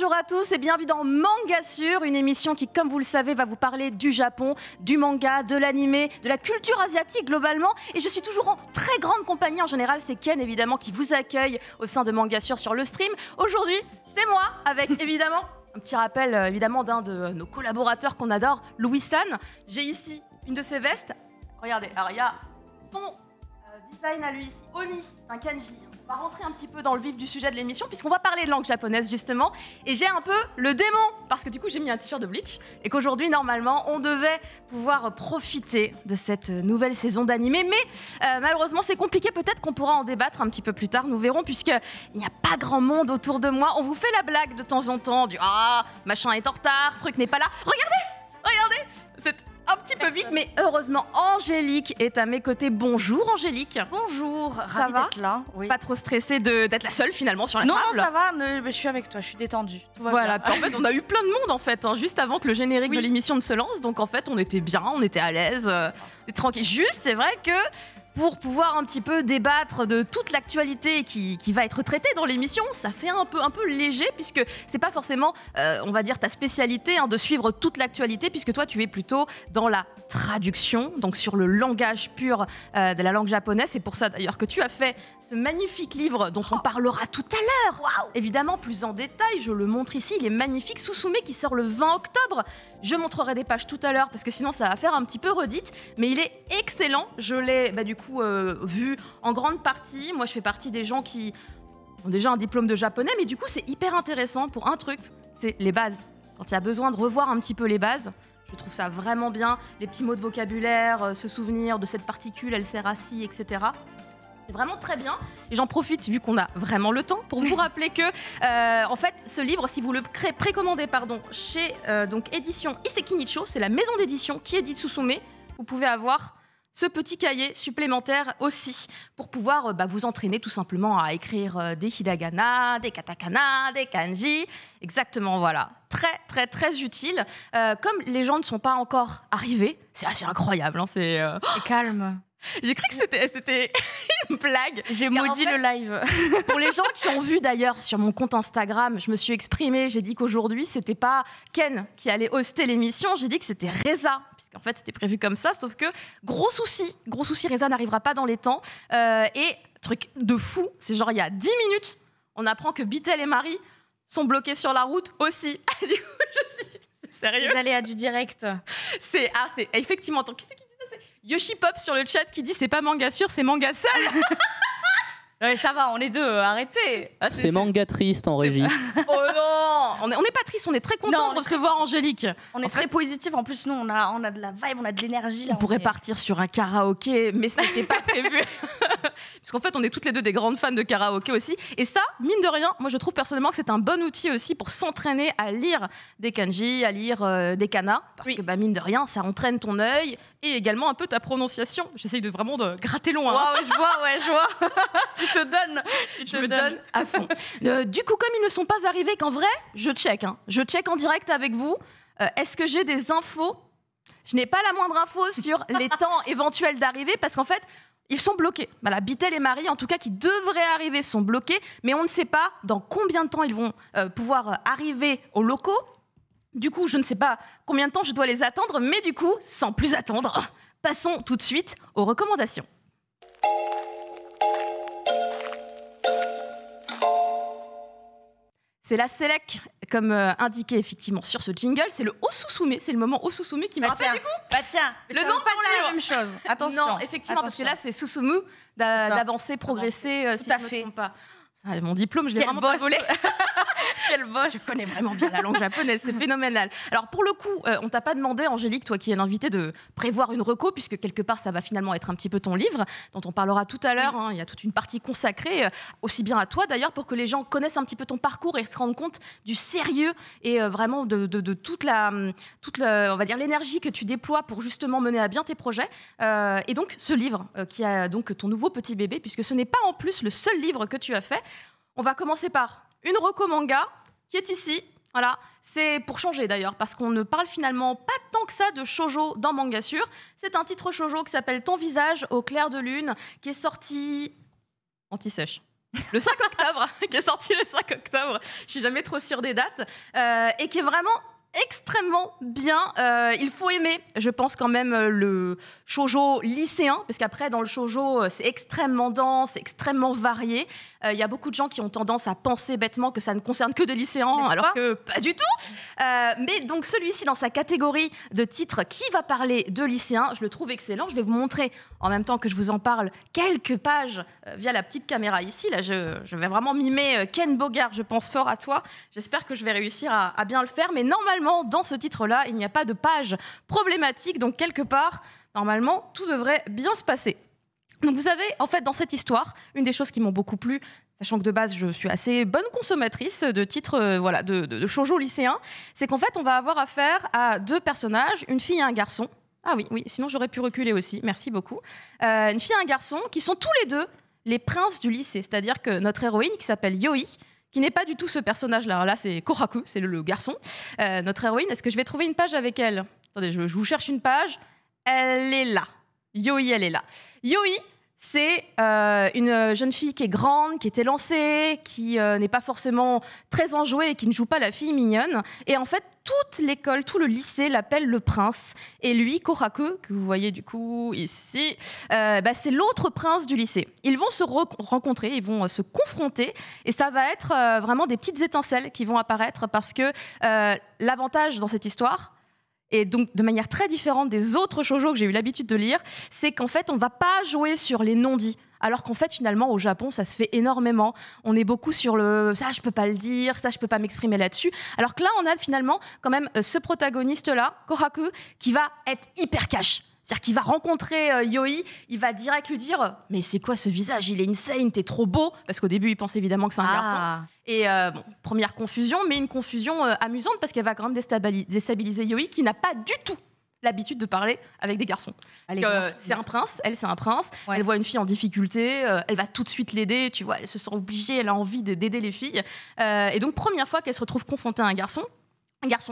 bonjour à tous et bienvenue dans Mangasure, une émission qui, comme vous le savez, va vous parler du Japon, du manga, de l'animé, de la culture asiatique globalement. Et je suis toujours en très grande compagnie. En général, c'est Ken, évidemment, qui vous accueille au sein de Mangasure sur le stream. Aujourd'hui, c'est moi, avec évidemment un petit rappel évidemment d'un de nos collaborateurs qu'on adore, Louis San. J'ai ici une de ses vestes. Regardez, alors il y a son design à lui ici, Oni, un kanji. On va rentrer un petit peu dans le vif du sujet de l'émission puisqu'on va parler de langue japonaise justement. Et j'ai un peu le démon parce que du coup j'ai mis un t-shirt de Bleach et qu'aujourd'hui normalement on devait pouvoir profiter de cette nouvelle saison d'animé. Mais malheureusement c'est compliqué, peut-être qu'on pourra en débattre un petit peu plus tard, nous verrons, puisqu'il n'y a pas grand monde autour de moi. On vous fait la blague de temps en temps du « Ah, machin est en retard, truc n'est pas là ». Regardez, c'est un petit peu vite, mais heureusement, Angélique est à mes côtés. Bonjour Angélique. Bonjour, Ça ravie va d'être là. Oui. Pas trop stressée d'être la seule finalement sur la Non, table? non, ça va, je suis avec toi, je suis détendue. Tout va Voilà, bien. puis en fait on a eu plein de monde en fait, hein, juste avant que le générique Oui. de l'émission ne se lance, donc en fait on était bien, on était à l'aise, et tranquille. Juste, c'est vrai que pour pouvoir un petit peu débattre de toute l'actualité qui va être traitée dans l'émission, ça fait un peu léger, puisque c'est pas forcément, on va dire, ta spécialité de suivre toute l'actualité, puisque toi tu es plutôt dans la traduction, donc sur le langage pur de la langue japonaise. C'est pour ça d'ailleurs que tu as fait ce magnifique livre dont on parlera tout à l'heure. Waouh! Évidemment, plus en détail, je le montre ici, il est magnifique. Susume qui sort le 20 octobre. Je montrerai des pages tout à l'heure parce que sinon ça va faire un petit peu redite. Mais il est excellent. Je l'ai du coup vu en grande partie. Moi, je fais partie des gens qui ont déjà un diplôme de japonais, mais du coup, c'est hyper intéressant pour un truc, c'est les bases. Quand il y a besoin de revoir un petit peu les bases, je trouve ça vraiment bien. Les petits mots de vocabulaire, se souvenir de cette particule, elle sert à ci, etc. C'est vraiment très bien. Et j'en profite, vu qu'on a vraiment le temps, pour vous rappeler que, en fait, ce livre, si vous le précommandez chez donc édition Iseki Nicho, c'est la maison d'édition qui édite Susume, vous pouvez avoir ce petit cahier supplémentaire aussi pour pouvoir vous entraîner tout simplement à écrire des hiragana, des katakana, des kanji. Exactement, voilà. Très, très, très utile. Comme les gens ne sont pas encore arrivés, c'est assez incroyable. Hein, Et calme. J'ai cru que c'était une blague. J'ai Car maudit en fait, le live. pour les gens qui ont vu d'ailleurs sur mon compte Instagram, je me suis exprimée, j'ai dit qu'aujourd'hui c'était pas Ken qui allait hoster l'émission, j'ai dit que c'était Reza, puisqu'en fait c'était prévu comme ça, sauf que gros souci, Reza n'arrivera pas dans les temps. Et truc de fou, c'est genre il y a 10 minutes, on apprend que Bitel et Marie sont bloqués sur la route aussi. Du coup, je suis sérieux. Les aléas du direct. C'est effectivement, attends, qui c'est qui dit ça? C'est Yoshi Pop sur le chat qui dit c'est pas Mangasure, c'est manga seul. Ouais, ça va, on est deux, arrêtez. Ah, C'est manga triste en régie. Oh non, on est pas triste, on est très content Non, de recevoir Angélique. On est très positifs, en plus nous on a de la vibe, on a de l'énergie. Là, On pourrait est- partir sur un karaoké, mais ce n'était pas prévu. Parce qu'en fait, on est toutes les deux des grandes fans de karaoké aussi. Et ça, mine de rien, moi je trouve personnellement que c'est un bon outil aussi pour s'entraîner à lire des kanji, à lire des kanas. Parce Oui. que mine de rien, ça entraîne ton œil et également un peu ta prononciation. J'essaye vraiment de gratter loin. Hein. Ouais, je vois. Tu te donnes. Je me donne à fond. Du coup, comme ils ne sont pas arrivés, qu'en vrai, je check. Je check en direct avec vous. Est-ce que j'ai des infos? Je n'ai pas la moindre info sur les temps éventuels d'arrivée parce qu'en fait, ils sont bloqués. Voilà, Bitel et Marie, en tout cas, qui devraient arriver, sont bloqués. Mais on ne sait pas dans combien de temps ils vont pouvoir arriver aux locaux. Du coup, je ne sais pas combien de temps je dois les attendre. Mais du coup, sans plus attendre, passons tout de suite aux recommandations. C'est la Selec, comme indiqué effectivement sur ce jingle. C'est le Osusume, c'est le moment Osusume qui me rappelle du coup. Bah tiens, Le le nom nom pas pour la le- même chose. Attention. Non, effectivement, parce que là Attention. c'est Susumu d'avancer, progresser, si Tout à je ne me fait. trompe pas. Ah, mon diplôme, je l'ai Quel vraiment pas boss. volé. Quel boss. Je connais vraiment bien la langue japonaise, c'est phénoménal. Alors pour le coup, on t'a pas demandé, Angélique, toi qui es l'invitée, de prévoir une reco, puisque quelque part ça va finalement être un petit peu ton livre, dont on parlera tout à l'heure. Hein. Il y a toute une partie consacrée, aussi bien à toi d'ailleurs, pour que les gens connaissent un petit peu ton parcours et se rendent compte du sérieux et vraiment de toute on va dire l'énergie que tu déploies pour justement mener à bien tes projets. Et donc ce livre, qui a donc ton nouveau petit bébé, puisque ce n'est pas en plus le seul livre que tu as fait. On va commencer par une reco manga qui est ici. Voilà, c'est pour changer d'ailleurs, parce qu'on ne parle finalement pas tant que ça de shoujo dans Mangasure. C'est un titre shoujo qui s'appelle Ton visage au clair de lune, qui est sorti anti-sèche. le 5 octobre, qui est sorti le 5 octobre. Je suis jamais trop sûre des dates. Et qui est vraiment extrêmement bien. Il faut aimer, je pense quand même, le shoujo lycéen, parce qu'après, dans le shoujo, c'est extrêmement dense, extrêmement varié. Il y a beaucoup de gens qui ont tendance à penser bêtement que ça ne concerne que des lycéens, alors que pas du tout. Mais donc celui-ci, dans sa catégorie de titres qui va parler de lycéens, je le trouve excellent. Je vais vous montrer, en même temps que je vous en parle, quelques pages via la petite caméra ici. Là, je vais vraiment mimer Ken Bogart, je pense fort à toi. J'espère que je vais réussir à bien le faire, mais normalement, dans ce titre-là, il n'y a pas de page problématique, donc quelque part, normalement, tout devrait bien se passer. Donc vous avez, en fait, dans cette histoire, une des choses qui m'ont beaucoup plu, sachant que de base, je suis assez bonne consommatrice de titres de shoujo lycéens, c'est qu'en fait, on va avoir affaire à deux personnages, une fille et un garçon. Ah oui, sinon j'aurais pu reculer aussi, merci beaucoup. Une fille et un garçon qui sont tous les deux les princes du lycée, c'est-à-dire que notre héroïne, qui s'appelle Yoi, qui n'est pas du tout ce personnage-là. Là, c'est Kohaku, c'est le garçon. Notre héroïne, est-ce que je vais trouver une page avec elle? Attendez, je vous cherche une page. Elle est là. Yoi, elle est là. Yoi, c'est une jeune fille qui est grande, qui est élancée, qui n'est pas forcément très enjouée et qui ne joue pas la fille mignonne. Et en fait, toute l'école, tout le lycée l'appelle le prince. Et lui, Kohaku, que vous voyez du coup ici, c'est l'autre prince du lycée. Ils vont se rencontrer, ils vont se confronter. Et ça va être vraiment des petites étincelles qui vont apparaître parce que l'avantage dans cette histoire, et donc de manière très différente des autres shoujo que j'ai eu l'habitude de lire, c'est qu'en fait, on ne va pas jouer sur les non-dits. Alors qu'en fait, finalement, au Japon, ça se fait énormément. On est beaucoup sur le « ça, je peux pas le dire, ça, je peux pas m'exprimer là-dessus ». Alors que là, on a finalement quand même ce protagoniste-là, Kohaku, qui va être hyper cash. C'est-à-dire qu'il va rencontrer Yoi, il va direct lui dire « mais c'est quoi ce visage? Il est insane, t'es trop beau !» Parce qu'au début, il pense évidemment que c'est un garçon. Et première confusion, mais une confusion amusante parce qu'elle va quand même déstabiliser Yoi, qui n'a pas du tout l'habitude de parler avec des garçons. C'est un prince, elle c'est un prince, elle voit une fille en difficulté, elle va tout de suite l'aider, tu vois, elle se sent obligée, elle a envie d'aider les filles. Et donc première fois qu'elle se retrouve confrontée à un garçon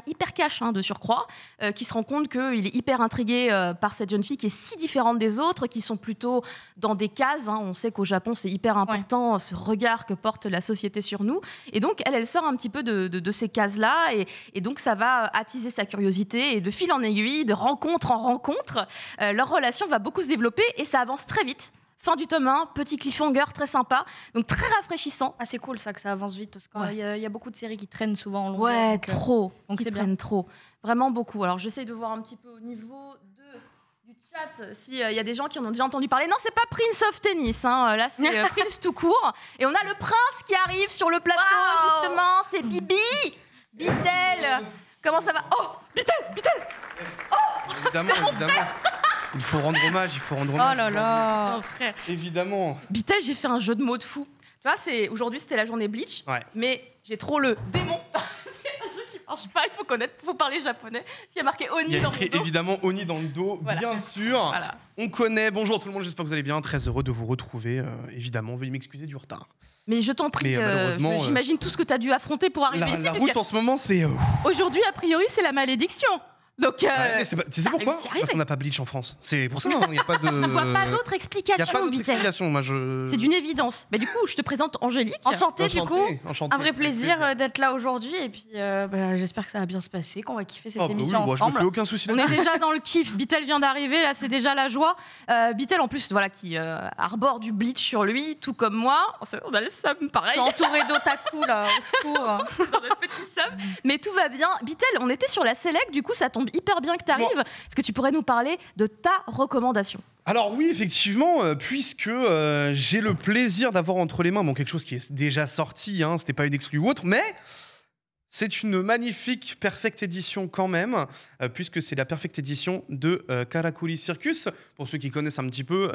hyper cash de surcroît, qui se rend compte qu'il est hyper intrigué par cette jeune fille qui est si différente des autres, qui sont plutôt dans des cases. On sait qu'au Japon, c'est hyper important, ce regard que porte la société sur nous. Et donc, elle sort un petit peu de ces cases-là. Et donc, ça va attiser sa curiosité. Et de fil en aiguille, de rencontre en rencontre, leur relation va beaucoup se développer et ça avance très vite. Fin du tome 1, petit cliffhanger très sympa, donc très rafraîchissant. Ah, c'est cool ça que ça avance vite, parce qu'il y a beaucoup de séries qui traînent souvent en longueur. Ouais, trop. Donc qui traînent trop. Vraiment beaucoup. Alors j'essaie de voir un petit peu au niveau du chat s'il y a des gens qui en ont déjà entendu parler. Non, c'est pas Prince of Tennis, là c'est Prince tout court. Et on a le prince qui arrive sur le plateau, justement, c'est Bibi Bitel. Comment ça va? Oh, Bitel Oh évidemment. Il faut rendre hommage. Oh là là, oh, frère. Évidemment. Bitel, j'ai fait un jeu de mots de fou. Tu vois, aujourd'hui c'était la journée Bleach, mais j'ai trop le démon. C'est un jeu qui marche pas, il faut parler japonais. S'il y a marqué Oni dans le dos. Évidemment Oni dans le dos, bien sûr. Voilà. On connaît. Bonjour tout le monde, j'espère que vous allez bien. Très heureux de vous retrouver. Évidemment, veuillez m'excuser du retard. Mais je t'en prie, j'imagine tout ce que tu as dû affronter pour arriver ici. La route en ce moment, c'est... Aujourd'hui, a priori, c'est la malédiction. Donc, tu sais pourquoi? Parce qu'on n'a pas Bleach en France. C'est pour ça, il n'y a pas de... On voit pas d'autre explication, Il n'y a pas d'autre explication, moi C'est d'une évidence. Mais du coup, je te présente Angélique. Enchantée, du coup. Un vrai plaisir d'être là aujourd'hui. Et puis, j'espère que ça va bien se passer, qu'on va kiffer cette émission ensemble. Je me fais aucun souci. On est déjà dans le kiff. Bitel vient d'arriver, là, c'est déjà la joie. Bitel, en plus, qui arbore du Bleach sur lui, tout comme moi. On a le seum, pareil. Je suis entourée d'otaku, là, au secours. Dans notre petit seum. Mais tout va bien. Bitel, on était sur la Select, du coup, ça tombe hyper bien que tu arrives. Est-ce que tu pourrais nous parler de ta recommandation? Alors oui, effectivement, puisque j'ai le plaisir d'avoir entre les mains quelque chose qui est déjà sorti, c'était pas une exclue ou autre, mais c'est une magnifique Perfect Edition quand même, puisque c'est la Perfect Edition de Karakuri Circus. Pour ceux qui connaissent un petit peu,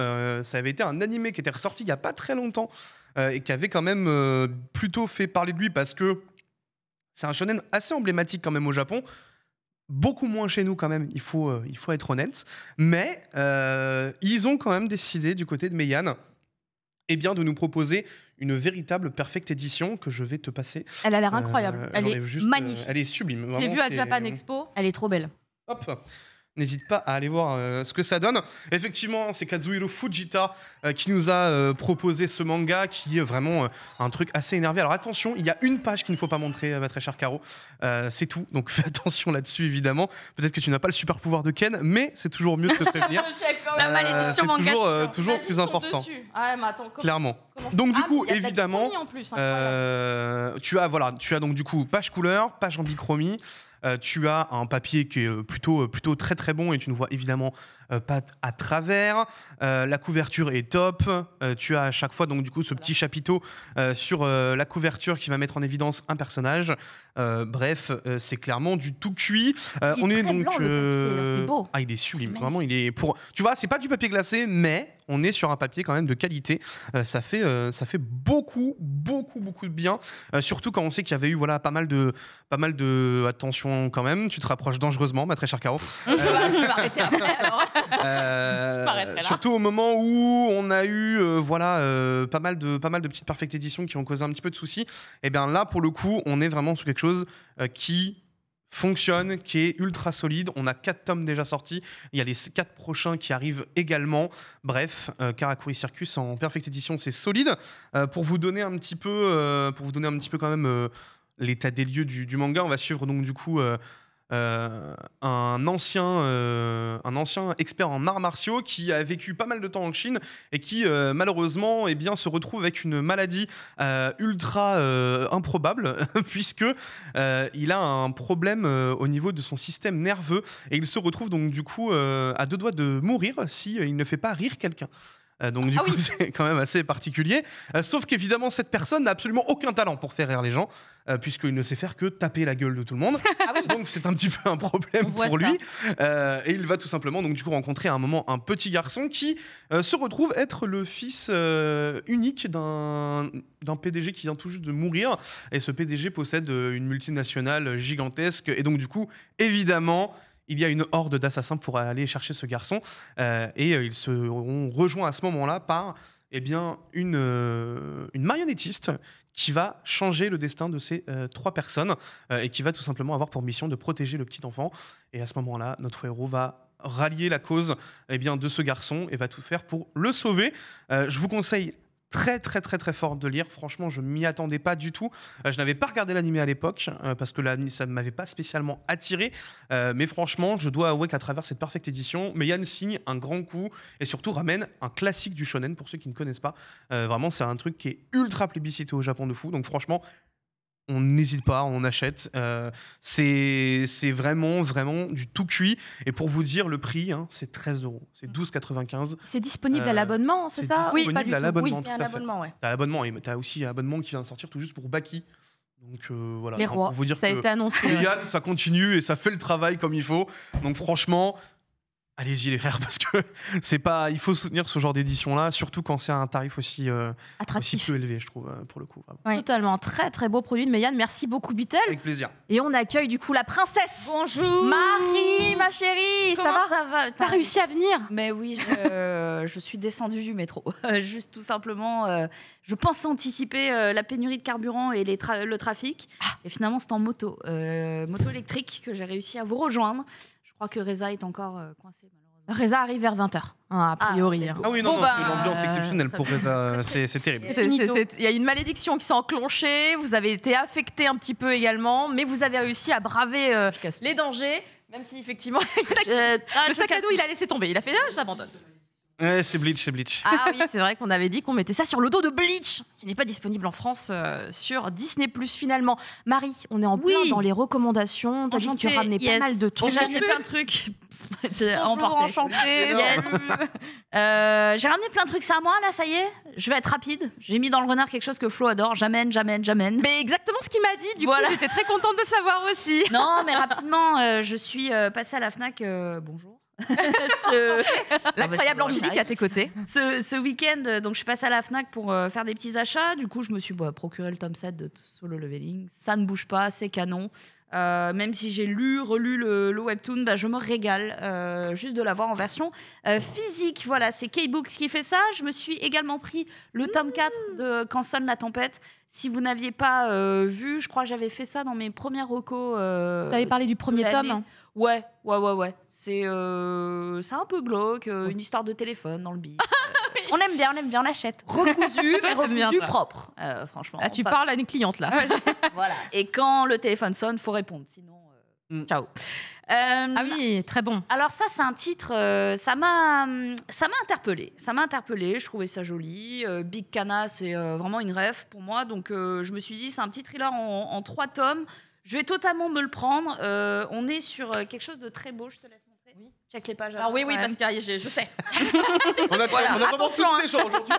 ça avait été un animé qui était ressorti il y a pas très longtemps et qui avait quand même plutôt fait parler de lui parce que c'est un shonen assez emblématique quand même au Japon. Beaucoup moins chez nous quand même, il faut être honnête. Mais ils ont quand même décidé du côté de Meian de nous proposer une véritable Perfect Edition que je vais te passer. Elle a l'air incroyable, elle est magnifique. Elle est sublime. Je l'ai vue à Japan Expo, elle est trop belle. Hop. N'hésite pas à aller voir ce que ça donne. Effectivement, c'est Kazuhiro Fujita qui nous a proposé ce manga qui est vraiment un truc assez énervé. Alors attention, il y a une page qu'il ne faut pas montrer, ma très chère Caro. C'est tout, donc fais attention là-dessus évidemment. Peut-être que tu n'as pas le super pouvoir de Ken, mais c'est toujours mieux de te prévenir. La malédiction manga. C'est toujours plus important. Ah, mais attends, clairement. Donc du coup, évidemment, en plus, tu as donc du coup page couleur, page en bichromie. Tu as un papier qui est plutôt très très bon et tu ne vois évidemment pas à travers. La couverture est top. Tu as à chaque fois donc du coup ce petit chapiteau sur la couverture qui va mettre en évidence un personnage. Bref, c'est clairement du tout cuit. On est donc c'est beau. Ah, il est sublime. Vraiment, il est pour. Tu vois, c'est pas du papier glacé, mais on est sur un papier quand même de qualité. Ça fait beaucoup de bien. Surtout quand on sait qu'il y avait eu pas mal de attention quand même. Tu te rapproches dangereusement, ma très chère Caro. Je vais m'arrêter après alors. Surtout au moment où on a eu pas mal de petites perfect editions qui ont causé un petit peu de soucis. Et bien là, pour le coup, on est vraiment sur quelque chose qui fonctionne, qui est ultra solide. On a 4 tomes déjà sortis. Il y a les 4 prochains qui arrivent également. Bref, Karakuri Circus en perfect edition, c'est solide. Pour vous donner un petit peu quand même l'état des lieux du manga, on va suivre donc du coup un ancien expert en arts martiaux qui a vécu pas mal de temps en Chine et qui malheureusement se retrouve avec une maladie ultra improbable puisque il a un problème au niveau de son système nerveux et il se retrouve donc du coup à 2 doigts de mourir si il ne fait pas rire quelqu'un. Donc du coup, c'est quand même assez particulier. Sauf qu'évidemment, cette personne n'a absolument aucun talent pour faire rire les gens, puisqu'il ne sait faire que taper la gueule de tout le monde. Donc c'est un petit peu un problème pour lui. Et il va tout simplement donc du coup rencontrer à un moment un petit garçon qui se retrouve être le fils unique d'un PDG qui vient tout juste de mourir. Et ce PDG possède une multinationale gigantesque. Et donc du coup, évidemment, il y a une horde d'assassins pour aller chercher ce garçon et ils seront rejoints à ce moment-là par une marionnettiste qui va changer le destin de ces 3 personnes et qui va tout simplement avoir pour mission de protéger le petit enfant. Et à ce moment-là, notre héros va rallier la cause de ce garçon et va tout faire pour le sauver. Je vous conseille très fort de lire. Franchement, je m'y attendais pas du tout. Je n'avais pas regardé l'animé à l'époque parce que ça ne m'avait pas spécialement attiré. Mais franchement, je dois avouer qu'à travers cette perfect édition, Meian signe un grand coup et surtout ramène un classique du shonen pour ceux qui ne connaissent pas. Vraiment, c'est un truc qui est ultra plébiscité au Japon de fou. Donc franchement, on n'hésite pas, on achète. C'est vraiment du tout cuit. Et pour vous dire, le prix, c'est 13 €. C'est 12,95 €. C'est disponible à l'abonnement, c'est ça? Oui, pas du tout. À l'abonnement, tout à l'abonnement, ouais. T'as l'abonnement, et t'as aussi un abonnement qui vient de sortir tout juste pour Baki. Donc voilà. Les rois, pour vous dire ça a été annoncé. Yann, ça continue et ça fait le travail comme il faut. Donc franchement, allez-y les frères, parce que il faut soutenir ce genre d'édition-là, surtout quand c'est un tarif aussi peu élevé, je trouve, pour le coup. Oui. Totalement, très beau produit de Meian. Merci beaucoup, Bitel. Avec plaisir. Et on accueille du coup la princesse. Bonjour. Marie, ma chérie. Comment ça va? T'as réussi à venir? Mais oui, je suis descendue du métro. Juste tout simplement, je pense anticiper la pénurie de carburant et le trafic. Et finalement, c'est en moto électrique que j'ai réussi à vous rejoindre. Je crois que Reza est encore coincé, malheureusement. Reza arrive vers 20h, a priori. Ah oui, non, c'est l'ambiance exceptionnelle pour Reza, c'est terrible. Il y a une malédiction qui s'est enclenchée, vous avez été affecté un petit peu également, mais vous avez réussi à braver les dangers, même si effectivement, le sac à dos, il a laissé tomber. Il a fait « j'abandonne ». Ouais, c'est Bleach. Ah oui, c'est vrai qu'on avait dit qu'on mettait ça sur le dos de Bleach, qui n'est pas disponible en France sur Disney+, finalement. Marie, on est en plein dans les recommandations. T'as dit que tu ramenais pas mal de trucs. J'ai ramené plein de trucs. Enchantée. Yes. J'ai ramené plein de trucs, c'est à moi là, ça y est. Je vais être rapide. J'ai mis dans le renard quelque chose que Flo adore. J'amène. Mais exactement ce qu'il m'a dit. Du coup, j'étais très contente de savoir aussi. Non, mais rapidement, je suis passée à la Fnac. Bonjour. L'incroyable Angélique à tes côtés. Ce week-end, donc je suis passée à la Fnac pour faire des petits achats. Du coup, je me suis procuré le tome 7 de Solo Leveling. Ça ne bouge pas, c'est canon. Même si j'ai relu le webtoon, je me régale juste de l'avoir en version physique. Voilà, c'est K-Books qui fait ça. Je me suis également pris le tome 4 de Quand sonne la tempête. Si vous n'aviez pas vu, je crois que j'avais fait ça dans mes premières recos. T'avais parlé du premier tome. Ouais. C'est un peu glauque, une histoire de téléphone dans le bille. On aime bien, on achète. Recousu, mais recousu propre, franchement. Tu parles à une cliente, là. Voilà. Et quand le téléphone sonne, faut répondre. Sinon, ciao. Ah oui, très bon. Alors ça, c'est un titre, ça m'a interpellée. Je trouvais ça joli. Big Cana, c'est vraiment une rêve pour moi. Donc je me suis dit, c'est un petit thriller en 3 tomes. Je vais totalement me le prendre. On est sur quelque chose de très beau. Je te laisse montrer. Oui. Check les pages. Ah oui, parce que je sais. On a vraiment attention, tous les gens aujourd'hui.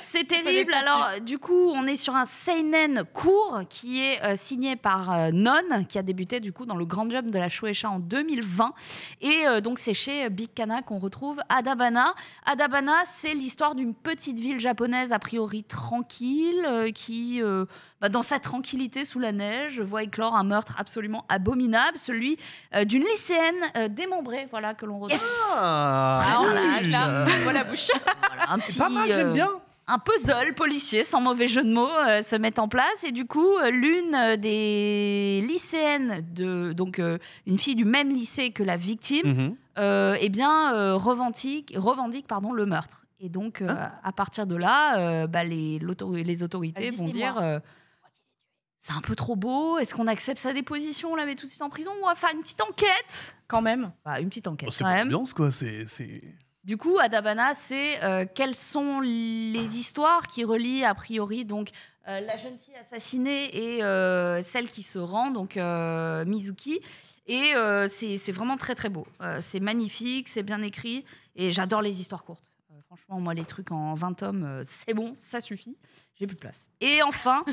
C'est terrible. Alors, du coup, on est sur un seinen court qui est signé par Non, qui a débuté du coup dans le Grand Jump de la Shueisha en 2020. Et donc, c'est chez Big Cana qu'on retrouve Adabana. Adabana, c'est l'histoire d'une petite ville japonaise a priori tranquille qui, dans sa tranquillité sous la neige, voit éclore un meurtre absolument abominable, celui d'une lycéenne démembrée, voilà, que l'on retrouve. Voilà, bouche. Voilà, un petit, pas mal, j'aime bien. Un puzzle policier, sans mauvais jeu de mots, se met en place. Et du coup, l'une des lycéennes, donc une fille du même lycée que la victime, revendique le meurtre. Et donc, à partir de là, les autorités vont dire... c'est un peu trop beau. Est-ce qu'on accepte sa déposition? On la met tout de suite en prison? On va faire une petite enquête. Quand même. Une petite enquête. C'est pas l'ambiance, quoi. Du coup, Adabana, c'est quelles sont les histoires qui relient a priori donc la jeune fille assassinée et celle qui se rend, donc Mizuki. Et c'est vraiment très très beau. C'est magnifique, c'est bien écrit et j'adore les histoires courtes. Franchement, moi, les trucs en 20 tomes, c'est bon, ça suffit. J'ai plus de place. Et enfin,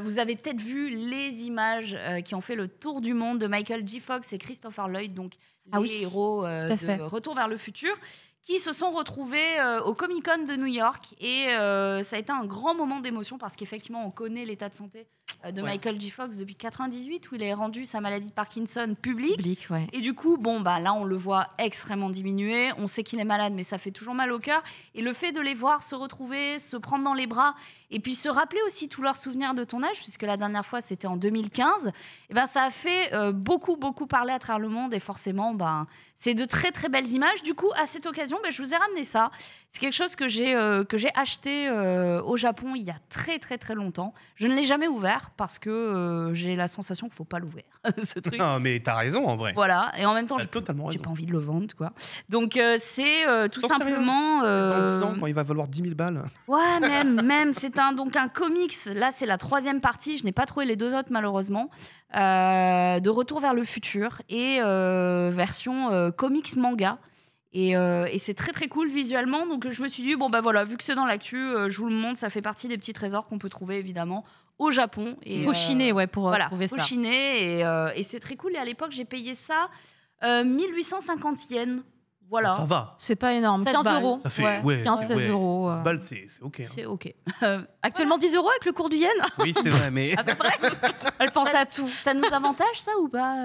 vous avez peut-être vu les images qui ont fait le tour du monde de Michael J. Fox et Christopher Lloyd, donc les héros de Retour vers le futur, qui se sont retrouvés au Comic-Con de New York. Et ça a été un grand moment d'émotion parce qu'effectivement, on connaît l'état de santé de Michael J. Fox depuis 1998, où il a rendu sa maladie de Parkinson publique. Et du coup, là, on le voit extrêmement diminué. On sait qu'il est malade, mais ça fait toujours mal au cœur. Et le fait de les voir se retrouver, se prendre dans les bras, et puis se rappeler aussi tous leurs souvenirs de ton âge, puisque la dernière fois, c'était en 2015, ça a fait beaucoup parler à travers le monde. Et forcément, c'est de très, très belles images. Du coup, à cette occasion, je vous ai ramené ça. C'est quelque chose que j'ai acheté au Japon il y a très, très, très longtemps. Je ne l'ai jamais ouvert parce que j'ai la sensation qu'il ne faut pas l'ouvrir, ce truc. Non, mais t'as raison, en vrai. Voilà. Et en même temps, j'ai pas envie de le vendre, quoi. Donc, c'est tout simplement... Dans 10 ans, quand il va valoir 10 000 balles. Ouais, même. C'est un comics. Là, c'est la 3e partie. Je n'ai pas trouvé les 2 autres, malheureusement. De Retour vers le futur et version comics manga. Et c'est très très cool visuellement, donc je me suis dit vu que c'est dans l'actu, je vous le montre, ça fait partie des petits trésors qu'on peut trouver évidemment au Japon. Il faut chiner pour trouver ça. Il faut chiner et c'est très cool. Et à l'époque j'ai payé ça 1850 yens. Voilà. Ça va. C'est pas énorme. 15 euros. Ça fait 15-16 euros. 15 balles, c'est OK. Hein. C'est OK. Actuellement 10 euros avec le cours du yen. Oui, c'est vrai, mais. À peu près. Elle pense à tout. Ça nous avantage, ça, ou pas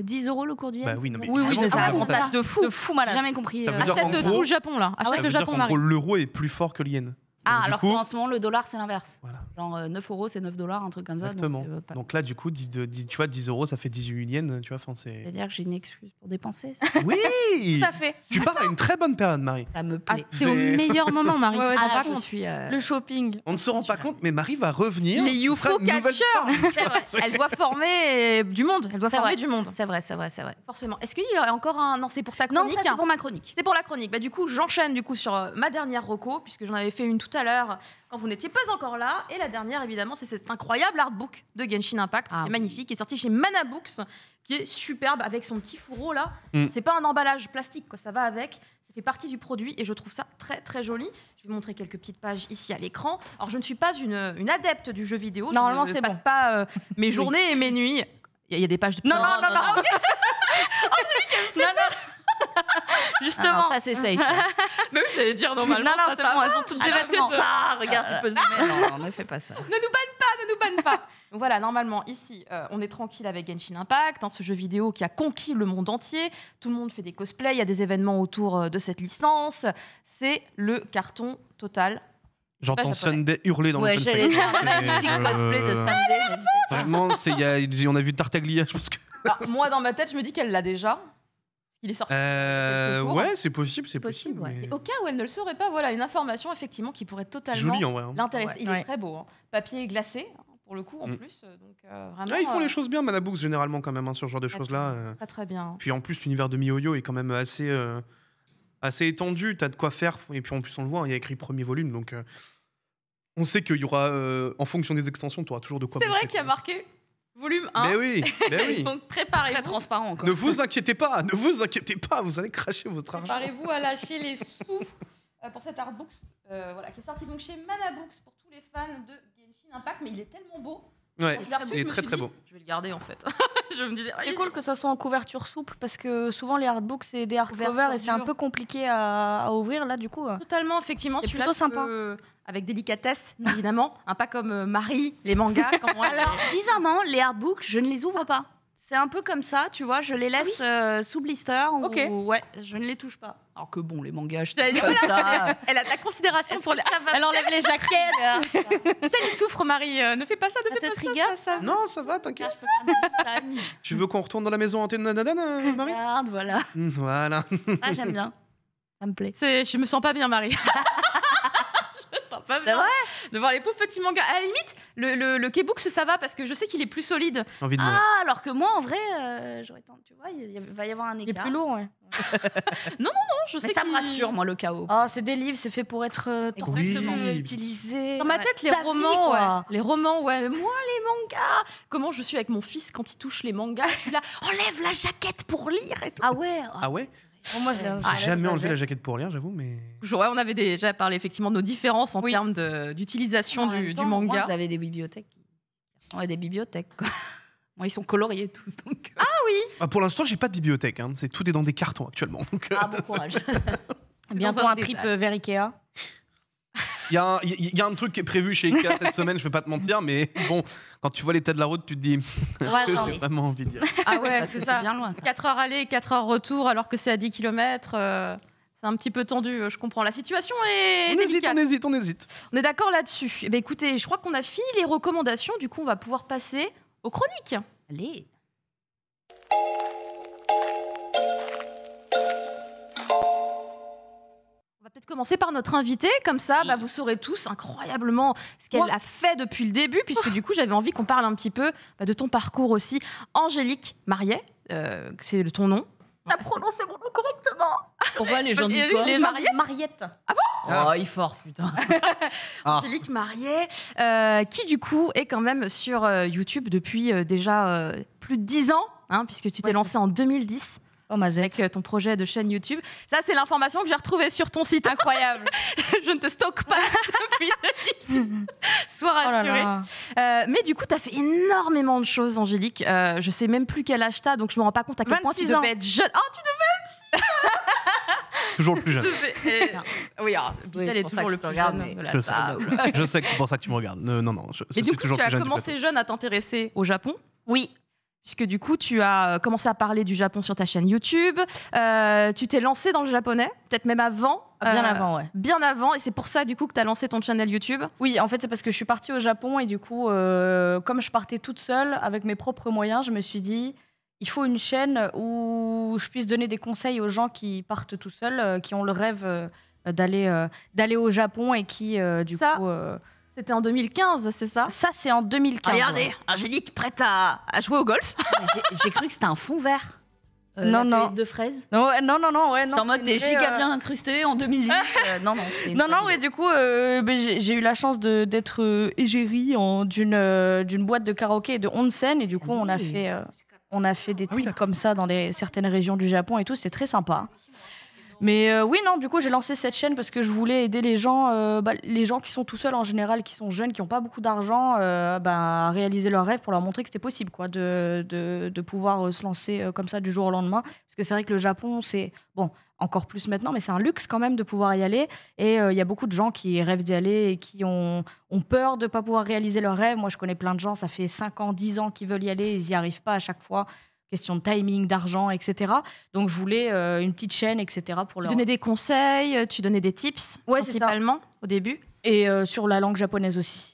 10 euros le cours du yen? Oui, non, mais oui, c'est ça. Avantage de fou. Malade. Jamais compris. Ça veut dire achète tout le Japon, là. Achète le Japon, Marie. L'euro est plus fort que le yen. Alors qu'en ce moment, le dollar, c'est l'inverse. Voilà. Genre 9 euros, c'est 9 $, un truc comme ça. Exactement. Donc là, du coup, tu vois, 10 euros, ça fait 18 yens. Tu vois, c'est-à-dire que j'ai une excuse pour dépenser. Oui. Tout à fait. Tu pars à une très bonne période, Marie. Ça me plaît. C'est au meilleur moment, Marie. Je suis le shopping. On ne se rend pas compte, mais Marie va revenir. Les UFO catcheurs. Elle doit former du monde. C'est vrai. Forcément. Est-ce qu'il y a encore un... Non, c'est pour ta chronique. Non, ça, c'est pour ma chronique. C'est pour la chronique. Du coup, j'enchaîne sur ma dernière reco, puisque j'en avais fait une tout à l'heure quand vous n'étiez pas encore là. Et la dernière, évidemment, c'est cet incroyable artbook de Genshin Impact, qui est magnifique, qui est sorti chez Mana Books, qui est superbe avec son petit fourreau là. C'est pas un emballage plastique, quoi, ça va avec. Ça fait partie du produit et je trouve ça très très joli. Je vais vous montrer quelques petites pages ici à l'écran. Alors, je ne suis pas une adepte du jeu vidéo. Normalement, je ne passe pas mes journées et mes nuits. Il y a des pages de... Non. Justement. Ah non, ça c'est safe. Mais oui, j'allais dire normalement. Non, ça c'est va. bon, elles ont toutes des Alors vêtements. que Ça, regarde, tu peux zoomer. Non, ne fais pas ça. Ne nous banne pas. Donc voilà, normalement, ici, on est tranquille avec Genshin Impact, ce jeu vidéo qui a conquis le monde entier. Tout le monde fait des cosplays, il y a des événements autour de cette licence. C'est le carton total. J'entends japonais. Sunday hurler dans Ouais, le j'allais dire un magnifique cosplay de Sunday. Vraiment, on a vu Tartaglia, je pense que. Alors, moi, dans ma tête, je me dis qu'elle l'a déjà. Il est sorti. quelques jours. Ouais, c'est possible, c'est Possible, possible. ouais. mais Et au cas où elle ne le saurait pas, voilà une information effectivement qui pourrait c'est totalement joli en vrai. Hein. l'intéresser. Ouais. Il Ouais. est très beau, hein. Papier glacé pour le coup en Mm. plus. Donc vraiment. Ouais, ils font les choses bien, Manabooks, généralement, quand même, hein, sur ce genre de très, choses-là. Très très bien. Puis en plus, l'univers de MiYoYo est quand même assez étendu. T'as de quoi faire. Et puis en plus, on le voit, hein, il y a écrit premier volume. Donc on sait qu'il y aura, en fonction des extensions, tu auras toujours de quoi C'est vrai bouffer, qu'il y a quoi. marqué volume 1. Mais oui, mais oui. Donc préparez-vous. Très transparent, quoi. Ne vous inquiétez pas, vous allez cracher votre argent. Préparez-vous à lâcher les sous pour cet artbook voilà, qui est sorti donc chez Manabooks pour tous les fans de Genshin Impact. Mais il est tellement beau. Ouais, Quand je l'ai reçu, il je est me très suis très dit, beau. Je vais le garder en fait. Je me disais. C'est cool que ça soit en couverture souple parce que souvent les artbooks c'est des hardcovers Couverture et c'est un dure. peu compliqué à ouvrir là du coup. Totalement, effectivement. C'est Celui-là, plutôt tu sympa. peux, avec délicatesse, évidemment. Pas comme Marie, les mangas. Comme moi, Alors, bizarrement, les artbooks, je ne les ouvre pas. C'est un peu comme ça, tu vois, je les laisse sous blister. Ok. Ou, ouais, je ne les touche pas. Alors que bon, les mangas, je J'allais dire, comme ça. elle a de la considération pour les. Elle enlève les jaquettes. Elle souffre, Marie. Ne fais pas ça, ne Ça fais te pas trigger, ça. Non, ça va, t'inquiète. Je peux faire des montagnes. Tu veux qu'on retourne dans la maison hantée de Nanadan, Marie Regarde, voilà. Voilà. Ah, j'aime bien. Ça me plaît. Je me sens pas bien, Marie. Je me sens pas C'est bien. vrai De voir les pauvres petits mangas. À la limite, le K-Books, ça va parce que je sais qu'il est plus solide. J'ai envie de mourir. Ah, alors que moi, en vrai, j'aurais tenté, tu vois, va y avoir un Il est écart. plus lourd, ouais. Non, je Mais sais ça me qu'il- rassure, moi, le chaos. Oh, c'est des livres, c'est fait pour être Exactement. Oui. utilisé. Dans ma tête, les Sa vie, romans, quoi. ouais. Les romans, ouais. Mais moi, les mangas. Comment je suis avec mon fils quand il touche les mangas. Je suis là, enlève la jaquette pour lire et tout. Ah ouais Ah ouais Bon, moi, je l'ai- J'ai jamais enlevé la jaquette pour lire, j'avoue, mais. Ouais, on avait déjà parlé effectivement de nos différences en Oui. termes d'utilisation En même du temps, moi, manga. vous avez des bibliothèques. Ouais, des bibliothèques, quoi. Bon, ils sont coloriés tous, donc... Ah, pour l'instant, j'ai pas de bibliothèque. Hein. Tout est dans des cartons actuellement. Donc, Ah, bon courage. Bientôt Dans un un trip détail. vers Ikea. il y a un truc qui est prévu chez Ikea cette semaine, je vais pas te mentir, mais bon, quand tu vois l'état de la route, tu te dis Ouais, que non, j'ai mais- vraiment envie de dire. Ah ouais, parce c'est que ça. c'est bien loin, ça. 4 heures aller, 4 heures retour, alors que c'est à 10 km. C'est un petit peu tendu, je comprends. La situation est délicate. On hésite. On est d'accord là-dessus. Eh ben, écoutez, je crois qu'on a fini les recommandations. Du coup, on va pouvoir passer aux chroniques. Allez. On va peut-être commencer par notre invitée. Comme ça, Oui. bah, vous saurez tous incroyablement ce qu'elle a fait depuis le début, puisque du coup, j'avais envie qu'on parle un petit peu de ton parcours aussi. Angélique Mariet, c'est ton nom. T'as prononcé mon nom correctement. Pourquoi les gens Et disent lui, quoi les gens disent Mariette. Ah. Oh, il force, putain. Ah. Angélique Mariet, qui du coup est quand même sur YouTube depuis déjà plus de 10 ans, hein, puisque tu t'es Ouais, lancée en 2010 Oh, ma zec. avec ton projet de chaîne YouTube. Ça, c'est l'information que j'ai retrouvée sur ton site. Incroyable. Je ne te stocke pas depuis 2010. Sois Oh là rassurée. là. Mais du coup, tu as fait énormément de choses, Angélique. Je sais même plus quel âge t'as, donc je me rends pas compte à quel point tu 26 ans. devais être jeune. Oh, tu Toujours le plus jeune. devais. Oui, alors, Oui, Bitel c'est est pour ça toujours que le je te plus regarde, jeune mais- de la Je sais. table. Je sais que c'est pour ça que tu me regardes. Non, je Mais du suis coup, toujours tu as plus jeune du commencé plateau. jeune à t'intéresser au Japon, Oui. puisque du coup, tu as commencé à parler du Japon sur ta chaîne YouTube. Tu t'es lancé dans le japonais, peut-être même avant. Bien avant, ouais. Bien avant, et c'est pour ça, du coup, que tu as lancé ton channel YouTube. Oui, en fait, c'est parce que je suis partie au Japon et du coup, comme je partais toute seule avec mes propres moyens, je me suis dit, il faut une chaîne où je puisse donner des conseils aux gens qui partent tout seuls, qui ont le rêve d'aller au Japon et qui, du Ça, coup... C'était en 2015, c'est ça Ça, c'est en 2015. Regardez, ouais. Angélique prête à jouer au golf. J'ai cru que c'était un fond vert. Non, la non. palette de fraises. Non, ouais, non, ouais. Non, C'est en mode c'est des une vraie, giga bien incrustés en 2010. Non, c'est. Non, ouais, du coup, j'ai eu la chance d'être égérie d'une boîte de karaoké et de onsen. Et du coup, on a fait des Ah oui, trips comme ça dans certaines régions du Japon et tout. C'était très sympa. Mais oui, non, du coup, j'ai lancé cette chaîne parce que je voulais aider les gens qui sont tout seuls en général, qui sont jeunes, qui n'ont pas beaucoup d'argent, à réaliser leurs rêves pour leur montrer que c'était possible, quoi, de pouvoir se lancer comme ça du jour au lendemain. Parce que c'est vrai que le Japon, c'est, bon, encore plus maintenant, mais c'est un luxe quand même de pouvoir y aller. Et il y a beaucoup de gens qui rêvent d'y aller et qui ont peur de ne pas pouvoir réaliser leurs rêves. Moi, je connais plein de gens, ça fait 5 ans, 10 ans qu'ils veulent y aller, ils n'y arrivent pas à chaque fois. Question de timing, d'argent, etc. Donc, je voulais une petite chaîne, etc. pour Tu leur... donnais des conseils, tu donnais des tips, Ouais, c'est ça. principalement, au début. Et sur la langue japonaise aussi.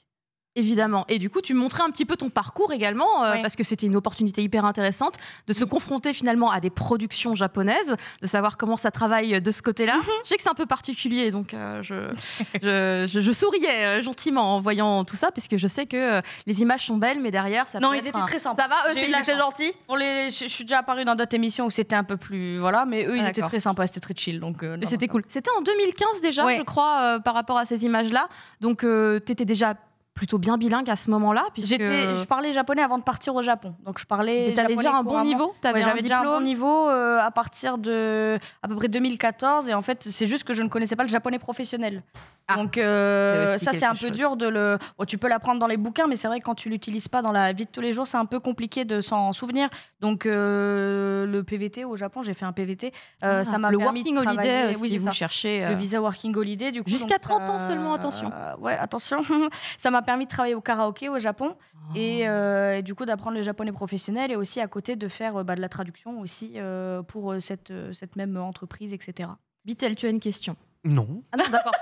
Évidemment. Et du coup, tu montrais un petit peu ton parcours également, Ouais. parce que c'était une opportunité hyper intéressante de se confronter finalement à des productions japonaises, de savoir comment ça travaille de ce côté-là. Je sais que c'est un peu particulier, donc je souriais gentiment en voyant tout ça, parce que je sais que les images sont belles, mais derrière, ça Non, peut ils être étaient un- très sympas. Ça va, eux, J'ai eu de ils la étaient chance. gentils. Je suis déjà apparue dans d'autres émissions où c'était un peu plus... Voilà, mais eux, ils étaient D'accord. très sympas, c'était très chill. Donc, Mais c'était cool. C'était en 2015 déjà, Ouais. je crois, par rapport à ces images-là. Donc, tu étais déjà plutôt bien bilingue à ce moment-là, puisque Je parlais japonais avant de partir au Japon. Donc, je parlais tu avais déjà japonais un bon couramment. niveau. T'avais Ouais, un j'avais déjà un bon diplôme. niveau à partir de à peu près 2014. Et en fait, c'est juste que je ne connaissais pas le japonais professionnel. Ah. Donc, T'avais aussi ça, c'est un quelque peu chose. dur de le... Bon, tu peux l'apprendre dans les bouquins, mais c'est vrai que quand tu l'utilises pas dans la vie de tous les jours, c'est un peu compliqué de s'en souvenir. Donc, le PVT au Japon, j'ai fait un PVT. Ça m'a le permis working de holiday, travailler- si oui, c'est vous ça. cherchez. Le visa working holiday, du coup. Jusqu'à donc 30 ans seulement, attention. Ouais, attention. Ça m'a permis de travailler au karaoké au Japon et du coup d'apprendre le japonais professionnel et aussi à côté de faire de la traduction aussi pour cette même entreprise, etc. Bitel, tu as une question. Non. Ah non, d'accord.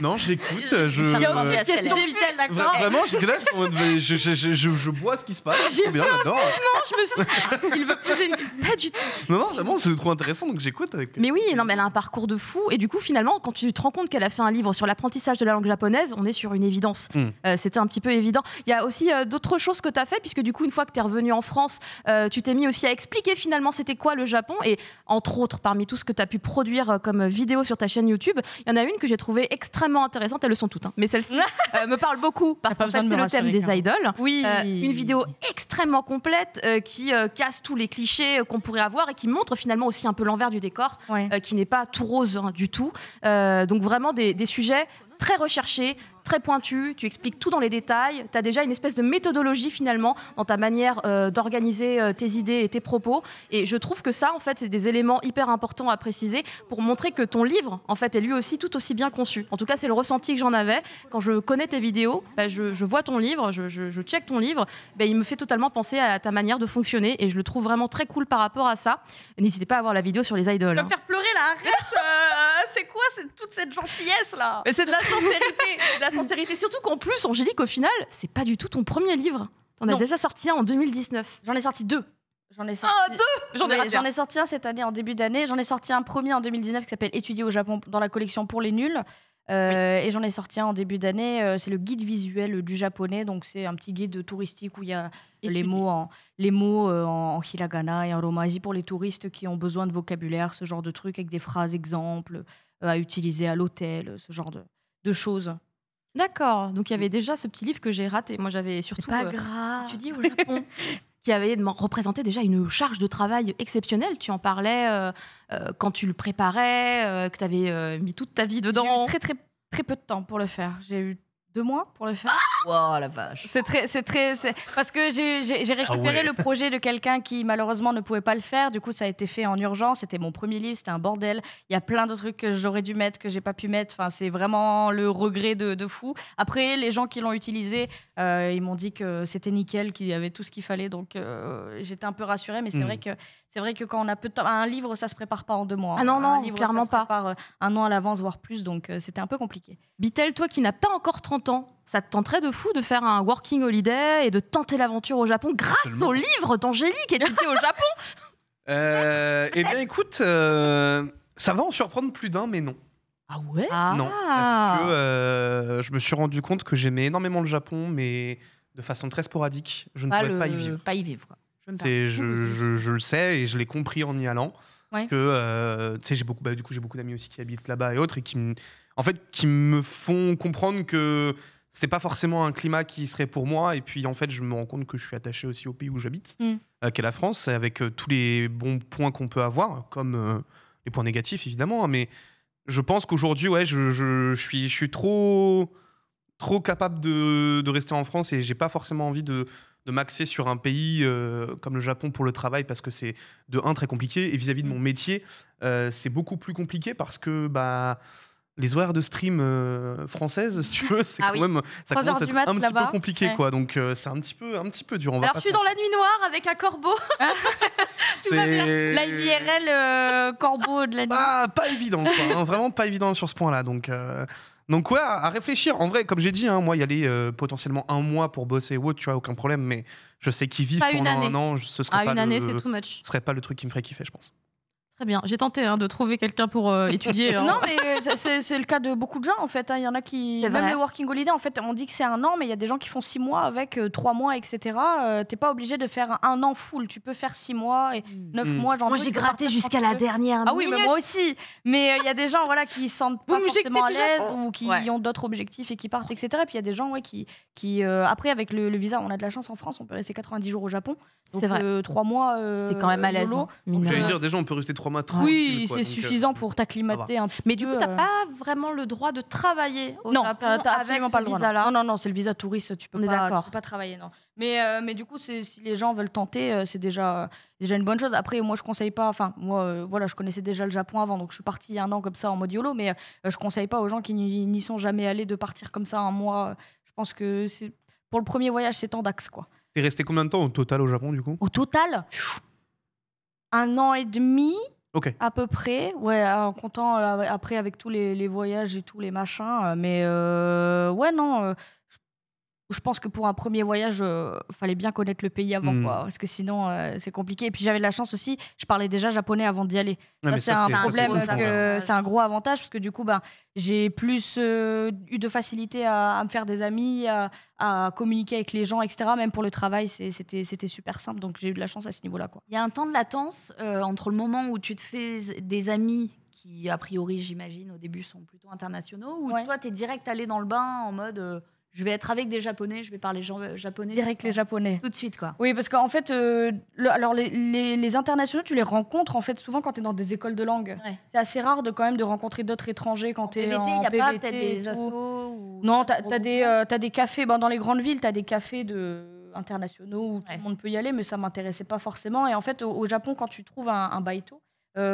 Non, j'écoute. Il y a aucune question. J'ai vu Vraiment, j'étais là, je, suis en mode, mais je bois ce qui se passe. C'est trop bien, j'adore. Non, je me suis. Il veut poser une. Pas du tout. Non, non, vraiment, c'est trop intéressant, donc j'écoute avec. Mais oui, non, mais elle a un parcours de fou. Et du coup, finalement, quand tu te rends compte qu'elle a fait un livre sur l'apprentissage de la langue japonaise, on est sur une évidence. C'était un petit peu évident. Il y a aussi d'autres choses que tu as fait, puisque du coup, une fois que tu es revenu en France, tu t'es mis aussi à expliquer finalement c'était quoi le Japon. Et entre autres, parmi tout ce que tu as pu produire comme vidéo sur ta chaîne YouTube, il y en a une que j'ai trouvée extrêmement intéressante. Elles le sont toutes, hein. Mais celle-ci me parle beaucoup parce T'as pas qu'en fait, besoin de c'est me le thème rassurer, des idoles. Oui. Une vidéo extrêmement complète qui casse tous les clichés qu'on pourrait avoir et qui montre finalement aussi un peu l'envers du décor, Ouais. qui n'est pas tout rose hein, du tout. Donc vraiment des sujets très recherchés, très pointus, tu expliques tout dans les détails, tu as déjà une espèce de méthodologie finalement dans ta manière d'organiser tes idées et tes propos. Et je trouve que ça, en fait, c'est des éléments hyper importants à préciser pour montrer que ton livre, en fait, est lui aussi tout aussi bien conçu. En tout cas, c'est le ressenti que j'en avais. Quand je connais tes vidéos, je vois ton livre, je check ton livre, il me fait totalement penser à ta manière de fonctionner et je le trouve vraiment très cool par rapport à ça. N'hésitez pas à voir la vidéo sur les idoles. Tu vas hein. me faire pleurer là, arrête. C'est quoi toute cette gentillesse là? Mais c'est de la sincérité, de la sincérité. Surtout qu'en plus, Angélique, au final, c'est pas du tout ton premier livre. T'en as Non. déjà sorti un en 2019. J'en ai sorti 2. J'en ai sorti... J'en ai raté un. J'en ai sorti un cette année, en début d'année. J'en ai sorti un premier en 2019 qui s'appelle Étudier au Japon dans la collection pour les nuls. Et j'en ai sorti un en début d'année. C'est le guide visuel du japonais. Donc, c'est un petit guide touristique où il y a les mots en hiragana et en romaji pour les touristes qui ont besoin de vocabulaire, ce genre de trucs avec des phrases exemples à utiliser à l'hôtel, ce genre de choses. D'accord. Donc il y avait déjà ce petit livre que j'ai raté. Moi, j'avais surtout grave. étudié au Japon, qui avait représenté déjà une charge de travail exceptionnelle. Tu en parlais quand tu le préparais, que tu avais mis toute ta vie J'ai dedans. eu très peu de temps pour le faire. J'ai eu 2 mois pour le faire. Wow, la vache. C'est parce que j'ai récupéré ouais. le projet de quelqu'un qui malheureusement ne pouvait pas le faire. Du coup, ça a été fait en urgence. C'était mon premier livre, c'était un bordel. Il y a plein de trucs que j'aurais dû mettre que j'ai pas pu mettre. Enfin, c'est vraiment le regret de fou. Après, les gens qui l'ont utilisé, ils m'ont dit que c'était nickel, qu'il y avait tout ce qu'il fallait. Donc, j'étais un peu rassurée. Mais c'est vrai que quand on a peu de temps, un livre, ça se prépare pas en 2 mois. Ah non, un non, livre, clairement ça se pas. prépare 1 an à l'avance, voire plus. Donc, c'était un peu compliqué. Bitel, toi qui n'as pas encore 30 ans, ça te tenterait de fou de faire un working holiday et de tenter l'aventure au Japon grâce Absolument. au livre d'Angélique étudié au Japon? Eh bien, écoute, ça va en surprendre plus d'un, mais non. Ah ouais? Non, parce que je me suis rendu compte que j'aimais énormément le Japon, mais de façon très sporadique. Je ne pourrais pas y vivre. Pas y vivre, quoi. Je le sais et je l'ai compris en y allant. Ouais. Que tu sais, j'ai beaucoup d'amis aussi qui habitent là-bas et autres et qui me font comprendre que c'était pas forcément un climat qui serait pour moi. Et puis en fait, je me rends compte que je suis attaché aussi au pays où j'habite, qu'est la France, avec tous les bons points qu'on peut avoir, comme les points négatifs, évidemment, hein, mais je pense qu'aujourd'hui, ouais, je suis trop capable de rester en France et j'ai pas forcément envie de m'axer sur un pays comme le Japon pour le travail parce que c'est de un très compliqué et vis-à-vis de mon métier, c'est beaucoup plus compliqué parce que les horaires de stream françaises, si tu veux, c'est Ah quand oui. même ça 3 heures commence à du être mat, un petit peu là-bas. compliqué Ouais. quoi. Donc c'est un petit peu dur. On va Alors pas je suis se dans la nuit noire avec un corbeau. c'est Live IRL, corbeau de la nuit. pas évident quoi, hein, vraiment pas évident sur ce point-là. Donc ouais, à réfléchir. En vrai, comme j'ai dit, hein, moi y aller potentiellement un mois pour bosser ou autre, tu vois, aucun problème. Mais je sais qu'ils vivent Pas une pendant année. un an, ce serait pas Une année, le, c'est too much. ce serait pas le truc qui me ferait kiffer, je pense. Très bien. J'ai tenté de trouver quelqu'un pour étudier. hein. Non, mais c'est le cas de beaucoup de gens en fait. Il y en a qui. C'est Même vrai. les working holiday, en fait, on dit que c'est un an, mais il y a des gens qui font 6 mois avec 3 mois, etc. T'es pas obligé de faire un an full. Tu peux faire 6 mois et 9 mois. Genre Moi, tu j'ai peux gratté partir jusqu'à quand la tu veux. dernière Ah oui, mais minute. moi aussi. Mais il y a des gens voilà, qui se sentent pas Vous me forcément à jectez du l'aise Japon. ou qui Ouais. ont d'autres objectifs et qui partent, etc. Et puis il y a des gens qui après, avec le visa, on a de la chance en France, on peut rester 90 jours au Japon. Donc, C'est vrai. 3 mois. C'est quand même à l'aise. YOLO. hein, mine de J'allais rien. dire, déjà, on peut rester 3 mois Oui, tranquille, quoi, c'est donc, suffisant pour t'acclimater un petit peu. Mais du coup, t'as pas vraiment le droit de travailler au Non, Japon t'as avec absolument ce pas le droit. visa-là. Non, c'est le visa touriste. Tu peux On est pas, d'accord. tu peux pas travailler, non. Mais du coup, si les gens veulent tenter, c'est déjà une bonne chose. Après, moi, je conseille pas. Enfin, moi, voilà, je connaissais déjà le Japon avant, donc je suis partie un an comme ça en mode YOLO. Mais je conseille pas aux gens qui n'y sont jamais allés de partir comme ça un mois. Je pense que c'est pour le premier voyage, c'est temps d'axe, quoi. T'es resté combien de temps au total au Japon, du coup? Au total, 1 an et demi. Ok. À peu près, ouais, en comptant après avec tous les voyages et tous les machins. Mais ouais, non, je pense que pour un premier voyage, fallait bien connaître le pays avant, quoi, parce que sinon, c'est compliqué. Et puis j'avais de la chance aussi, je parlais déjà japonais avant d'y aller. Ouais, mais Ça, c'est un ça, problème, ouf, en vrai. c'est un gros avantage, parce que du coup, j'ai plus eu de facilité à me faire des amis, à communiquer avec les gens, etc. Même pour le travail, c'était super simple, donc j'ai eu de la chance à ce niveau-là, quoi. Il y a un temps de latence entre le moment où tu te fais des amis qui, a priori, j'imagine, au début sont plutôt internationaux, ou Ouais. toi, tu es direct allé dans le bain en mode je vais être avec des Japonais, je vais parler japonais. Direct les Japonais. Tout de suite, quoi. Oui, parce qu'en fait, alors les internationaux, tu les rencontres en fait souvent quand tu es dans des écoles de langue. Ouais. C'est assez rare de quand même de rencontrer d'autres étrangers quand tu es PVT, en il n'y a PVT pas et peut-être des tout. assos ou Non, des t'as des cafés dans les grandes villes, tu as des cafés internationaux où tout Ouais. le monde peut y aller, mais ça m'intéressait pas forcément. Et en fait, au Japon, quand tu trouves un baito,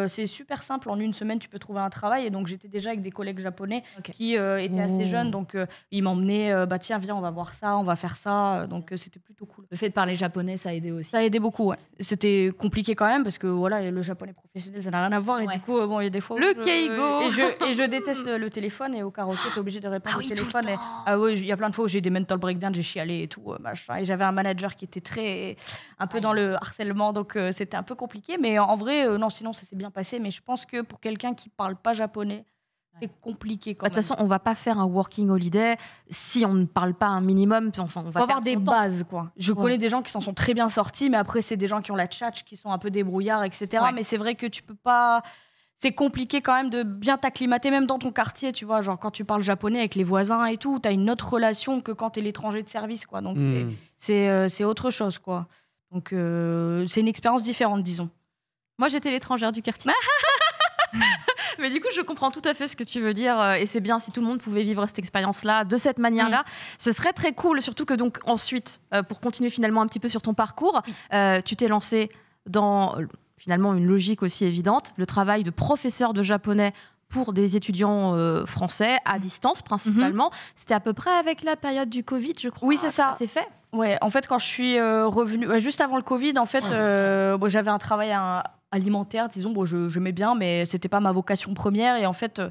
c'est super simple. En 1 semaine, tu peux trouver un travail. Et donc, j'étais déjà avec des collègues japonais Ok. qui étaient assez jeunes. Donc, ils m'emmenaient, tiens, viens, on va voir ça, on va faire ça. Donc, c'était plutôt cool. Le fait de parler japonais, ça a aidé aussi. Ça a aidé beaucoup, ouais. C'était compliqué quand même parce que voilà, le japonais professionnel, ça n'a rien à voir. Et Ouais. du coup, bon, il y a des fois. où Le je- keigo. Et je déteste le téléphone. Et au karaoké, t'es obligé de répondre Ah au oui, tout le téléphone. Et, temps. ah oui, il y a plein de fois où j'ai eu des mental breakdowns, j'ai chialé et tout, machin. Et j'avais un manager qui était un peu dans le harcèlement, donc c'était un peu compliqué. Mais en vrai, non, sinon ça s'est bien passé. Mais je pense que pour quelqu'un qui parle pas japonais, c'est compliqué quand De toute même. façon, on va pas faire un working holiday si on ne parle pas un minimum. Enfin, on Faut va avoir perdre des son temps. bases, quoi. Je Ouais. connais des gens qui s'en sont très bien sortis, mais après, c'est des gens qui ont la tchatch, qui sont un peu débrouillards, etc. Ouais. Mais c'est vrai que tu peux pas. C'est compliqué quand même de bien t'acclimater, même dans ton quartier, tu vois. Genre, quand tu parles japonais avec les voisins et tout, t'as une autre relation que quand t'es l'étranger de service, quoi. Donc, c'est autre chose, quoi. Donc, c'est une expérience différente, disons. Moi, j'étais l'étrangère du quartier. Mais du coup, je comprends tout à fait ce que tu veux dire. Et c'est bien si tout le monde pouvait vivre cette expérience-là de cette manière-là. Ce serait très cool. Surtout que, donc, ensuite, pour continuer finalement un petit peu sur ton parcours, tu t'es lancé dans finalement une logique aussi évidente, le travail de professeur de japonais pour des étudiants français à distance principalement. C'était à peu près avec la période du Covid, je crois. Oui, c'est ça. C'est fait. Ouais, en fait, quand je suis revenue, juste avant le Covid, en fait, bon, j'avais un travail alimentaire, disons, bon, j'aimais bien, mais c'était pas ma vocation première. Et en fait,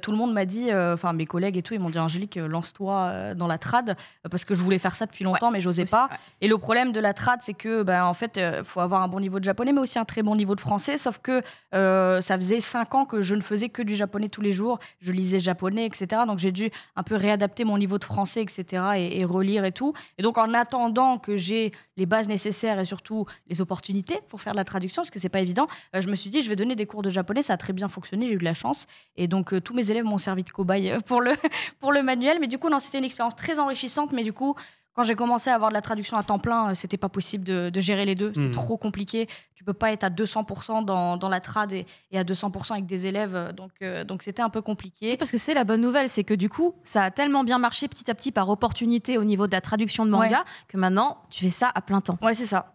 tout le monde m'a dit, enfin mes collègues et tout, ils m'ont dit Angélique, lance-toi dans la trad, parce que je voulais faire ça depuis longtemps, mais j'osais pas. Ouais. Et le problème de la trad, c'est que, en fait, faut avoir un bon niveau de japonais, mais aussi un très bon niveau de français. Sauf que ça faisait 5 ans que je ne faisais que du japonais tous les jours. Je lisais japonais, etc. Donc j'ai dû un peu réadapter mon niveau de français, etc. Et relire et tout. Et donc en attendant que j'ai les bases nécessaires et surtout les opportunités pour faire de la traduction, parce que c'est pas évident, je me suis dit je vais donner des cours de japonais. Ça a très bien fonctionné, j'ai eu de la chance. Et donc tous mes élèves m'ont servi de cobaye pour le manuel. Mais du coup, non, c'était une expérience très enrichissante. Mais du coup, Quand j'ai commencé à avoir de la traduction à temps plein, c'était pas possible de gérer les deux. C'est trop compliqué. Tu peux pas être à 200% dans la trad et à 200% avec des élèves. Donc c'était un peu compliqué. Oui, parce que c'est la bonne nouvelle, c'est que du coup, ça a tellement bien marché petit à petit par opportunité au niveau de la traduction de manga que maintenant, tu fais ça à plein temps. Ouais, c'est ça.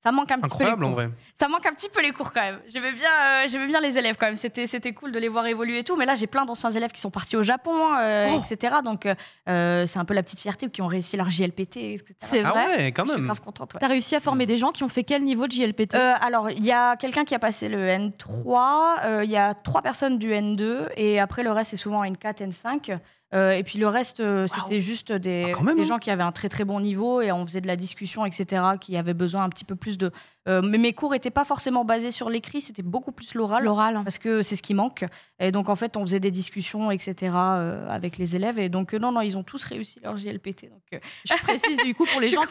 Ça manque un petit peu les Incroyable en cours. vrai. Ça manque un petit peu les cours quand même. J'aimais bien les élèves quand même. C'était cool de les voir évoluer et tout. Mais là, j'ai plein d'anciens élèves qui sont partis au Japon, etc. Donc, c'est un peu la petite fierté qui ont réussi leur JLPT, etc. C'est Ah vrai. ouais, quand Je suis même. grave contente. Ouais. T'as réussi à former des gens qui ont fait quel niveau de JLPT? Alors, il y a quelqu'un qui a passé le N3. Il y a 3 personnes du N2. Et après, le reste, c'est souvent N4, N5. Et puis le reste, c'était juste des gens qui avaient un très très bon niveau et on faisait de la discussion, etc., qui avaient besoin un petit peu plus de... mais mes cours n'étaient pas forcément basés sur l'écrit, c'était beaucoup plus l'oral. L'oral. Parce que c'est ce qui manque. Et donc, en fait, on faisait des discussions, etc., avec les élèves. Et donc, non, ils ont tous réussi leur JLPT. Donc, Je précise du coup pour les gens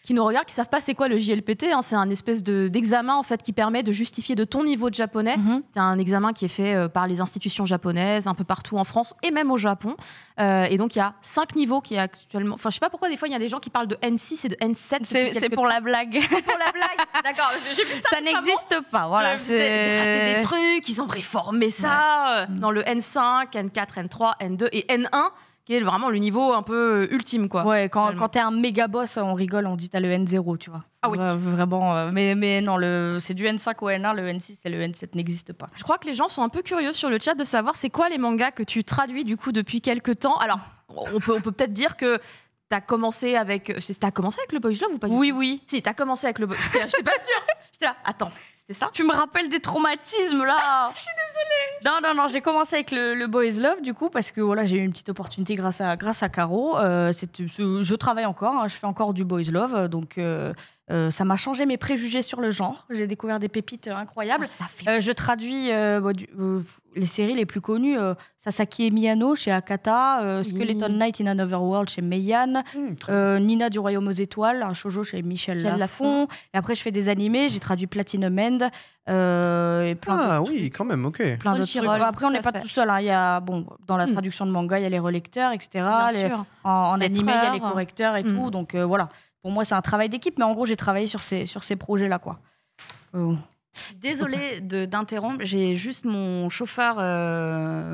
qui nous regardent, qui savent pas c'est quoi le JLPT, hein, c'est un espèce d'examen en fait qui permet de justifier de ton niveau de japonais. C'est un examen qui est fait par les institutions japonaises un peu partout en France et même au Japon. Et donc il y a 5 niveaux qui est actuellement. Enfin je sais pas pourquoi des fois il y a des gens qui parlent de N6 et de N7. c'est pour la blague. Pour la blague. D'accord. J'ai vu ça. Ça n'existe pas. Voilà. J'ai raté des trucs. Ils ont réformé ça dans le N5, N4, N3, N2 et N1. Qui est vraiment le niveau un peu ultime, quoi. Ouais, quand t'es un méga boss, on rigole, on dit t'as le N0, tu vois. Ah oui. Vraiment. Mais non, c'est du N5 au N1, le N6 et le N7 n'existe pas. Je crois que les gens sont un peu curieux sur le chat de savoir c'est quoi les mangas que tu traduis du coup depuis quelques temps. Alors, on peut peut-être dire que t'as commencé avec le Boys Love ou pas du tout? Oui. Si, t'as commencé avec le Boys Love. J'étais pas sûre. J'étais là, attends, c'était ça? Tu me rappelles des traumatismes là. Je suis désolée. Non, j'ai commencé avec le Boys Love du coup parce que voilà, j'ai eu une petite opportunité grâce à Caro. Je travaille encore, hein, je fais encore du Boys Love, donc ça m'a changé mes préjugés sur le genre. J'ai découvert des pépites incroyables. Je traduis les séries les plus connues, Sasaki et Miyano chez Akata, Skeleton Knight in Another World chez Meian, Nina du Royaume aux Étoiles, un shoujo chez Michel Lafon. Et après, je fais des animés, j'ai traduit Platinum End. Et plein oui, quand même, ok. plein d'autres trucs. Après, on n'est pas tout seul. Hein. Il y a, dans la traduction de manga, il y a les relecteurs, etc. En animé, il y a les correcteurs et tout. Donc voilà. Pour moi, c'est un travail d'équipe, mais en gros, j'ai travaillé sur ces projets-là, quoi. Désolée d'interrompre, j'ai juste mon chauffeur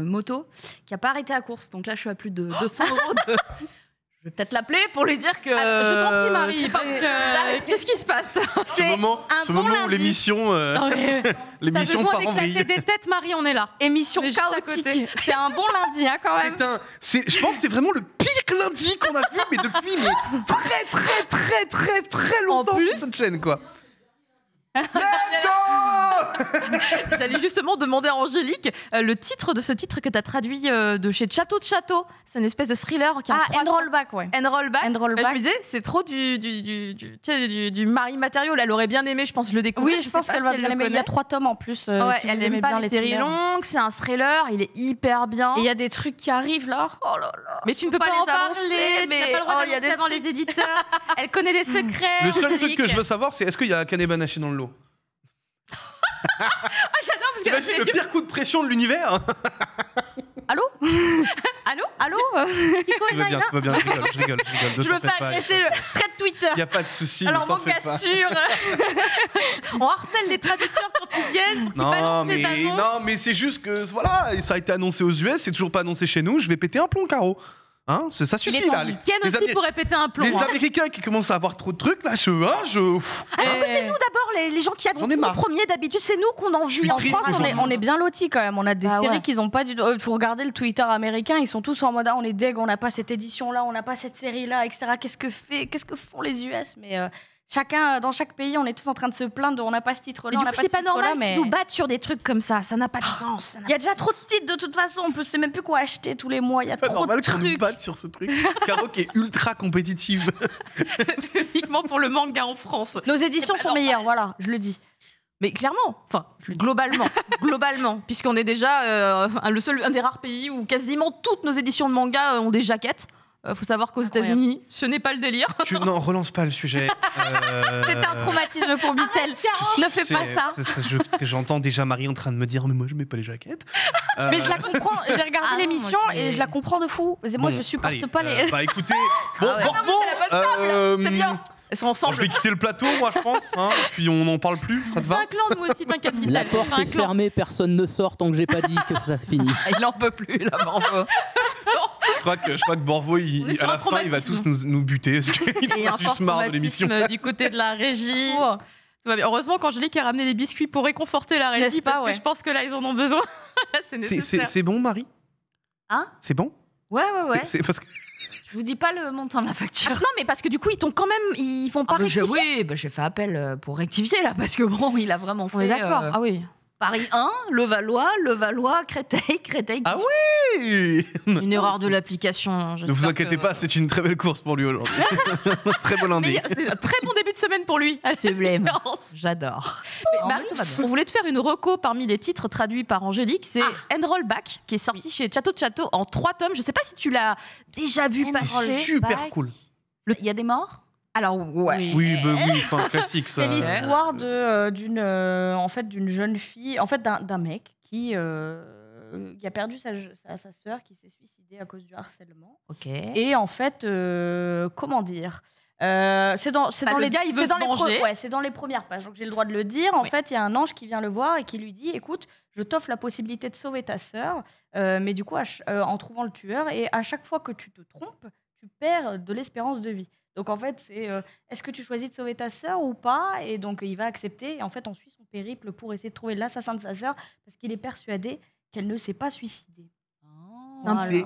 moto qui n'a pas arrêté la course. Donc là, je suis à plus de 200 €. Je vais peut-être l'appeler pour lui dire que... je t'en prie, Marie, parce que... Qu'est-ce qui se passe? Ce moment où l'émission l'émission part en vrille. D'éclater des têtes, Marie, on est là. Émission chaotique. C'est un bon lundi, hein, quand même. Je pense que c'est vraiment le pire lundi qu'on a vu, mais depuis très longtemps sur cette chaîne, quoi. J'allais justement demander à Angélique le titre de ce titre que tu as traduit de chez Château de Château. C'est une espèce de thriller qui a Rollback, ouais. Rollback. Rollback. Je me disais, c'est trop du Marie Matériau. Elle aurait bien aimé, je pense, le découvrir. Oui, je pense qu'elle va bien aimer. Il y a 3 tomes en plus. Si elle n'aime pas les séries longues. C'est un thriller. Il est hyper bien. Et il y a des trucs qui arrivent là. Oh là là. Mais tu ne peux pas en parler. Mais tu n'as pas le droit d'annoncer avant les éditeurs. Elle connaît des secrets. Le seul truc que je veux savoir, c'est est-ce qu'il y a Kanebanashi dans le lot? J'adore parce T'imagines le pire coup de pression de l'univers? Allô? Tu vas bien, je rigole. Je me fais agresser le trait de Twitter. Il n'y a pas de souci. Alors, mon gars sûr. On harcèle les traducteurs quand ils viennent. Non, mais c'est juste que voilà, ça a été annoncé aux US, c'est toujours pas annoncé chez nous. Je vais péter un plomb, Caro. Hein, ça suffit là. Ken aussi pourrait péter un plomb. Les Américains qui commencent à avoir trop de trucs là, c'est nous d'abord les gens qui avons le premier d'habitude, c'est nous qu'on en vit. En France, on est bien lotis quand même. On a des séries qu'ils n'ont pas du tout. Il faut regarder le Twitter américain, ils sont tous en mode on est deg, on n'a pas cette édition là, on n'a pas cette série là, etc. Qu'est-ce que font les US? Mais dans chaque pays, on est tous en train de se plaindre, on n'a pas ce titre-là. Mais du coup, c'est pas normal qu'ils nous battent sur des trucs comme ça. Ça n'a pas de sens. Il y a déjà trop de titres de toute façon. On ne sait même plus quoi acheter tous les mois. Il y a trop de trucs. Qu'on nous batte sur ce truc. Caro qui est ultra compétitive. C'est uniquement pour le manga en France. Nos éditions sont meilleures, voilà, je le dis. Mais clairement, globalement, puisqu'on est déjà un des rares pays où quasiment toutes nos éditions de manga ont des jaquettes. Faut savoir qu'aux Incroyable. États-Unis, ce n'est pas le délire. Non, relance pas le sujet. C'était un traumatisme pour Bitel. Ne fais pas ça. J'entends déjà Marie en train de me dire, mais moi je mets pas les jaquettes. Mais je la comprends. J'ai regardé Ah non, l'émission moi, et je la comprends de fou. Moi, je supporte allez, pas les. Bah écoutez, bon, ouais. Bordeaux, C'est bien. Elles sont bon, ensemble. je vais quitter le plateau, moi je pense, hein, puis on n'en parle plus, ça te On fait va? un clan, nous aussi, t'inquiète, Vital. La On fait porte un est clan. fermée, personne ne sort tant que j'ai pas dit que ça se finit. Il en peut plus, là, Bordeaux. Je crois que Borvo, On est sur à un la fin, il va tous traumatisme. nous buter, parce qu'il Et en un a fort juste marre de l'émission. traumatisme du côté de la régie. Tout va bien. Heureusement qu'Angélique a ramené des biscuits pour réconforter la régie, N'est-ce pas, parce ouais. que je pense que là, ils en ont besoin. Là, c'est nécessaire. C'est bon, Marie? Hein? C'est bon? Ouais. C'est parce que... Je vous dis pas le montant de la facture. Non, mais parce que du coup, ils t'ont quand même. Ils font pas rectifier. Oui, j'ai fait appel pour rectifier là, parce que bon, il a vraiment fait. On est d'accord. Ah oui. Paris 1, Levallois, Créteil, Ah oui! Une erreur de l'application. Ne vous inquiétez pas, c'est une très belle course pour lui aujourd'hui. Très bon lundi. C'est un très bon début de semaine pour lui. C'est blême. J'adore. Mais Marie, on voulait te faire une reco parmi les titres traduits par Angélique. C'est Enroll Back, qui est sorti chez Château de Château en 3 tomes. Je sais pas si tu l'as déjà vu C'est passer. super cool. Il y a des morts? Alors, ouais. Oui, bah oui, enfin, classique ça. C'est l'histoire d'une jeune fille, en fait d'un mec qui a perdu sa sœur, qui s'est suicidée à cause du harcèlement. Ok. Et en fait, comment dire c'est dans le les gars, il veut c'est dans se les venger. ouais, c'est dans les premières pages, donc j'ai le droit de le dire. En Oui. fait, il y a un ange qui vient le voir et qui lui dit écoute, je t'offre la possibilité de sauver ta sœur, mais du coup, en trouvant le tueur, et à chaque fois que tu te trompes, tu perds de l'espérance de vie. Donc en fait, c'est est-ce que tu choisis de sauver ta sœur ou pas? Et donc il va accepter. Et en fait, on suit son périple pour essayer de trouver l'assassin de sa sœur parce qu'il est persuadé qu'elle ne s'est pas suicidée. C'est C'est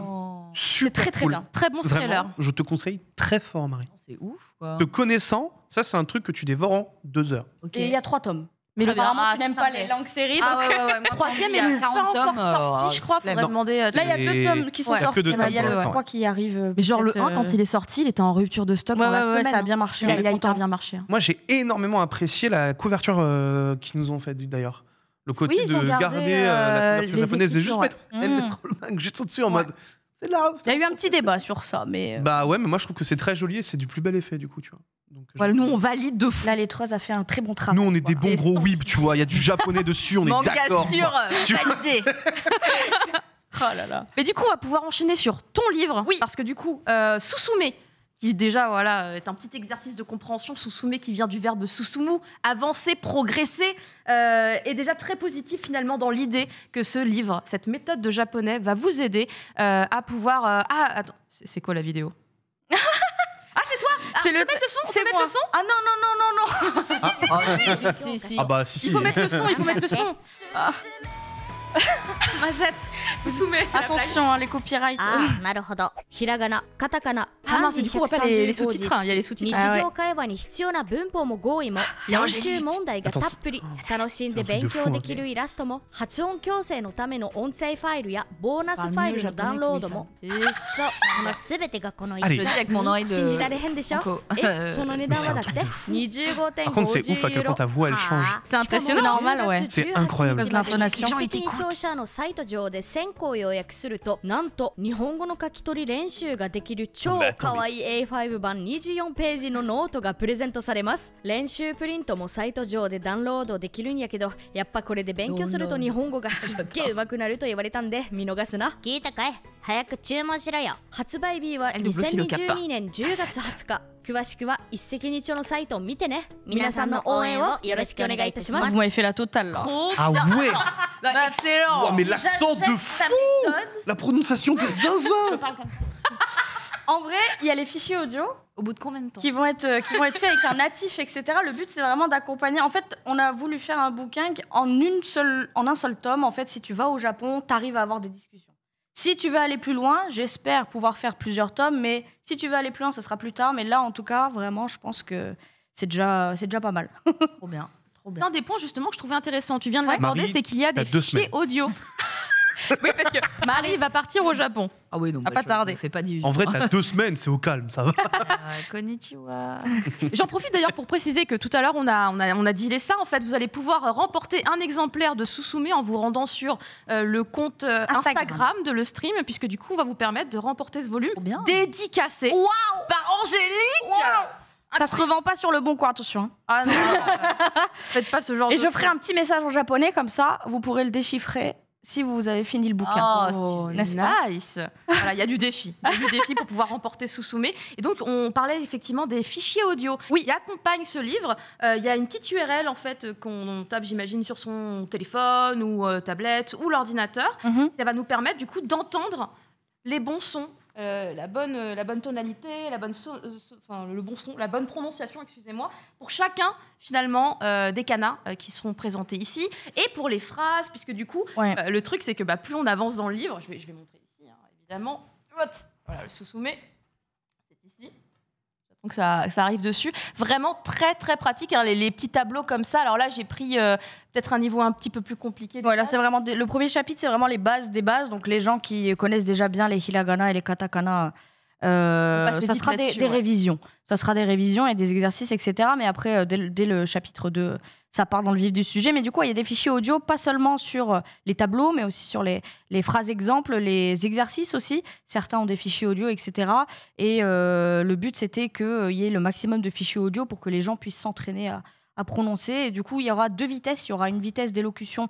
super très très cool. bien. Très bon thriller. Vraiment, je te conseille très fort, Marie. C'est ouf, quoi. Te connaissant, ça c'est un truc que tu dévores en 2 heures. Ok. Et il y a 3 tomes. Mais le Apparemment, Ah, tu ça, n'aimes ça pas me les plaît. longues séries. Ah donc- ouais, ouais, ouais. Moi, Troisième il y a est pas 40 encore tomes, sorti, je crois. Faudrait Non. demander. Là, il y a 2 tomes qui sont Ouais. sortis. Que deux tomes Il y a pour le l'instant. 3 qui arrive. Mais genre le peut-être, 1, quand il est sorti, il était en rupture de stock Ouais, dans la ouais, semaine. ça a bien marché. Il on est a hyper content. bien marché. Hein. Moi j'ai énormément apprécié la couverture qu'ils nous ont faite d'ailleurs. Le côté Oui, ils ont de gardé, garder la couverture les japonaise et juste écritures, mettre ouais. MS Rollback juste au-dessus en Ouais. mode. C'est là. Il y a eu un petit débat sur ça, mais Bah ouais, mais moi je trouve que c'est très joli et c'est du plus bel effet du coup, tu vois. Donc, Voilà, nous, on valide de fou. la lettresse a fait un très bon travail. nous on est des quoi. bons Et gros sans- weebs, tu vois. Il y a du japonais dessus, on est Manga d'accord. sûr, Tu- validé. Oh là là. Mais du coup, on va pouvoir enchaîner sur ton livre. Oui. Parce que du coup, Susume, qui déjà voilà, est un petit exercice de compréhension, Susume qui vient du verbe susumu, avancer, progresser, est déjà très positif finalement dans l'idée que ce livre, cette méthode de japonais va vous aider à pouvoir... Ah, attends, c'est quoi la vidéo? C'est le Mettre le son, on peut c'est mettre moi. le son. Ah non, non, non, non, non. Si. Ah bah si. Il faut mettre le son, il faut mettre le son. Mazette, Susume, c'est la blague. Attention, hein, les copyrights. なるほど。ひらがな、カタカナ、 Ah non, c'est du coup, on va pas les sous-titres, hein, il y a les 日 sous-titres. 常会話に必要な文法も語彙も練習問題がたっぷり楽しんで勉強できるイラストも発音矯正のための音声ファイルやボーナスファイルのダウンロードもうっそ、このすべてがこの一 Allez. 冊 Avec mon oreille de. 信じられへんでしょえ、その値段はだって Par contre, c'est ouf à 25.50 quel point ta voix elle change. C'est impressionnant. Normal, ouais. C'est incroyable. L'intonation. 一石二鳥社のサイト上で1000個を予約するとなんと日本語の書き取り練習ができる超かわいい A5 版24ページのノートがプレゼントされます。練習プリントもサイト上でダウンロードできるんやけど、やっぱこれで勉強すると日本語がすっげえ上手くなると言われたんで見逃すな。聞いたかい？早く注文しろよ。発売日は Elle double aussi le kappa. 2022年10月20日。詳しくは一石二鳥のサイトを見てね。皆さんの応援をよろしくお願いいたします Vous。m'avez fait la totale là. Ah ouais. Bah, excellent. Wow, mais l'accent de fou. La prononciation de zinzin. En vrai, il y a les fichiers audio Au bout de combien de temps? qui vont être faits avec un natif, etc. Le but, c'est vraiment d'accompagner. En fait, on a voulu faire un bouquin en un seul tome. En fait, si tu vas au Japon, tu arrives à avoir des discussions. Si tu veux aller plus loin, j'espère pouvoir faire plusieurs tomes, mais si tu veux aller plus loin, ce sera plus tard. Mais là, en tout cas, vraiment, je pense que c'est déjà pas mal. Trop bien. Trop C'est bien. un des points justement que je trouvais intéressant. Tu viens de Ouais. l'aborder, Marie, c'est qu'il y a des t'as 2 fichiers semaines. audio. Oui, parce que Marie va partir au Japon. Ah oui, non, À pas tarder. Fais pas d'illusions. En vrai, t'as 2 semaines, c'est au calme, ça va. Konnichiwa. J'en profite d'ailleurs pour préciser que tout à l'heure, on a dit ça. En fait, vous allez pouvoir remporter un exemplaire de Susume en vous rendant sur le compte Instagram de le stream, puisque du coup, on va vous permettre de remporter ce volume Trop bien. dédicacé par Angélique. Ça se revend pas sur le bon coin, attention. Hein. Ah non, faites pas ce genre Et de je ferai un petit message en japonais, comme ça, vous pourrez le déchiffrer si vous avez fini le bouquin. N'est-ce pas Nice. Voilà, il y a du défi. Il y a du défi pour pouvoir remporter Susume. Et donc, on parlait effectivement des fichiers audio qui accompagnent ce livre. Il y a une petite URL, en fait, qu'on tape, j'imagine, sur son téléphone ou tablette ou l'ordinateur. Ça va nous permettre, du coup, d'entendre les bons sons. La bonne tonalité, le bon son, la bonne prononciation, excusez-moi, pour chacun finalement des kanas qui seront présentés ici, et pour les phrases, puisque du coup, le truc c'est que plus on avance dans le livre, je vais montrer ici, hein, évidemment, voilà, le Susume, c'est ici. Donc ça arrive dessus. Vraiment très très pratique, hein, les petits tableaux comme ça. Alors là, j'ai pris peut-être un niveau un petit peu plus compliqué. Voilà, c'est vraiment le premier chapitre, c'est vraiment les bases des bases. Donc les gens qui connaissent déjà bien les hiragana et les katakana, ça sera des révisions. Ça sera des révisions et des exercices, etc. Mais après, dès le chapitre 2, ça part dans le vif du sujet. Mais du coup, il y a des fichiers audio, pas seulement sur les tableaux, mais aussi sur les phrases exemples, les exercices aussi. Certains ont des fichiers audio, etc. Et le but, c'était qu'il y ait le maximum de fichiers audio pour que les gens puissent s'entraîner à prononcer. Et du coup, il y aura 2 vitesses. Il y aura une vitesse d'élocution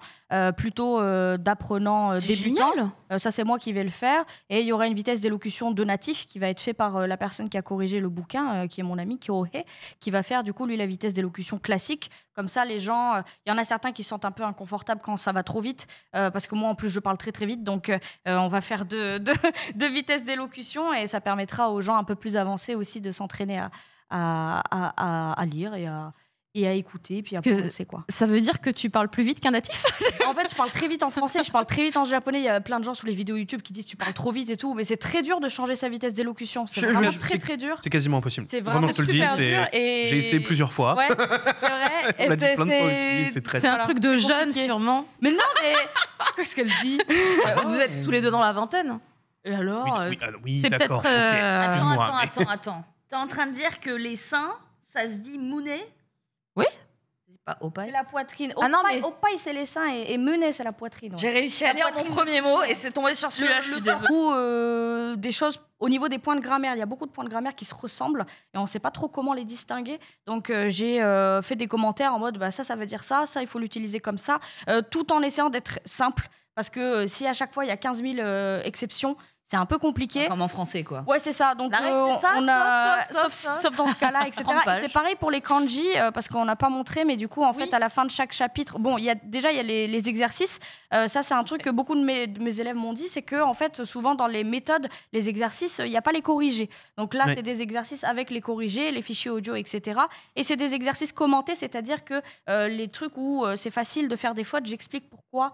plutôt d'apprenant débutant. Ça, c'est moi qui vais le faire. Et il y aura une vitesse d'élocution de natif qui va être fait par la personne qui a corrigé le bouquin, qui est mon ami Kyohei, qui va faire du coup, lui, la vitesse d'élocution classique. Comme ça, les gens... Il y en a certains qui se sentent un peu inconfortables quand ça va trop vite, parce que moi, en plus, je parle très, très vite. Donc, on va faire deux vitesses d'élocution et ça permettra aux gens un peu plus avancés aussi de s'entraîner à lire et à écouter, puis à prononcer, quoi. Ça veut dire que tu parles plus vite qu'un natif? En fait, je parle très vite en français, je parle très vite en japonais. Il y a plein de gens sur les vidéos YouTube qui disent tu parles trop vite et tout, mais c'est très dur de changer sa vitesse d'élocution. C'est vraiment très très dur. C'est quasiment impossible. C'est vraiment je te le dis, super dur. Et... j'ai essayé plusieurs fois. Ouais, c'est vrai. On l'a dit plein de fois aussi. C'est un truc de jeune, sûrement. Mais non, mais qu'est-ce qu'elle dit? Vous êtes tous les deux dans la vingtaine. Et alors Oui, c'est d'accord. peut-être. Attends. T'es en train de dire que les seins, ça se dit mounet? Oui. C'est pas opai? C'est la poitrine. Ah non, mais... Opai, c'est les seins et mune, c'est la poitrine. Ouais. J'ai réussi à lire mon premier mot et c'est tombé sur celui-là. Je suis désolée. Des choses au niveau des points de grammaire. Il y a beaucoup de points de grammaire qui se ressemblent et on ne sait pas trop comment les distinguer. Donc, j'ai fait des commentaires en mode ça veut dire ça, il faut l'utiliser comme ça, tout en essayant d'être simple. Parce que si à chaque fois il y a 15 000 exceptions, c'est un peu compliqué. Comme en français, quoi. Ouais, c'est ça. Donc, on a sauf dans ce cas-là, etc. Et c'est pareil pour les kanji, parce qu'on n'a pas montré, mais du coup, en fait, à la fin de chaque chapitre, bon, il y a les exercices. Ça, c'est un truc que beaucoup de mes élèves m'ont dit, c'est que, en fait, souvent dans les méthodes, les exercices, il n'y a pas les corrigés. Donc là, c'est des exercices avec les corrigés, les fichiers audio, etc. Et c'est des exercices commentés, c'est-à-dire que les trucs où c'est facile de faire des fautes, j'explique pourquoi.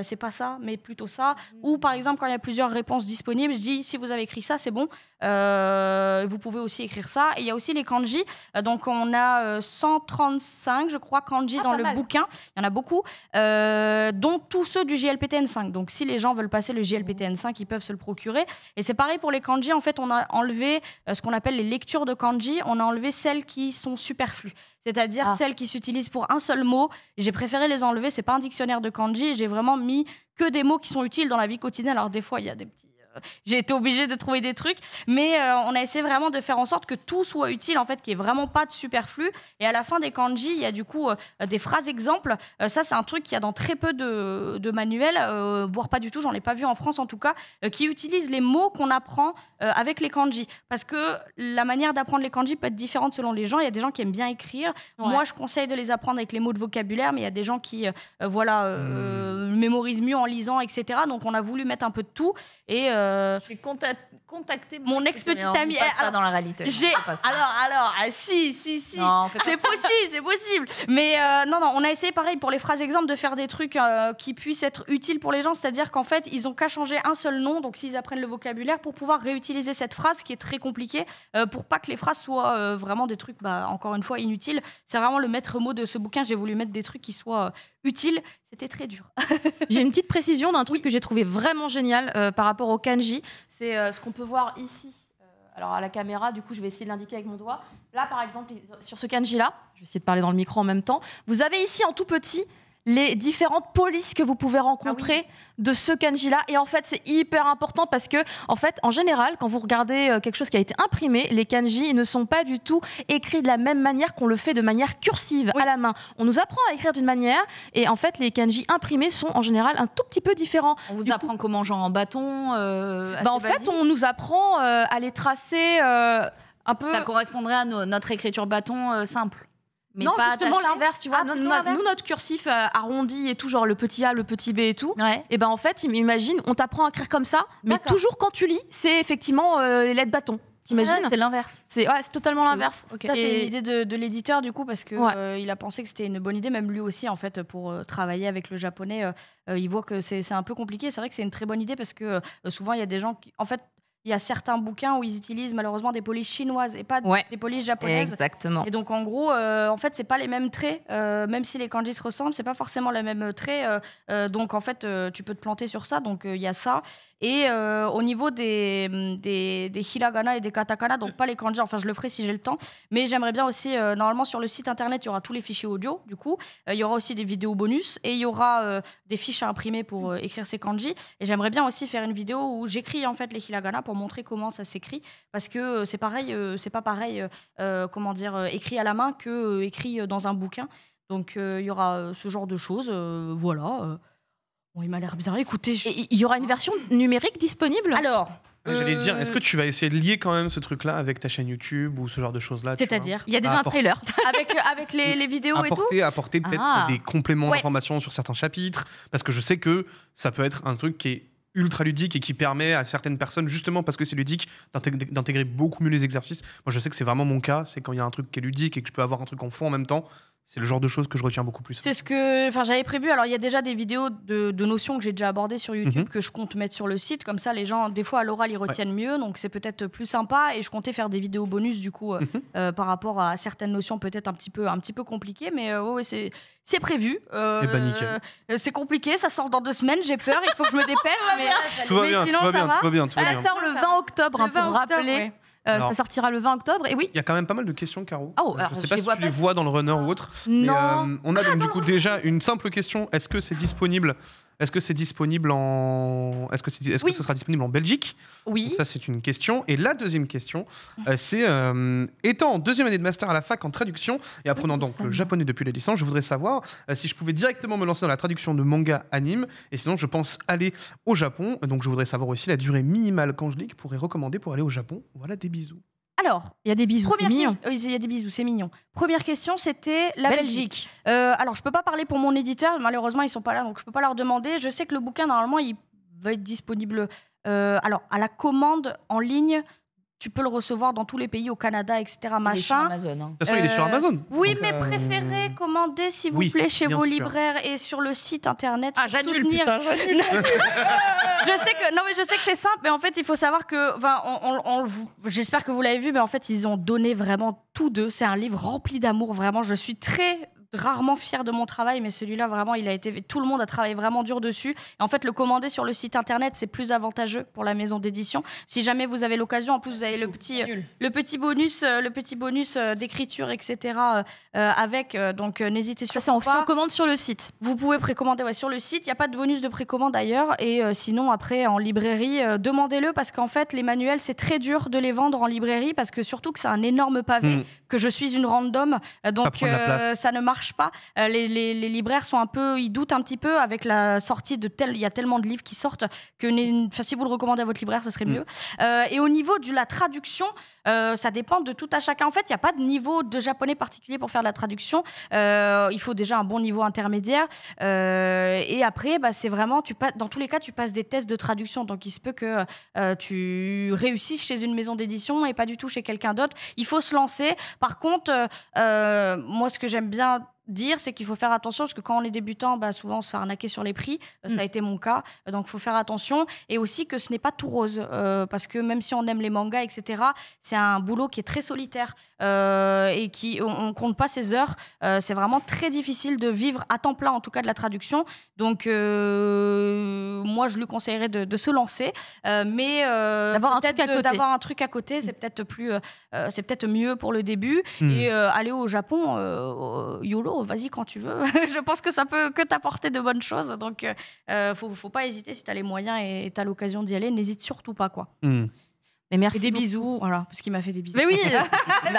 C'est pas ça, mais plutôt ça. Ou par exemple, quand il y a plusieurs réponses disponibles, je dis si vous avez écrit ça, c'est bon. Vous pouvez aussi écrire ça. Et il y a aussi les kanji. Donc on a 135, je crois, kanji dans le bouquin. Il y en a beaucoup, dont tous ceux du JLPTN5. Donc si les gens veulent passer le JLPTN5, ils peuvent se le procurer. Et c'est pareil pour les kanji. En fait, on a enlevé ce qu'on appelle les lectures de kanji. On a enlevé celles qui sont superflues. C'est-à-dire celles qui s'utilisent pour un seul mot. J'ai préféré les enlever. C'est pas un dictionnaire de kanji. J'ai vraiment mis que des mots qui sont utiles dans la vie quotidienne. Alors des fois, il y a des petits... j'ai été obligée de trouver des trucs, mais on a essayé vraiment de faire en sorte que tout soit utile, en fait, qu'il n'y ait vraiment pas de superflu. Et à la fin des kanji, il y a du coup des phrases exemples. Ça, c'est un truc qu'il y a dans très peu de manuels, voire pas du tout, j'en ai pas vu en France en tout cas, qui utilisent les mots qu'on apprend avec les kanji. Parce que la manière d'apprendre les kanji peut être différente selon les gens. Il y a des gens qui aiment bien écrire. Ouais. Moi, je conseille de les apprendre avec les mots de vocabulaire, mais il y a des gens qui mémorisent mieux en lisant, etc. Donc, on a voulu mettre un peu de tout. Et je vais contacter mon ex-petite amie. Ça dans la réalité. Alors, si. Non, c'est possible. Mais non, on a essayé pareil pour les phrases exemples de faire des trucs qui puissent être utiles pour les gens. C'est-à-dire qu'en fait, ils ont qu'à changer un seul nom. Donc, s'ils apprennent le vocabulaire, pour pouvoir réutiliser cette phrase qui est très compliquée, pour pas que les phrases soient vraiment des trucs, encore une fois, inutiles. C'est vraiment le maître mot de ce bouquin. J'ai voulu mettre des trucs qui soient utiles. c'était très dur. J'ai une petite précision d'un truc que j'ai trouvé vraiment génial par rapport au kanji. C'est ce qu'on peut voir ici. Alors à la caméra, du coup, je vais essayer de l'indiquer avec mon doigt. Là, par exemple, sur ce kanji-là, je vais essayer de parler dans le micro en même temps. Vous avez ici en tout petit les différentes polices que vous pouvez rencontrer de ce kanji-là. Et en fait, c'est hyper important parce que, en fait, en général, quand vous regardez quelque chose qui a été imprimé, les kanji ne sont pas du tout écrits de la même manière qu'on le fait de manière cursive, à la main. On nous apprend à écrire d'une manière et en fait, les kanji imprimés sont en général un tout petit peu différents. On vous apprend comment, genre en bâton En fait, on nous apprend à les tracer un peu... Ça correspondrait à notre écriture bâton simple. Mais non, pas justement attaché. l'inverse, tu vois. Nous, notre cursif arrondi et tout, genre le petit A, le petit B et tout. Ouais. Et ben en fait, imagine, on t'apprend à écrire comme ça, mais toujours quand tu lis, c'est effectivement les lettres bâtons. T'imagines ? C'est l'inverse. C'est totalement l'inverse. Ça, c'est une idée de l'éditeur, du coup, parce que il a pensé que c'était une bonne idée, même lui aussi, en fait, pour travailler avec le japonais. Il voit que c'est un peu compliqué. C'est vrai que c'est une très bonne idée parce que souvent, il y a des gens qui... En fait, il y a certains bouquins où ils utilisent malheureusement des polices chinoises et pas des polices japonaises. Exactement. Et donc en gros, en fait, c'est pas les mêmes traits, même si les kanji se ressemblent, c'est pas forcément les mêmes traits. Donc en fait, tu peux te planter sur ça. Donc il y a ça. Et au niveau des hiragana et des katakana, donc pas les kanji, enfin je le ferai si j'ai le temps, mais j'aimerais bien aussi, normalement sur le site internet, il y aura tous les fichiers audio, du coup, il y aura aussi des vidéos bonus et il y aura des fiches à imprimer pour écrire ces kanji. Et j'aimerais bien aussi faire une vidéo où j'écris en fait les hiragana pour montrer comment ça s'écrit, parce que c'est pareil, c'est pas pareil, comment dire, écrit à la main que écrit dans un bouquin. Donc il y aura ce genre de choses, voilà. Bon, il m'a l'air bien. Écoutez, il y aura une version numérique disponible ? Alors, j'allais dire, est-ce que tu vas essayer de lier quand même ce truc-là avec ta chaîne YouTube ou ce genre de choses-là ? c'est-à-dire, il y a déjà un trailer. avec les vidéos et tout. Apporter peut-être des compléments d'informations sur certains chapitres, parce que je sais que ça peut être un truc qui est ultra ludique et qui permet à certaines personnes, justement parce que c'est ludique, d'intégrer beaucoup mieux les exercices. Moi, je sais que c'est vraiment mon cas, c'est quand il y a un truc qui est ludique et que je peux avoir un truc en fond en même temps. C'est le genre de choses que je retiens beaucoup plus. C'est ce que j'avais prévu. Alors, il y a déjà des vidéos de notions que j'ai déjà abordées sur YouTube que je compte mettre sur le site. Comme ça, les gens, des fois, à l'oral, ils retiennent mieux. Donc, c'est peut-être plus sympa. Et je comptais faire des vidéos bonus, du coup, par rapport à certaines notions peut-être un petit peu compliquées. Mais c'est prévu. C'est compliqué. Ça sort dans 2 semaines. J'ai peur. Il faut que je me dépêche. Tout va bien, sinon, tout va ça bien, va. tout va bien. Elle sort le 20 octobre, pour rappeler. Ouais. Ça sortira le 20 octobre. Et oui. Il y a quand même pas mal de questions, Caro. Alors, je sais pas si tu les vois dans le runner ou autre. Non. Mais, on a donc du coup déjà une simple question. Est-ce que c'est disponible en... Est-ce que ça sera disponible en Belgique ? Oui. Donc ça, c'est une question. Et la deuxième question, c'est étant en 2e année de master à la fac en traduction et apprenant donc le japonais depuis la licence, je voudrais savoir si je pouvais directement me lancer dans la traduction de manga anime. Et sinon, je pense aller au Japon. Donc, je voudrais savoir aussi la durée minimale qu'Angelique pourrait recommander pour aller au Japon. Voilà, des bisous. Alors, il y a des bisous, c'est mignon. Oui, il y a des bisous, c'est mignon. Première question, c'était la Belgique. Alors, je peux pas parler pour mon éditeur, malheureusement, ils sont pas là, donc je peux pas leur demander. Je sais que le bouquin, normalement, il va être disponible alors à la commande en ligne. Tu peux le recevoir dans tous les pays, au Canada, etc. Machin. Il est sur Amazon. De toute façon, il est sur Amazon. Oui, donc, mais préférez commander, s'il vous plaît, chez vos libraires et sur le site internet. Ah, j'annule, putain, j'annule. Je sais que c'est simple, mais en fait, il faut savoir que, j'espère que vous l'avez vu, mais en fait, ils ont donné vraiment tout d'eux. C'est un livre rempli d'amour, vraiment. Je suis très rarement fière de mon travail, mais celui-là, vraiment, tout le monde a travaillé vraiment dur dessus. Et en fait, le commander sur le site internet, c'est plus avantageux pour la maison d'édition. Si jamais vous avez l'occasion, en plus, vous avez le petit bonus d'écriture, etc. avec. Donc, n'hésitez surtout pas. On commande sur le site. Vous pouvez précommander sur le site. Il n'y a pas de bonus de précommande d'ailleurs. Et sinon, après, en librairie, demandez-le parce qu'en fait, les manuels, c'est très dur de les vendre en librairie parce que surtout que c'est un énorme pavé, que je suis une random. Donc, ça ne marche pas. Les libraires sont ils doutent un petit peu avec la sortie il y a tellement de livres qui sortent que si vous le recommandez à votre libraire, ce serait mieux. Et au niveau de la traduction, ça dépend de tout à chacun. En fait, il n'y a pas de niveau de japonais particulier pour faire de la traduction. Il faut déjà un bon niveau intermédiaire. Et après, c'est vraiment, dans tous les cas, tu passes des tests de traduction. Donc, il se peut que tu réussisses chez une maison d'édition et pas du tout chez quelqu'un d'autre. Il faut se lancer. Par contre, moi, ce que j'aime bien dire, c'est qu'il faut faire attention parce que quand on est débutant, souvent on se fait arnaquer sur les prix. Ça a été mon cas. Donc il faut faire attention. Et aussi que ce n'est pas tout rose. Parce que même si on aime les mangas, etc., c'est un boulot qui est très solitaire et on ne compte pas ses heures. C'est vraiment très difficile de vivre à temps plein, en tout cas de la traduction. Donc moi, je lui conseillerais de se lancer. Mais d'avoir un truc à côté, c'est peut-être mieux pour le début. Et aller au Japon, YOLO, vas-y quand tu veux. Je pense que ça peut que t'apporter de bonnes choses. Donc, faut pas hésiter si t'as les moyens et t'as l'occasion d'y aller. N'hésite surtout pas, quoi. Mais merci. Et des bisous, voilà, parce qu'il m'a fait des bisous. Mais oui,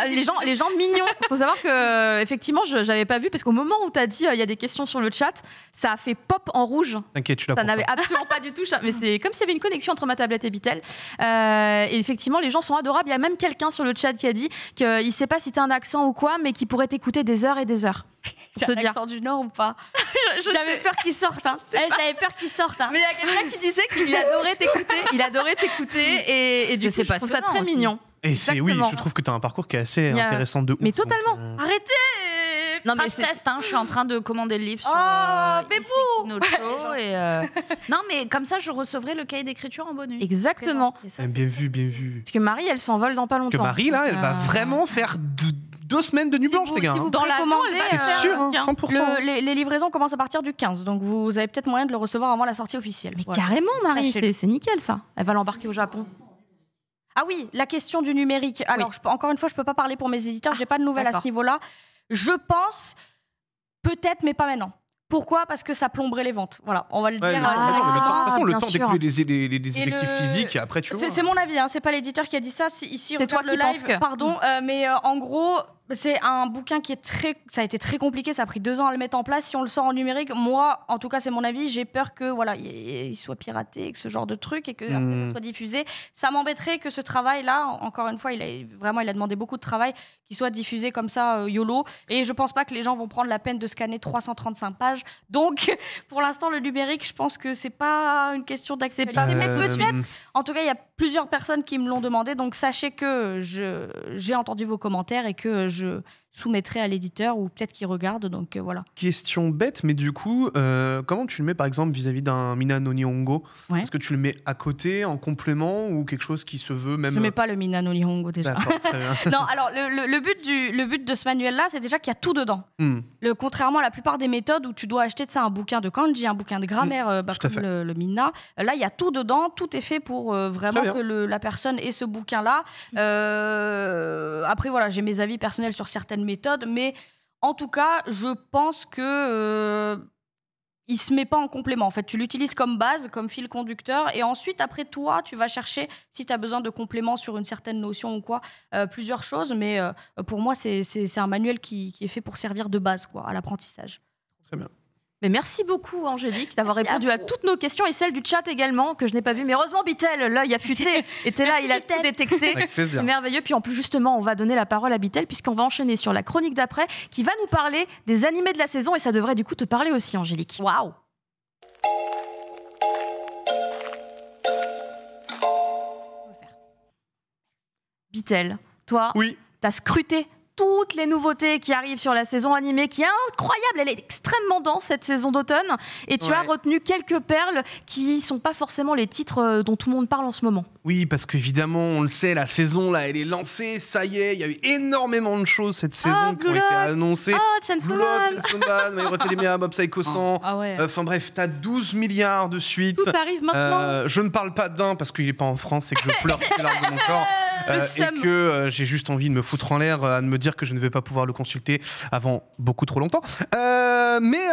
les gens mignons. Il faut savoir que effectivement, j'avais pas vu parce qu'au moment où t'as dit il y a des questions sur le chat, ça a fait pop en rouge. T'inquiète, tu l'as. Ça n'avait absolument pas du tout. Mais c'est comme s'il y avait une connexion entre ma tablette et Bitel. Et effectivement, les gens sont adorables. Il y a même quelqu'un sur le chat qui a dit qu'il sait pas si t'as un accent ou quoi, mais qui pourrait t'écouter des heures et des heures. J'ai un accent du Nord ou pas? J'avais peur qu'il sorte. J'avais peur qu'il sorte. Mais il y a quelqu'un qui disait qu'il adorait t'écouter. Et du coup, je trouve ça très mignon. Et je trouve que tu as un parcours qui est assez intéressant de ouf. Mais totalement. Donc, Arrêtez. Non mais test, je suis en train de commander le livre sur Non mais comme ça je recevrai le cahier d'écriture en bonus. Exactement. Bien vu. Parce que Marie, elle s'envole dans pas longtemps. Parce que Marie là, elle va vraiment faire 2 semaines de nuit blanche, les gars. Si vous dans la commandée, c'est sûr, 100%. Les livraisons commencent à partir du 15, donc vous avez peut-être moyen de le recevoir avant la sortie officielle. Mais carrément, Marie, c'est nickel ça. Elle va l'embarquer au Japon. Ah oui, la question du numérique. Alors, encore une fois, je peux pas parler pour mes éditeurs, j'ai pas de nouvelles à ce niveau-là. Je pense, peut-être, mais pas maintenant. Pourquoi? Parce que ça plomberait les ventes. Voilà, on va le dire. De toute façon, le temps sûr. d'écouler les effectifs physiques, et après tu vois. C'est mon avis, c'est pas l'éditeur qui a dit ça. Ici, on c'est toi regarde qui le live. penses que. Pardon, mais en gros, c'est un bouquin qui est ça a été très compliqué. Ça a pris 2 ans à le mettre en place. Si on le sort en numérique, moi, en tout cas, c'est mon avis. J'ai peur que il soit piraté, que ce genre de truc, et que après, ça soit diffusé. Ça m'embêterait que ce travail-là, encore une fois, il a demandé beaucoup de travail, qu'il soit diffusé comme ça, YOLO. Et je pense pas que les gens vont prendre la peine de scanner 335 pages. Donc, pour l'instant, le numérique, je pense que c'est pas une question d'actualité. Mais peut-être. En tout cas, il y a plusieurs personnes qui me l'ont demandé. Donc, sachez que j'ai entendu vos commentaires et que je soumettrai à l'éditeur ou peut-être qu'il regarde. Donc, voilà. Question bête, mais du coup, comment tu le mets par exemple vis-à-vis d'un Mina no Nihongo? Est-ce que tu le mets à côté, en complément, ou quelque chose qui se veut même... Je mets pas le Mina no Nihongo déjà. D'accord, très bien. Non, alors le but de ce manuel-là, c'est déjà qu'il y a tout dedans. Contrairement à la plupart des méthodes où tu dois acheter un bouquin de kanji, un bouquin de grammaire, comme le Mina, là, il y a tout dedans. Tout est fait pour vraiment que la personne ait ce bouquin-là. Après, voilà, j'ai mes avis personnels sur certaines méthodes, mais en tout cas, je pense que il se met pas en complément. En fait, tu l'utilises comme base, comme fil conducteur, et ensuite, après toi, tu vas chercher, si tu as besoin de compléments sur une certaine notion ou quoi, plusieurs choses. Mais pour moi, c'est un manuel qui est fait pour servir de base, quoi, à l'apprentissage. Très bien. Mais merci beaucoup, Angélique, d'avoir répondu à toutes nos questions et celles du chat également, que je n'ai pas vu. Mais heureusement, Bitel, l'œil affûté, était là, il a tout détecté. C'est merveilleux. Puis en plus, justement, on va donner la parole à Bitel, puisqu'on va enchaîner sur la chronique d'après, qui va nous parler des animés de la saison. Et ça devrait du coup te parler aussi, Angélique. Waouh! Bitel, toi, t'as scruté toutes les nouveautés qui arrivent sur la saison animée, qui est incroyable, elle est extrêmement dense cette saison d'automne, et tu as retenu quelques perles qui sont pas forcément les titres dont tout le monde parle en ce moment. Oui, parce qu'évidemment, on le sait, la saison là, elle est lancée, ça y est, il y a eu énormément de choses cette saison qui ont été annoncées. Chainsaw Man, My Hero Academia, Mob Psycho 100. Enfin bref, t'as 12 milliards de suites. Tout arrive maintenant. Je ne parle pas d'un parce qu'il est pas en France et que je pleure toutes les larmes de mon corps. Et que j'ai juste envie de me foutre en l'air, de me dire que je ne vais pas pouvoir le consulter avant beaucoup trop longtemps. Mais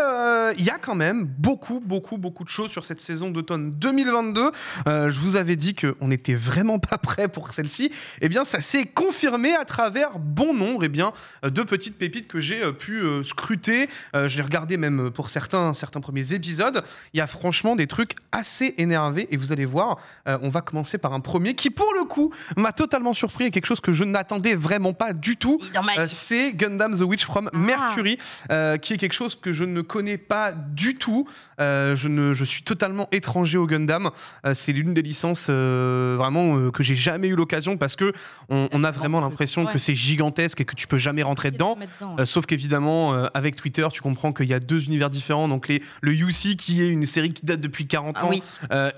il y a quand même beaucoup de choses sur cette saison d'automne 2022. Je vous avais dit qu'on n'était vraiment pas prêt pour celle-ci. Eh bien, ça s'est confirmé à travers bon nombre de petites pépites que j'ai pu scruter. Je l'ai regardé même pour certains premiers épisodes. Il y a franchement des trucs assez énervés et vous allez voir, on va commencer par un premier qui, pour le coup, m'a totalement totalement surpris et quelque chose que je n'attendais vraiment pas du tout. C'est Gundam The Witch from Mercury, qui est quelque chose que je ne connais pas du tout. Je suis totalement étranger au Gundam. C'est l'une des licences vraiment que j'ai jamais eu l'occasion parce que on a vraiment l'impression que c'est gigantesque et que tu peux jamais rentrer dedans. Sauf qu'évidemment, avec Twitter, tu comprends qu'il y a deux univers différents. Donc le UC qui est une série qui date depuis 40 ans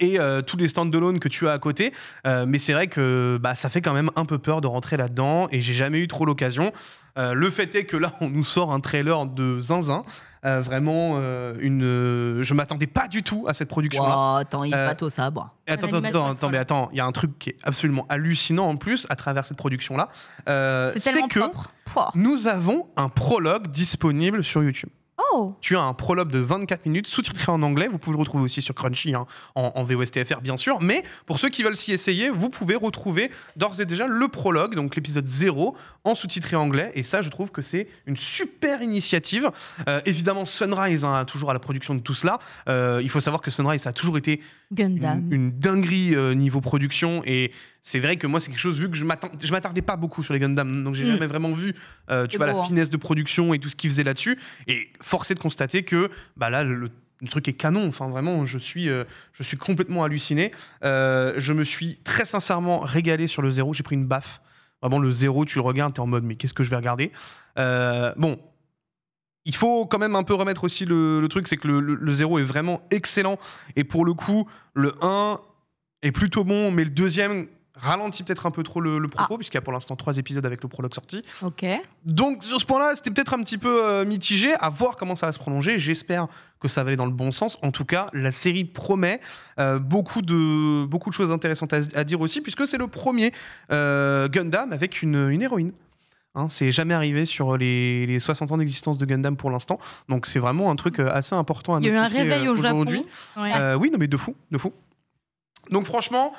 et tous les stand-alone que tu as à côté. Mais c'est vrai que ça fait quand même un peu peur de rentrer là-dedans et j'ai jamais eu trop l'occasion. Le fait est que là, on nous sort un trailer de zinzin. Vraiment, je m'attendais pas du tout à cette production-là. Wow, attends, il patte au sabre. Attends, il y a un truc qui est absolument hallucinant en plus à travers cette production-là. C'est tellement que propre. Nous avons un prologue disponible sur YouTube. Oh. Tu as un prologue de 24 minutes sous-titré en anglais. Vous pouvez le retrouver aussi sur Crunchy, en VOSTFR bien sûr. Mais pour ceux qui veulent s'y essayer, vous pouvez retrouver d'ores et déjà le prologue, donc l'épisode 0, en sous-titré anglais. Et ça, je trouve que c'est une super initiative. Évidemment, Sunrise, toujours à la production de tout cela. Il faut savoir que Sunrise, ça a toujours été une dinguerie niveau production. Et c'est vrai que moi, c'est quelque chose, vu que je m'attardais pas beaucoup sur les Gundam, donc j'ai jamais vraiment vu la finesse de production et tout ce qu'ils faisaient là-dessus. Et force est de constater que là, le truc est canon. Enfin, vraiment, je suis complètement halluciné. Je me suis très sincèrement régalé sur le 0. J'ai pris une baffe. Vraiment, le 0, tu le regardes, t'es en mode, mais qu'est-ce que je vais regarder ? Bon. Il faut quand même un peu remettre aussi le truc, c'est que le 0 est vraiment excellent. Et pour le coup, le 1 est plutôt bon, mais le deuxième ralentit peut-être un peu trop le propos, puisqu'il y a pour l'instant 3 épisodes avec le prologue sorti. Ok. Donc sur ce point-là, c'était peut-être un petit peu mitigé, à voir comment ça va se prolonger. J'espère que ça va aller dans le bon sens. En tout cas, la série promet beaucoup de choses intéressantes à dire aussi, puisque c'est le premier Gundam avec une héroïne. C'est jamais arrivé sur les 60 ans d'existence de Gundam pour l'instant. Donc c'est vraiment un truc assez important à noter. Il y a eu un réveil au Japon. Oui, non mais de fou. Donc franchement,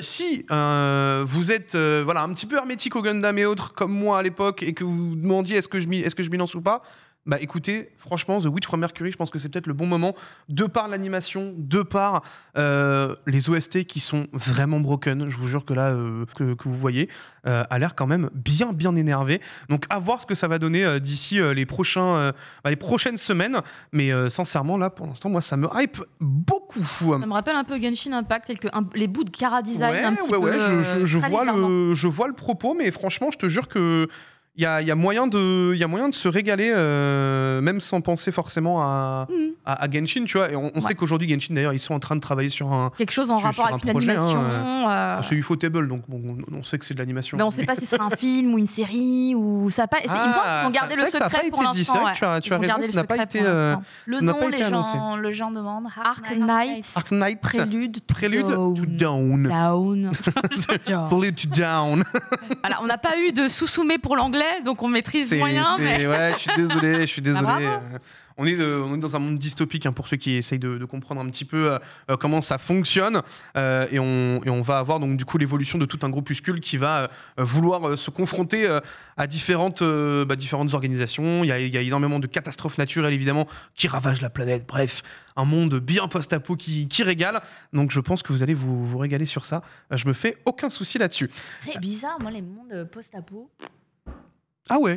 si vous êtes un petit peu hermétique au Gundam et autres, comme moi à l'époque, et que vous vous demandiez est-ce que je m'y lance ou pas, écoutez, franchement, The Witch from Mercury, je pense que c'est peut-être le bon moment, de par l'animation, de par les OST qui sont vraiment broken. Je vous jure que là, que vous voyez, a l'air quand même bien énervé. Donc à voir ce que ça va donner d'ici les prochaines semaines. Mais sincèrement, là, pour l'instant, moi, ça me hype beaucoup. Ça me rappelle un peu Genshin Impact, les bouts de Kara Design un petit peu. Je vois le propos, mais franchement, je te jure que il y a moyen de se régaler, même sans penser forcément à Genshin, tu vois. Et on sait qu'aujourd'hui, Genshin, d'ailleurs, ils sont en train de travailler sur quelque chose en rapport avec une animation. C'est Ufotable, donc on sait que c'est de l'animation. Mais on ne sait pas si c'est un film ou une série ou ça. Il me semble qu'ils ont gardé le secret pour l'instant. Tu as raison, ça n'a pas été. Le nom, les gens demandent. Arc Knight, Prélude to Down. Prélude to Down. Alors, on n'a pas eu de Susume pour l'anglais. Donc on maîtrise moyen. Ouais, je suis désolé. On est dans un monde dystopique pour ceux qui essayent de comprendre un petit peu comment ça fonctionne. Et on va avoir donc du coup l'évolution de tout un groupuscule qui va vouloir se confronter à différentes organisations. Il y a énormément de catastrophes naturelles évidemment qui ravagent la planète. Bref, un monde bien post-apo qui régale. Donc je pense que vous allez vous régaler sur ça. Je me fais aucun souci là-dessus. C'est bizarre, moi les mondes post-apo. Ah ouais.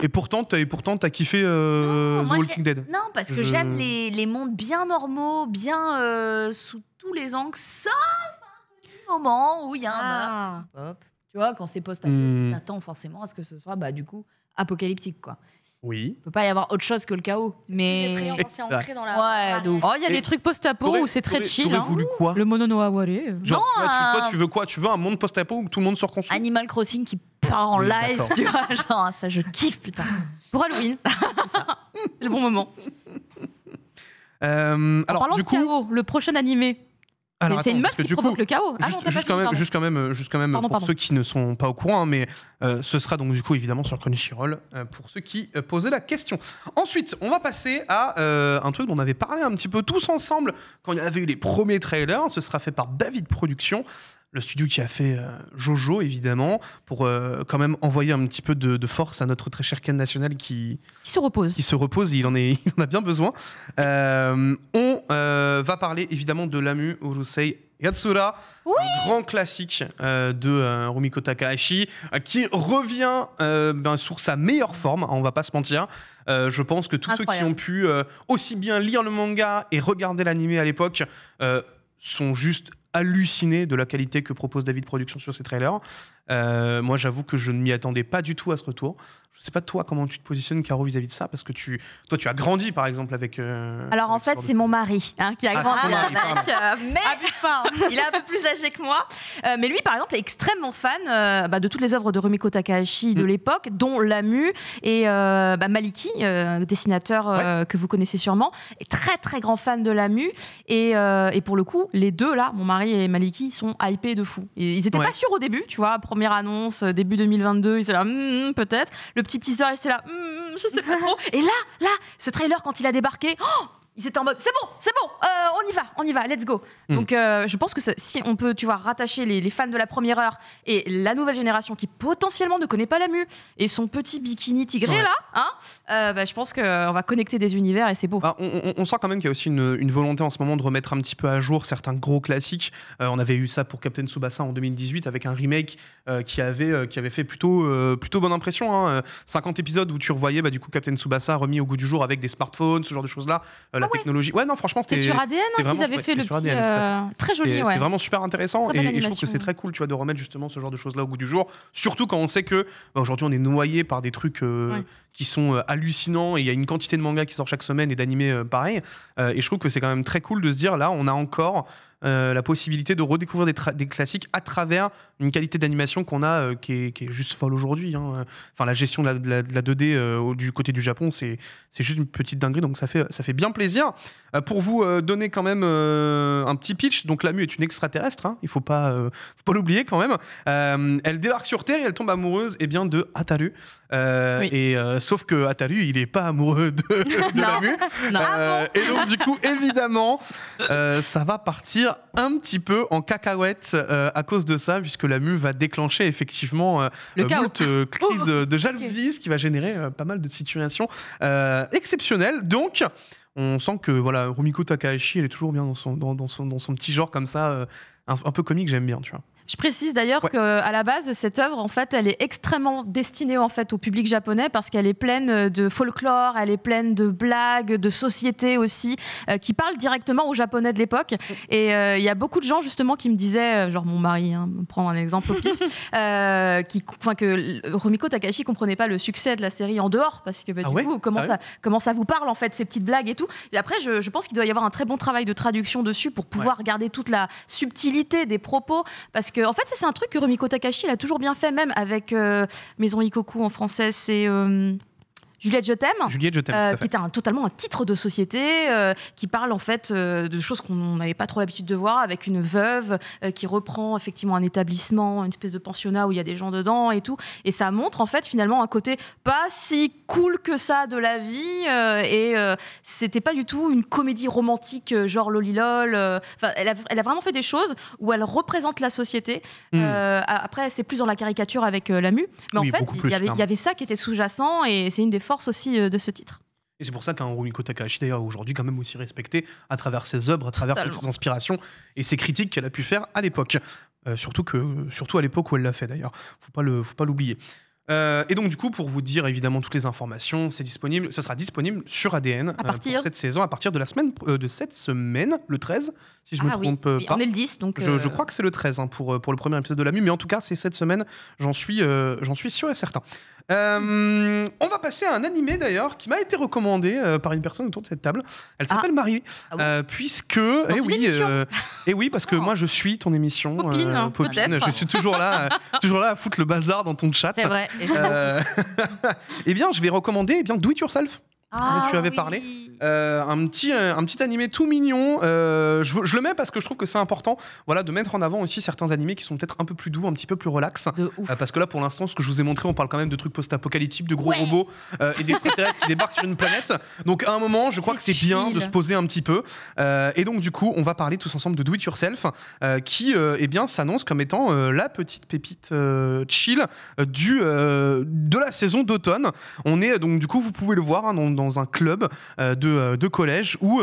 Et pourtant, t'as kiffé The Walking Dead. Non, parce que j'aime les mondes bien normaux, bien sous tous les angles, sauf un petit moment où il y a un meurtre. Tu vois, quand c'est post-apo, t'attends forcément à ce que ce soit, du coup, apocalyptique, quoi. Oui. Il peut pas y avoir autre chose que le chaos. Mais c'est ancré dans la. de ouf. Il y a des trucs post-apo où c'est très chill. T'aurais voulu quoi ? Le Mononoaware. Genre, toi, tu veux quoi ? Tu veux un monde post-apo où tout le monde sort console ? Animal Crossing qui part en live, tu vois, genre ça je kiffe putain. Pour Halloween. C'est le bon moment. Alors, parlant de chaos, le prochain animé. C'est une meuf qui provoque le chaos. Juste quand même pour ceux qui ne sont pas au courant, mais ce sera donc du coup évidemment sur Crunchyroll pour ceux qui posaient la question. Ensuite, on va passer à un truc dont on avait parlé un petit peu tous ensemble quand il y avait eu les premiers trailers. Ce sera fait par David Productions, le studio qui a fait Jojo évidemment, pour quand même envoyer un petit peu de force à notre très cher Ken national qui se repose. Il en a bien besoin. On va parler évidemment de l'Amu Urusei Yatsura, un grand classique de Rumiko Takahashi, qui revient sur sa meilleure forme, on va pas se mentir. Je pense que tous ceux qui ont pu aussi bien lire le manga et regarder l'animé à l'époque sont juste hallucinés de la qualité que propose David Production sur ses trailers. Moi, j'avoue que je ne m'y attendais pas du tout à ce retour. Je sais pas toi comment tu te positionnes, Caro, vis-à-vis de ça, parce que toi tu as grandi par exemple avec. Alors en fait, c'est mon mari qui a grandi avec, mais Abuse pas. il est un peu plus âgé que moi. Mais lui, par exemple, est extrêmement fan de toutes les œuvres de Rumiko Takahashi de l'époque, dont Lamu et Maliki, dessinateur que vous connaissez sûrement, est très très grand fan de Lamu. Et pour le coup, les deux là, mon mari et Maliki, sont hypés de fou. Et ils étaient pas sûrs au début, tu vois, première annonce, début 2022, ils étaient là, peut-être. Le petit teaser, il était là, je sais pas trop. Et là, ce trailer, quand il a débarqué, ils étaient en mode, c'est bon, on y va, let's go. Donc je pense que si on peut, tu vois, rattacher les fans de la première heure et la nouvelle génération qui potentiellement ne connaît pas Lamu et son petit bikini tigré là, je pense qu'on va connecter des univers et c'est beau. On sent quand même qu'il y a aussi une volonté en ce moment de remettre un petit peu à jour certains gros classiques. On avait eu ça pour Captain Tsubasa en 2018 avec un remake qui avait fait plutôt bonne impression. 50 épisodes où tu revoyais du coup Captain Tsubasa remis au goût du jour avec des smartphones, ce genre de choses-là. La technologie. Ouais, non, franchement, c'était sur ADN qu'ils avaient fait le petit. Très joli, C'était vraiment super intéressant. Et je trouve que c'est animation. très cool, tu vois, de remettre justement ce genre de choses-là au goût du jour. Surtout quand on sait que aujourd'hui, on est noyé par des trucs qui sont hallucinants. Et il y a une quantité de mangas qui sort chaque semaine et d'animés pareil. Et je trouve que c'est quand même très cool de se dire, là, on a encore la possibilité de redécouvrir des classiques à travers une qualité d'animation qu'on a qui est juste folle aujourd'hui. Enfin, la gestion de la 2D du côté du Japon, c'est juste une petite dinguerie, donc ça fait bien plaisir. Pour vous donner quand même un petit pitch, donc Lamu est une extraterrestre, il faut pas l'oublier quand même. Elle débarque sur Terre et elle tombe amoureuse de Hataru. Et sauf que Hataru, il est pas amoureux de Lamu. Et donc du coup, évidemment, ça va partir un petit peu en cacahuète à cause de ça, puisque Lamu va déclencher effectivement moult crises de jalousie, ce qui va générer pas mal de situations exceptionnelles. Donc, on sent que Rumiko Takahashi, elle est toujours bien dans son petit genre comme ça, un peu comique, j'aime bien, tu vois. Je précise d'ailleurs qu'à la base, cette œuvre, en fait, elle est extrêmement destinée en fait, au public japonais parce qu'elle est pleine de folklore, elle est pleine de blagues, de société aussi, qui parlent directement aux Japonais de l'époque. Et il y a beaucoup de gens justement qui me disaient, genre mon mari, prends un exemple au pif, que Rumiko Takahashi comprenait pas le succès de la série en dehors parce que du coup, comment ça vous parle en fait, ces petites blagues et tout. Et après, je pense qu'il doit y avoir un très bon travail de traduction dessus pour pouvoir regarder toute la subtilité des propos parce que en fait, ça, c'est un truc que Rumiko Takahashi elle a toujours bien fait, même avec Maison Ikoku en français, c'est Juliette, je t'aime, qui était totalement un titre de société qui parle en fait de choses qu'on n'avait pas trop l'habitude de voir, avec une veuve qui reprend effectivement un établissement, une espèce de pensionnat où il y a des gens dedans et tout, et ça montre en fait finalement un côté pas si cool que ça de la vie, c'était pas du tout une comédie romantique genre lolilol. Elle a vraiment fait des choses où elle représente la société. Après, c'est plus dans la caricature avec Lamu, mais en fait, il y avait ça qui était sous-jacent, et c'est une des force aussi de ce titre. Et c'est pour ça qu'un Rumiko Takahashi, d'ailleurs, aujourd'hui, quand même aussi respecté à travers ses œuvres, à travers toutes ses inspirations et ses critiques qu'elle a pu faire à l'époque. Surtout à l'époque où elle l'a fait, d'ailleurs. Faut pas l'oublier. Et donc, du coup, pour vous dire évidemment toutes les informations, ce sera disponible sur ADN pour cette saison à partir de cette semaine, le 13, si je me trompe pas. On est le 10, donc. Je crois que c'est le 13 pour le premier épisode de Lamu, mais en tout cas, c'est cette semaine, j'en suis sûr et certain. On va passer à un animé d'ailleurs qui m'a été recommandé par une personne autour de cette table. Elle s'appelle Marie, puisque parce que moi je suis ton émission, Popine. Je suis toujours là à foutre le bazar dans ton chat. C'est vrai. Eh bien, je vais recommander Do It Yourself. Tu avais parlé. Un petit animé tout mignon. Je le mets parce que je trouve que c'est important de mettre en avant aussi certains animés qui sont peut-être un peu plus doux, un petit peu plus relax. Parce que là, pour l'instant, ce que je vous ai montré, on parle quand même de trucs post-apocalyptiques, de gros robots et des extraterrestres qui débarquent sur une planète. Donc à un moment, je crois que c'est bien de se poser un petit peu. Et donc du coup, on va parler tous ensemble de Do It Yourself qui s'annonce comme étant la petite pépite chill de la saison d'automne. On est donc du coup, vous pouvez le voir dans dans un club de collège où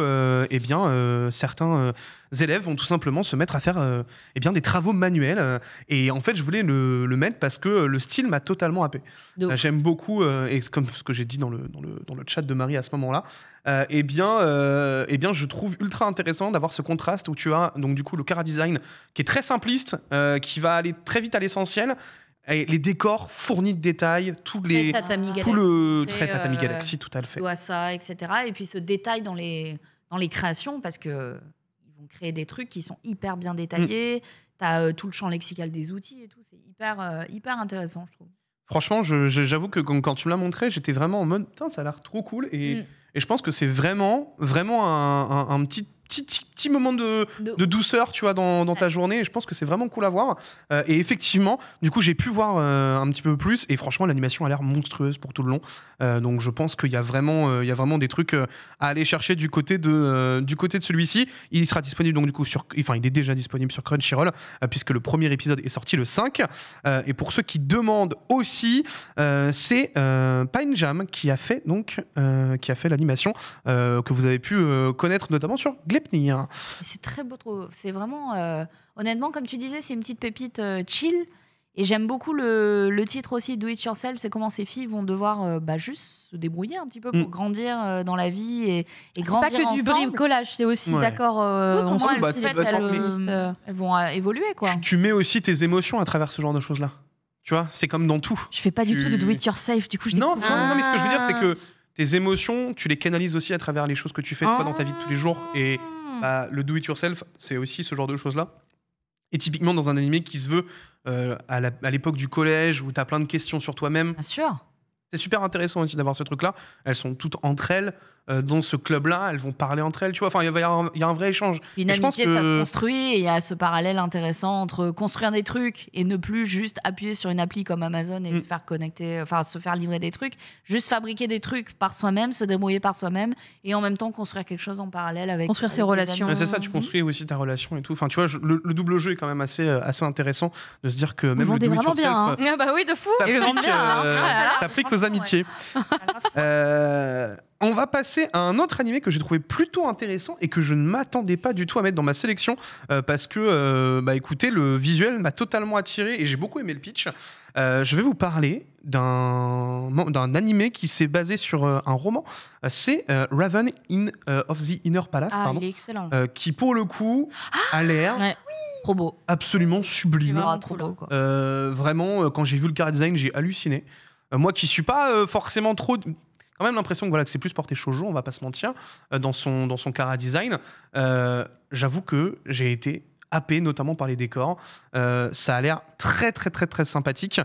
certains élèves vont tout simplement se mettre à faire des travaux manuels. Et en fait, je voulais le mettre parce que le style m'a totalement happé. J'aime beaucoup, et comme ce que j'ai dit dans le chat de Marie à ce moment-là, je trouve ultra intéressant d'avoir ce contraste où tu as donc du coup le chara-design qui est très simpliste, qui va aller très vite à l'essentiel, et les décors fournis de détails, tout le très Tatami Galaxy, tout à fait. Ça, etc. Et puis ce détail dans les créations, parce que ils vont créer des trucs qui sont hyper bien détaillés. T'as tout le champ lexical des outils et tout, c'est hyper intéressant, je trouve. Franchement, j'avoue que quand tu me l'as montré, j'étais vraiment en mode, putain, ça a l'air trop cool. Et je pense que c'est vraiment un petit moment de douceur, tu vois, dans ta journée. Et je pense que c'est vraiment cool à voir. Et effectivement, du coup, j'ai pu voir un petit peu plus. Et franchement, l'animation a l'air monstrueuse pour tout le long. Donc, je pense qu'il y a vraiment des trucs à aller chercher du côté de celui-ci. Il sera disponible donc du coup il est déjà disponible sur Crunchyroll puisque le premier épisode est sorti le 5. Et pour ceux qui demandent aussi, c'est Pine Jam qui a fait l'animation que vous avez pu connaître notamment sur Glepnir. C'est très beau, c'est vraiment honnêtement, comme tu disais, c'est une petite pépite chill. Et j'aime beaucoup le titre aussi, Do It Yourself. C'est comment ces filles vont devoir juste se débrouiller un petit peu pour grandir dans la vie et grandir ensemble. C'est pas que du bricolage, c'est aussi d'accord. Elles vont évoluer, quoi. Tu mets aussi tes émotions à travers ce genre de choses-là. Tu vois, c'est comme dans tout. Je fais pas du tout de Do It Yourself. Du coup, je non, mais ce que je veux dire, c'est que tes émotions, tu les canalises aussi à travers les choses que tu fais toi dans ta vie de tous les jours. Et le Do It Yourself, c'est aussi ce genre de choses-là. Et typiquement dans un animé qui se veut à l'époque du collège où tu as plein de questions sur toi-même. Bien sûr. C'est super intéressant aussi d'avoir ce truc-là. Elles sont toutes entre elles dans ce club-là. Elles vont parler entre elles. Tu vois, enfin, il y a un vrai échange. Une amitié, ça se construit. Et il y a ce parallèle intéressant entre construire des trucs et ne plus juste appuyer sur une appli comme Amazon et se faire connecter, enfin se faire livrer des trucs. Juste fabriquer des trucs par soi-même, se débrouiller par soi-même et en même temps construire quelque chose en parallèle avec construire ses relations. C'est ça, tu construis aussi ta relation et tout. Enfin, tu vois, le double jeu est quand même assez intéressant de se dire que même le do it yourself, bien. Ah bah oui, de fou. Ça s'applique aux amitiés. On va passer à un autre animé que j'ai trouvé plutôt intéressant et que je ne m'attendais pas du tout à mettre dans ma sélection parce que, écoutez, le visuel m'a totalement attiré et j'ai beaucoup aimé le pitch. Je vais vous parler d'un animé qui s'est basé sur un roman. C'est Raven of the Inner Palace, il est excellent. qui pour le coup a l'air trop beau, absolument sublime. Trop beau, quoi. Vraiment, quand j'ai vu le chara design, j'ai halluciné. Moi qui suis pas forcément trop... Quand même l'impression que c'est plus porté shoujo, on va pas se mentir, dans son chara design. J'avoue que j'ai été happé, notamment par les décors. Ça a l'air très très très très sympathique.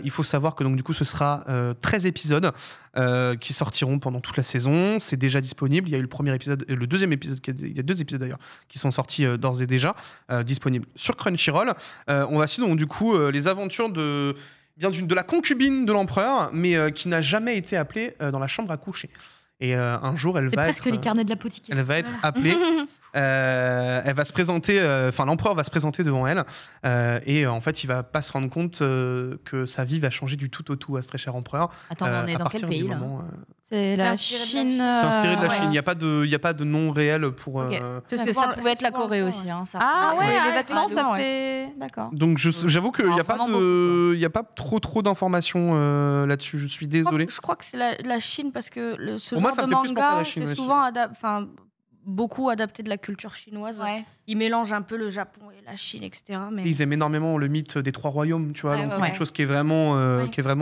Il faut savoir que donc du coup ce sera 13 épisodes qui sortiront pendant toute la saison. C'est déjà disponible. Il y a eu le premier épisode et le deuxième épisode. Il y a 2 épisodes d'ailleurs qui sont sortis d'ores et déjà disponibles sur Crunchyroll. On va suivre donc du coup les aventures de la concubine de l'empereur, mais qui n'a jamais été appelée dans la chambre à coucher. Et un jour, elle va presque les carnets de l'apothicaire. Elle va être appelée. Elle va se présenter. L'empereur va se présenter devant elle. Et en fait, il va pas se rendre compte que sa vie va changer du tout au tout à ce très cher empereur. Attends, on est dans quel pays là? C'est la Chine. C'est inspiré de la Chine. Il n'y a pas de nom réel pour. Parce que ça pouvait être la Corée aussi. Hein, ça. Les vêtements, ça fait. D'accord. Donc j'avoue qu'il n'y a pas trop d'informations là-dessus. Je suis désolé. Je crois que c'est la Chine parce que ce moi, genre ça de me fait plus penser à la manga, Chine c'est aussi. souvent beaucoup adapté de la culture chinoise. Ouais. Ils mélangent un peu le Japon et la Chine, etc. Mais... Ils aiment énormément le mythe des 3 royaumes, tu vois. Donc c'est quelque chose qui est vraiment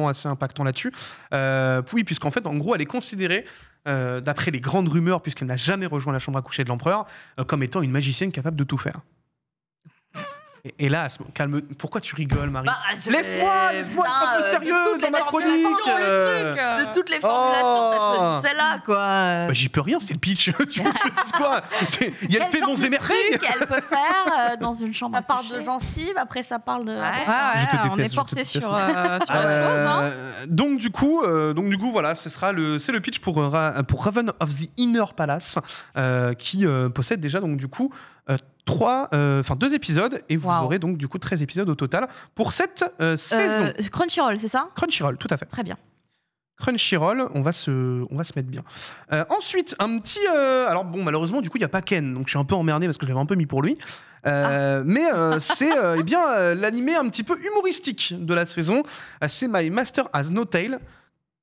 assez impactant là-dessus. Oui, puisqu'en fait, en gros, elle est considérée, d'après les grandes rumeurs, puisqu'elle n'a jamais rejoint la chambre à coucher de l'empereur, comme étant une magicienne capable de tout faire. Et là, calme. Pourquoi tu rigoles, Marie? Laisse-moi être un peu sérieux dans ma chronique. De toutes les formulations, t'as choisi celle-là, quoi. J'y peux rien, c'est le pitch. Tu veux que je dise quoi? Il y a le fait bons et merveilles. Qu'elle peut faire dans une chambre. Ça parle de gencives, après ça parle de. On est porté sur autre chose. Donc du coup, voilà, c'est le pitch pour Raven of the Inner Palace, qui possède déjà donc du coup 2 épisodes, et vous aurez donc du coup 13 épisodes au total pour cette saison. Crunchyroll, c'est ça? Crunchyroll, tout à fait. Très bien. Crunchyroll, on va se mettre bien. Ensuite, un petit... alors bon, malheureusement, du coup, il n'y a pas Ken, donc je suis un peu emmerdé parce que je l'avais un peu mis pour lui. Mais c'est eh bien l'animé un petit peu humoristique de la saison. C'est My Master Has No Tail.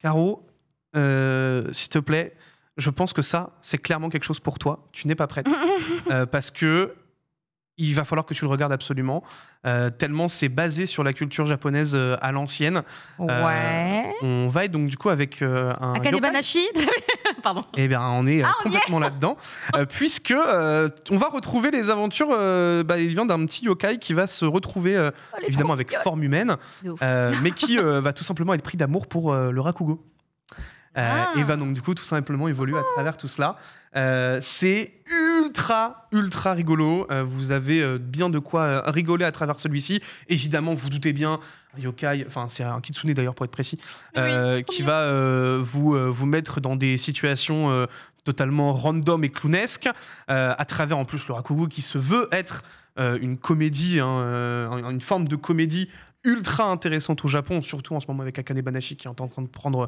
Caro, s'il te plaît, je pense que ça, c'est clairement quelque chose pour toi. Tu n'es pas prête. Parce que il va falloir que tu le regardes absolument. Tellement c'est basé sur la culture japonaise à l'ancienne. Ouais. On va être donc du coup avec un Akane yokai. Banashi. Pardon. Eh bien, on est on y complètement là-dedans, puisque on va retrouver les aventures il vient d'un petit yokai qui va se retrouver évidemment avec forme humaine, De ouf. mais qui va tout simplement être pris d'amour pour le Rakugo. Et va donc du coup tout simplement évoluer à travers tout cela. C'est ultra rigolo. Vous avez bien de quoi rigoler à travers celui-ci. Évidemment, vous doutez bien, un yokai, enfin c'est un kitsune d'ailleurs pour être précis, qui va vous mettre dans des situations totalement random et clownesques, à travers en plus le Rakugo qui se veut être une comédie, une forme de comédie ultra intéressante au Japon, surtout en ce moment avec Akane Banashi qui est en train de prendre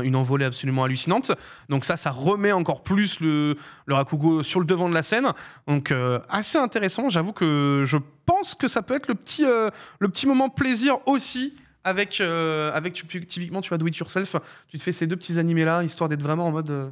une envolée absolument hallucinante. Donc ça remet encore plus le Rakugo sur le devant de la scène. Donc assez intéressant. J'avoue que je pense que ça peut être le petit moment plaisir aussi avec typiquement tu vas do it yourself. Tu te fais ces deux petits animés là histoire d'être vraiment en mode...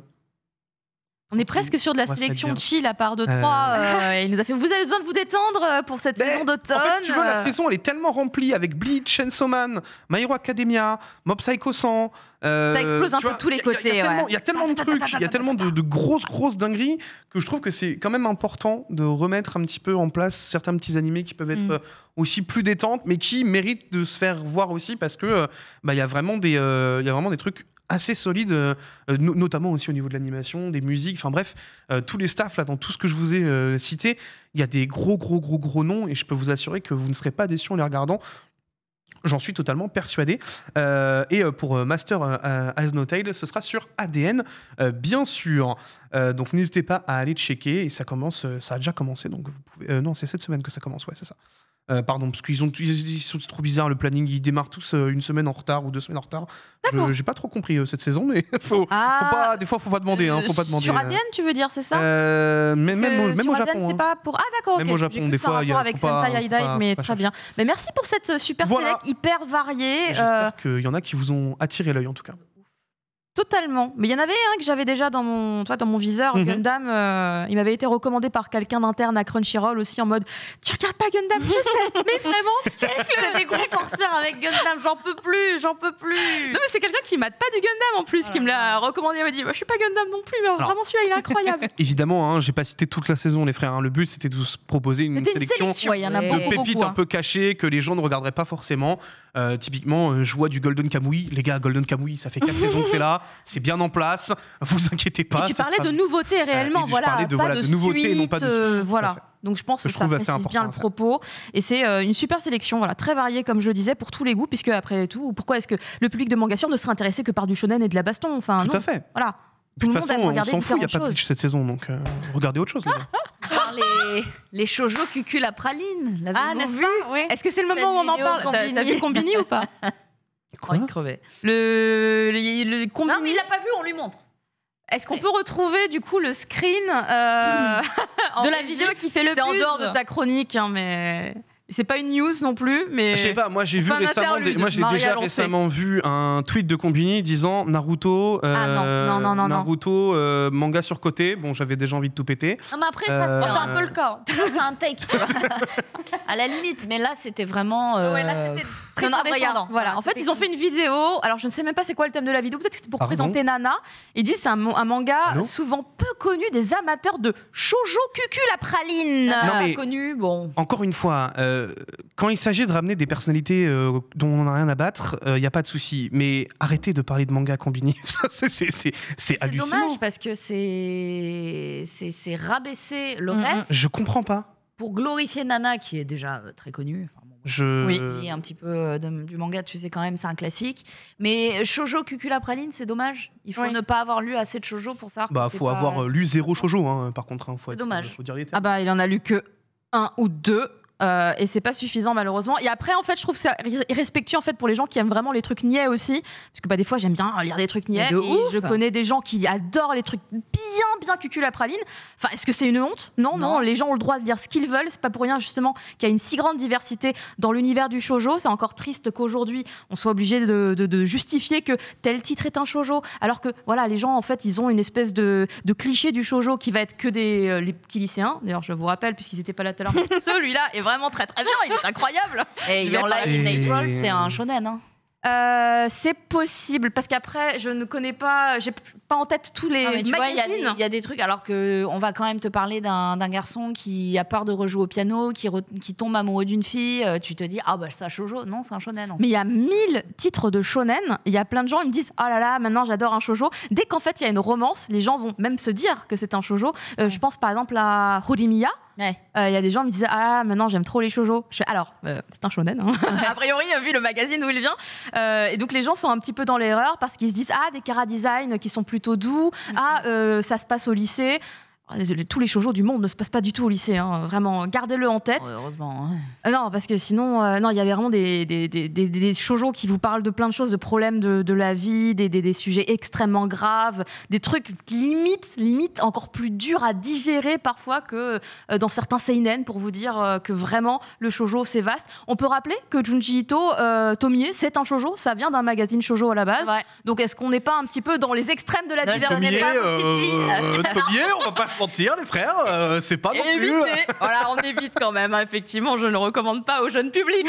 On est presque sur de la On va se sélection mettre chill à part de 3. Il nous a fait vous avez besoin de vous détendre pour cette saison d'automne. En fait, si tu veux, la saison elle est tellement remplie avec Bleach, Chainsaw Man, My Hero Academia, Mob Psycho 100. Ça explose un peu de tous les côtés. Il y a tellement de trucs, il y a tellement de grosses dingueries que je trouve que c'est quand même important de remettre un petit peu en place certains petits animés qui peuvent être aussi plus détentes, mais qui méritent de se faire voir aussi parce que il y a vraiment des trucs assez solide, notamment aussi au niveau de l'animation, des musiques, enfin bref, tous les staffs là, dans tout ce que je vous ai cité, il y a des gros noms et je peux vous assurer que vous ne serez pas déçus en les regardant. J'en suis totalement persuadé. Et pour Master Has No Tail, ce sera sur ADN, bien sûr. Donc n'hésitez pas à aller checker. Et ça a déjà commencé. Donc vous pouvez. Non, c'est cette semaine que ça commence. Ouais, c'est ça. Pardon, parce qu'ils sont trop bizarres, le planning, ils démarrent tous une semaine en retard ou 2 semaines en retard. D'accord. J'ai pas trop compris cette saison, mais faut pas, des fois, faut pas demander. Faut pas demander. Sur ADN, tu veux dire, c'est ça Même sur au ADN, Japon. c'est Hein. pas pour... Ah d'accord, Même ok. au Japon, J'ai cru des que ça a fois, rapport avec faut pas- Sentai High Dive, mais très bien. Mais merci pour cette super Voilà. select hyper variée. J'espère qu'il y en a qui vous ont attiré l'œil, en tout cas. Totalement. Mais il y en avait un que j'avais déjà dans mon viseur, Gundam. Il m'avait été recommandé par quelqu'un d'interne à Crunchyroll aussi en mode tu regardes pas Gundam, je sais, mais vraiment, check-le. Des gros forceurs avec Gundam, j'en peux plus. Non mais c'est quelqu'un qui mate pas du Gundam en plus, qui me l'a recommandé. Il m'a dit je suis pas Gundam non plus, mais vraiment celui-là il est incroyable. Évidemment, hein, j'ai pas cité toute la saison, les frères. Hein. Le but, c'était de vous proposer une C'était une sélection sélection. Ouais, il y en a de beaucoup, pépites beaucoup, un peu cachées que les gens ne regarderaient pas forcément. Typiquement, je vois du Golden Kamuy. Les gars, Golden Kamuy, ça fait 4 saisons que c'est là. C'est bien en place. Vous inquiétez pas. Et tu ça parlais sera- de nouveautés réellement, je voilà, parlais de- pas voilà, de de nouveautés, suite, non pas de suite, tout à voilà. fait. Donc je pense que Je ça trouve assez précise bien important le à faire. propos. Et c'est une super sélection, voilà, très variée comme je le disais, pour tous les goûts, puisque après tout, pourquoi est-ce que le public de Mangasure ne serait intéressé que par du shonen et de la baston? Enfin, Tout non. à fait. Voilà. De Tout toute le monde façon, aime on regarder s'en fout, il n'y a différentes pas de choses. Bleach cette saison, donc regardez autre chose, les gars. Genre les shoujo cucul à praline. Ah, n'est-ce vu pas? Oui. Est-ce que c'est le Cette moment où on en vidéo parle? T'as Combini. vu Combini ou pas? Oh, il crevait. Le Non, Combini. mais il l'a pas vu, on lui montre. Est-ce qu'on peut retrouver du coup le screen en De la régie? vidéo qui fait le C'est en plus. dehors de ta chronique, hein, mais c'est pas une news non plus. Mais Je sais pas, moi j'ai vu Enfin, un récemment, interlude, moi j'ai Marie déjà a lancé. récemment vu un tweet de Combini disant Naruto, non. Naruto manga surcoté. Bon, j'avais déjà envie de tout péter. Non, mais après, ça, C'est un peu le cas. c'est un take, tu vois. À la limite, mais là, c'était vraiment. Ouais, là, c'était très Non, non, regarde, condescendant. voilà. En fait, ils ont fait une vidéo. Alors, je ne sais même pas c'est quoi le thème de la vidéo. Peut-être que c'était pour Pardon présenter Nana. Ils disent c'est un manga Allô souvent peu connu des amateurs de shoujo cucul à praline. Non, mais- connu, bon. Encore une fois, quand il s'agit de ramener des personnalités dont on n'a rien à battre, il n'y a pas de souci. Mais arrêtez de parler de manga Combini. Ça, c'est C'est hallucinant. dommage parce que c'est rabaisser le reste Je comprends pas. pour glorifier Nana qui est déjà très connue. Enfin, bon, Oui. qui est un petit peu du manga, tu sais quand même, c'est un classique. Mais shoujo cucula praline, c'est dommage. Il faut Oui. ne pas avoir lu assez de shoujo pour savoir. Bah, que c'est faut pas- avoir lu 0 shoujo, hein, par contre. Hein, C'est dommage. Faut dire les termes. Ah bah, il en a lu que 1 ou 2. et c'est pas suffisant malheureusement. Et après en fait je trouve que c'est irrespectueux en fait pour les gens qui aiment vraiment les trucs niais aussi, parce que des fois j'aime bien lire des trucs niais, Mais de et ouf. je connais des gens qui adorent les trucs bien cucul à praline. Enfin, est-ce que c'est une honte? Non, les gens ont le droit de lire ce qu'ils veulent. C'est pas pour rien justement qu'il y a une si grande diversité dans l'univers du shoujo. C'est encore triste qu'aujourd'hui on soit obligé de justifier que tel titre est un shoujo, alors que voilà, les gens en fait ils ont une espèce de cliché du shoujo qui va être que les petits lycéens. D'ailleurs je vous rappelle, puisqu'ils n'étaient pas là tout à l'heure, celui-là est vraiment très bien, il est incroyable. Et Your Lie in April, c'est un shonen. Hein. C'est possible, parce qu'après je ne connais pas, j'ai pas en tête tous les Non, mais tu vois, magazines. il y a des trucs, alors qu'on va quand même te parler d'un garçon qui a peur de rejouer au piano, qui tombe amoureux d'une fille, tu te dis, ah bah c'est un shoujo. Non, c'est un shonen. Mais il y a 1000 titres de shonen, il y a plein de gens, ils me disent, oh là là, maintenant j'adore un shoujo. Dès qu'en fait il y a une romance, les gens vont même se dire que c'est un shoujo. Je pense par exemple à Horimiya. Ouais. Il y a des gens qui me disent, ah maintenant j'aime trop les shoujo. Alors, c'est un shonen, hein. A priori, vu le magazine où il vient. Et donc les gens sont un petit peu dans l'erreur parce qu'ils se disent, ah, des chara-design qui sont plutôt doux, ça se passe au lycée. Tous les shoujo du monde ne se passent pas du tout au lycée, hein. Vraiment, gardez-le en tête. Ouais, heureusement. Hein. Non, parce que sinon, non, il y avait vraiment des shoujo qui vous parlent de plein de choses, de problèmes de la vie, des sujets extrêmement graves, des trucs limite encore plus durs à digérer parfois que dans certains seinen, pour vous dire que vraiment le shoujo c'est vaste. On peut rappeler que Junji Ito, Tomie, c'est un shoujo, ça vient d'un magazine shoujo à la base. Ouais. Donc est-ce qu'on n'est pas un petit peu dans les extrêmes de la diversité? Tomie, on va pas se mentir, les frères, c'est pas non plus. Voilà, on évite quand même, hein. Effectivement, je ne le recommande pas au jeune public.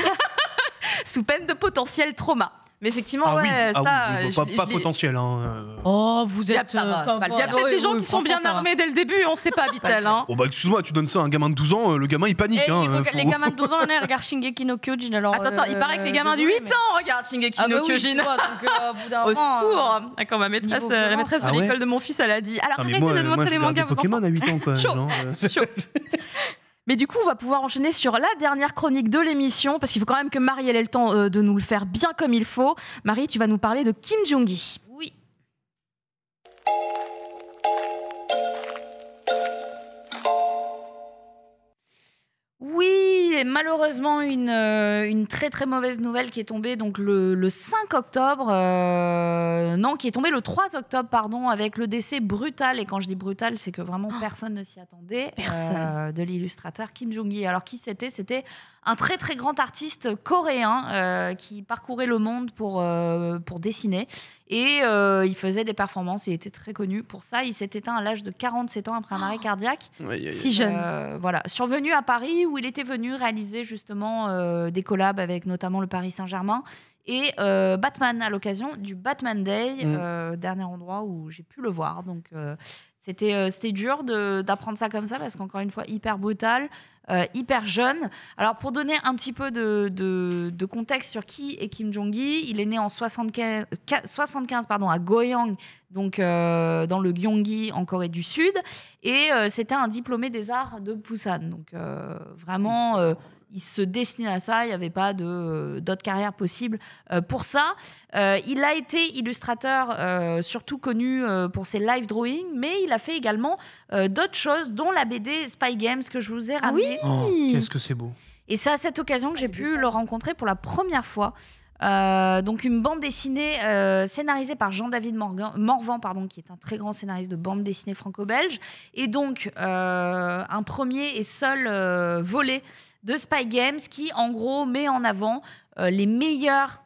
Sous peine de potentiel trauma. Mais effectivement, pas potentiel. Hein. Oh, vous Il y a êtes. peut-être des gens qui sont bien armés dès le début, on sait pas, Vitel. Hein. Oh bah excuse-moi, tu donnes ça à un gamin de 12 ans, le gamin il panique. Et Hein, les gamins de 12 ans, on regarde Shingeki no Kyojin. Alors, Attends, il paraît que les gamins de 8 ans regardent Shingeki no Kyojin. Au secours. Quand ma maîtresse, la maîtresse de l'école de mon fils, elle a dit, alors arrêtez de nous montrer les mangas, vos Pokémon enfants. à 8 ans, quoi. Chaud. Genre, Chaud. Mais du coup, on va pouvoir enchaîner sur la dernière chronique de l'émission, parce qu'il faut quand même que Marie ait le temps de nous le faire bien comme il faut. Marie, tu vas nous parler de Kim Jong-gi. Oui. Oui, et malheureusement, une très très mauvaise nouvelle qui est tombée donc le 5 octobre, non, qui est tombée le 3 octobre, pardon, avec le décès brutal, et quand je dis brutal, c'est que vraiment personne ne s'y attendait, de l'illustrateur Kim Jong-gi. Alors qui c'était? C'était un très très grand artiste coréen qui parcourait le monde pour dessiner, et il faisait des performances, il était très connu pour ça. Il s'est éteint à l'âge de 47 ans après un arrêt cardiaque. Si jeune. Voilà, survenu à Paris, où il était venu réaliser justement des collabs avec notamment le Paris Saint-Germain et Batman, à l'occasion du Batman Day, dernier endroit où j'ai pu le voir. Donc c'était dur d'apprendre ça comme ça, parce qu'encore une fois, hyper brutal, hyper jeune. Alors pour donner un petit peu de contexte sur qui est Kim Jong-gi, il est né en 75 à Goyang, donc dans le Gyeonggi en Corée du Sud, et c'était un diplômé des arts de Busan. Donc vraiment, il se destinait à ça, il n'y avait pas d'autre carrière possible pour ça. Il a été illustrateur, surtout connu pour ses live drawings, mais il a fait également d'autres choses, dont la BD Spy Games que je vous ai ramenée. Oh, qu'est-ce que c'est beau. Et c'est à cette occasion que j'ai pu le rencontrer pour la première fois. Donc une bande dessinée scénarisée par Jean-David Morvan, qui est un très grand scénariste de bande dessinée franco-belge, et donc un premier et seul volet de Spy Games qui en gros met en avant les meilleurs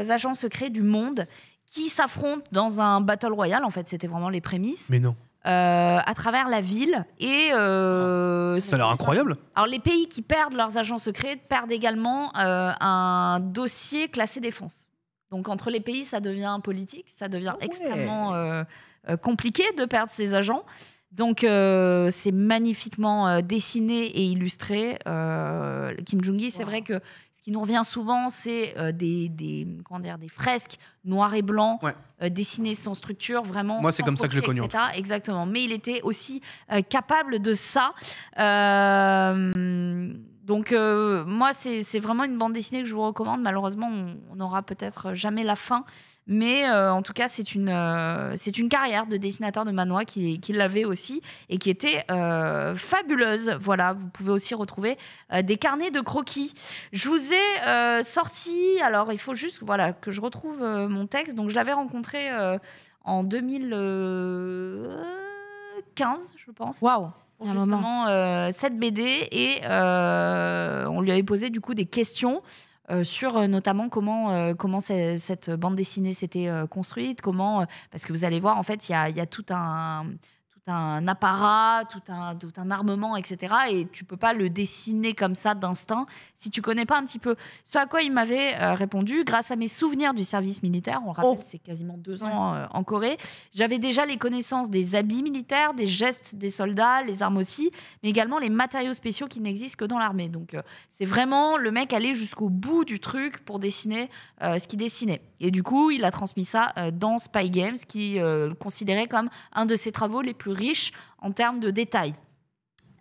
agents secrets du monde qui s'affrontent dans un battle royale. En fait, c'était vraiment les prémices. Mais non. À travers la ville, et ça a l'air incroyable. Alors les pays qui perdent leurs agents secrets perdent également un dossier classé défense. Donc entre les pays, ça devient politique, ça devient extrêmement compliqué de perdre ses agents. Donc c'est magnifiquement dessiné et illustré. Kim Jong-gi, c'est vrai que ce qui nous revient souvent, c'est des fresques noir et blanc, dessinées sans structure, vraiment. Moi, c'est comme ça que je l'ai connu. Exactement. Mais il était aussi capable de ça. Donc, moi, c'est vraiment une bande dessinée que je vous recommande. Malheureusement, on n'aura peut-être jamais la fin. Mais en tout cas, c'est une carrière de dessinateur de manhwa qui l'avait aussi et qui était fabuleuse. Voilà, vous pouvez aussi retrouver des carnets de croquis. Je vous ai sorti, alors il faut juste que je retrouve mon texte. Donc je l'avais rencontré en 2015, je pense. Waouh. Pour justement cette BD et on lui avait posé du coup des questions sur notamment comment cette bande dessinée s'était construite, parce que vous allez voir en fait il y a tout un apparat, tout un armement, etc. Et tu peux pas le dessiner comme ça d'instinct si tu connais pas un petit peu. Ce à quoi il m'avait répondu, grâce à mes souvenirs du service militaire, on rappelle, c'est quasiment 2 ans en Corée, j'avais déjà les connaissances des habits militaires, des gestes des soldats, les armes aussi, mais également les matériaux spéciaux qui n'existent que dans l'armée. Donc c'est vraiment le mec allé jusqu'au bout du truc pour dessiner ce qu'il dessinait. Et du coup, il a transmis ça dans Spy Games, qui le considérait comme un de ses travaux les plus riches en termes de détails.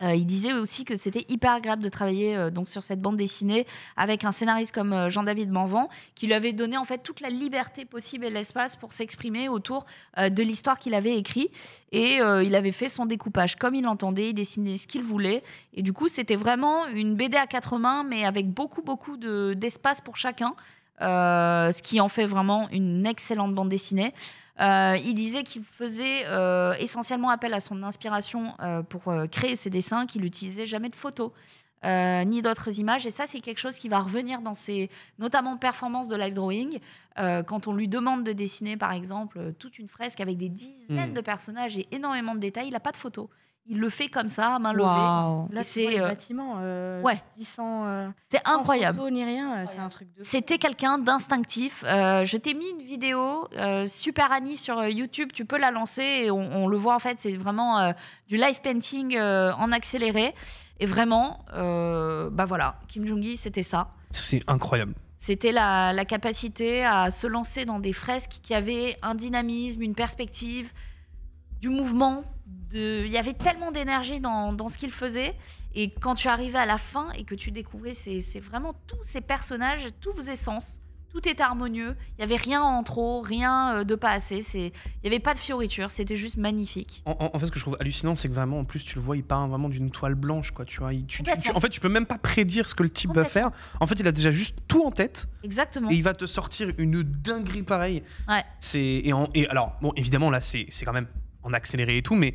Il disait aussi que c'était hyper agréable de travailler donc sur cette bande dessinée avec un scénariste comme Jean-David Morvan, qui lui avait donné en fait toute la liberté possible et l'espace pour s'exprimer autour de l'histoire qu'il avait écrite. Et il avait fait son découpage comme il l'entendait, il dessinait ce qu'il voulait. Et du coup, c'était vraiment une BD à 4 mains, mais avec beaucoup d'espace pour chacun. Ce qui en fait vraiment une excellente bande dessinée. Il disait qu'il faisait essentiellement appel à son inspiration pour créer ses dessins, qu'il n'utilisait jamais de photos ni d'autres images. Et ça, c'est quelque chose qui va revenir dans ses notamment performances de live drawing. Quand on lui demande de dessiner, par exemple, toute une fresque avec des dizaines de personnages et énormément de détails, il n'a pas de photos. Il le fait comme ça, à main levée. Wow. Là, Et c'est le bâtiment. C'est incroyable. Sans photo ni rien, c'est un truc de. C'était quelqu'un d'instinctif. Je t'ai mis une vidéo Super Annie sur YouTube. Tu peux la lancer et on le voit en fait. C'est vraiment du live painting en accéléré. Et vraiment, voilà, Kim Jong-gi, c'était ça. C'est incroyable. C'était la capacité à se lancer dans des fresques qui avaient un dynamisme, une perspective, du mouvement. Il y avait tellement d'énergie dans ce qu'il faisait. Et quand tu arrivais à la fin et que tu découvrais c'est vraiment tous ces personnages, tous vos essences, tout était harmonieux. Il n'y avait rien en trop, rien de pas assez. Il n'y avait pas de fioritures, c'était juste magnifique. En fait, ce que je trouve hallucinant, c'est que vraiment, en plus, tu le vois, il part vraiment d'une toile blanche, quoi. Tu vois, Complètement. en fait, tu peux même pas prédire ce que le type va faire. En fait, il a déjà juste tout en tête. Exactement. Et il va te sortir une dinguerie pareille. Ouais. Et alors, bon, évidemment, là, c'est quand même en accéléré et tout, mais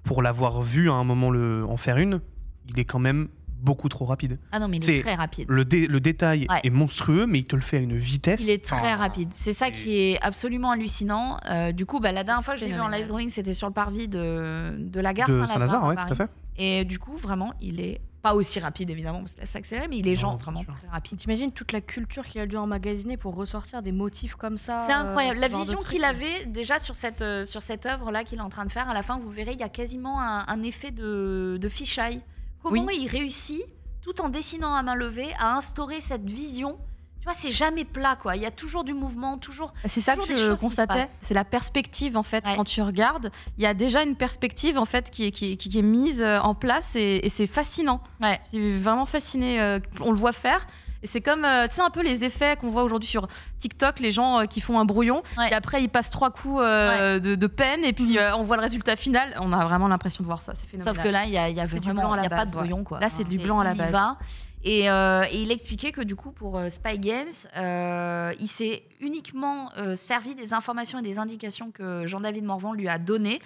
pour l'avoir vu à un moment en faire une, il est quand même beaucoup trop rapide. Ah non, mais il est très rapide. Le détail est monstrueux, mais il te le fait à une vitesse. Il est très rapide. C'est ça qui est absolument hallucinant. Du coup, la dernière fois que je l'ai vu en live drawing, c'était sur le parvis de la gare de Saint-Lazare, ouais, tout à fait. Et du coup, vraiment, il est pas aussi rapide, évidemment, parce que là, c'est accéléré, mais il est vraiment très rapide. T'imagines toute la culture qu'il a dû emmagasiner pour ressortir des motifs comme ça. C'est incroyable. La vision qu'il avait déjà sur cette œuvre-là qu'il est en train de faire, à la fin, vous verrez, il y a quasiment un effet de fisheye. Comment il réussit, tout en dessinant à main levée, à instaurer cette vision. Tu vois, c'est jamais plat, quoi. Il y a toujours du mouvement, toujours. C'est ça que je constatais. C'est la perspective, en fait. Quand tu regardes, il y a déjà une perspective, en fait, qui est mise en place et c'est fascinant. Ouais. Je suis vraiment fascinée. On le voit faire. Et c'est comme, tu sais, un peu les effets qu'on voit aujourd'hui sur TikTok, les gens qui font un brouillon, et après ils passent 3 coups de peine, et puis on voit le résultat final. On a vraiment l'impression de voir ça, c'est phénoménal. Sauf que là, il y a vraiment pas de brouillon, quoi. Là, c'est du blanc à la base. Et il expliquait que du coup, pour Spy Games, il s'est uniquement servi des informations et des indications que Jean-David Morvan lui a données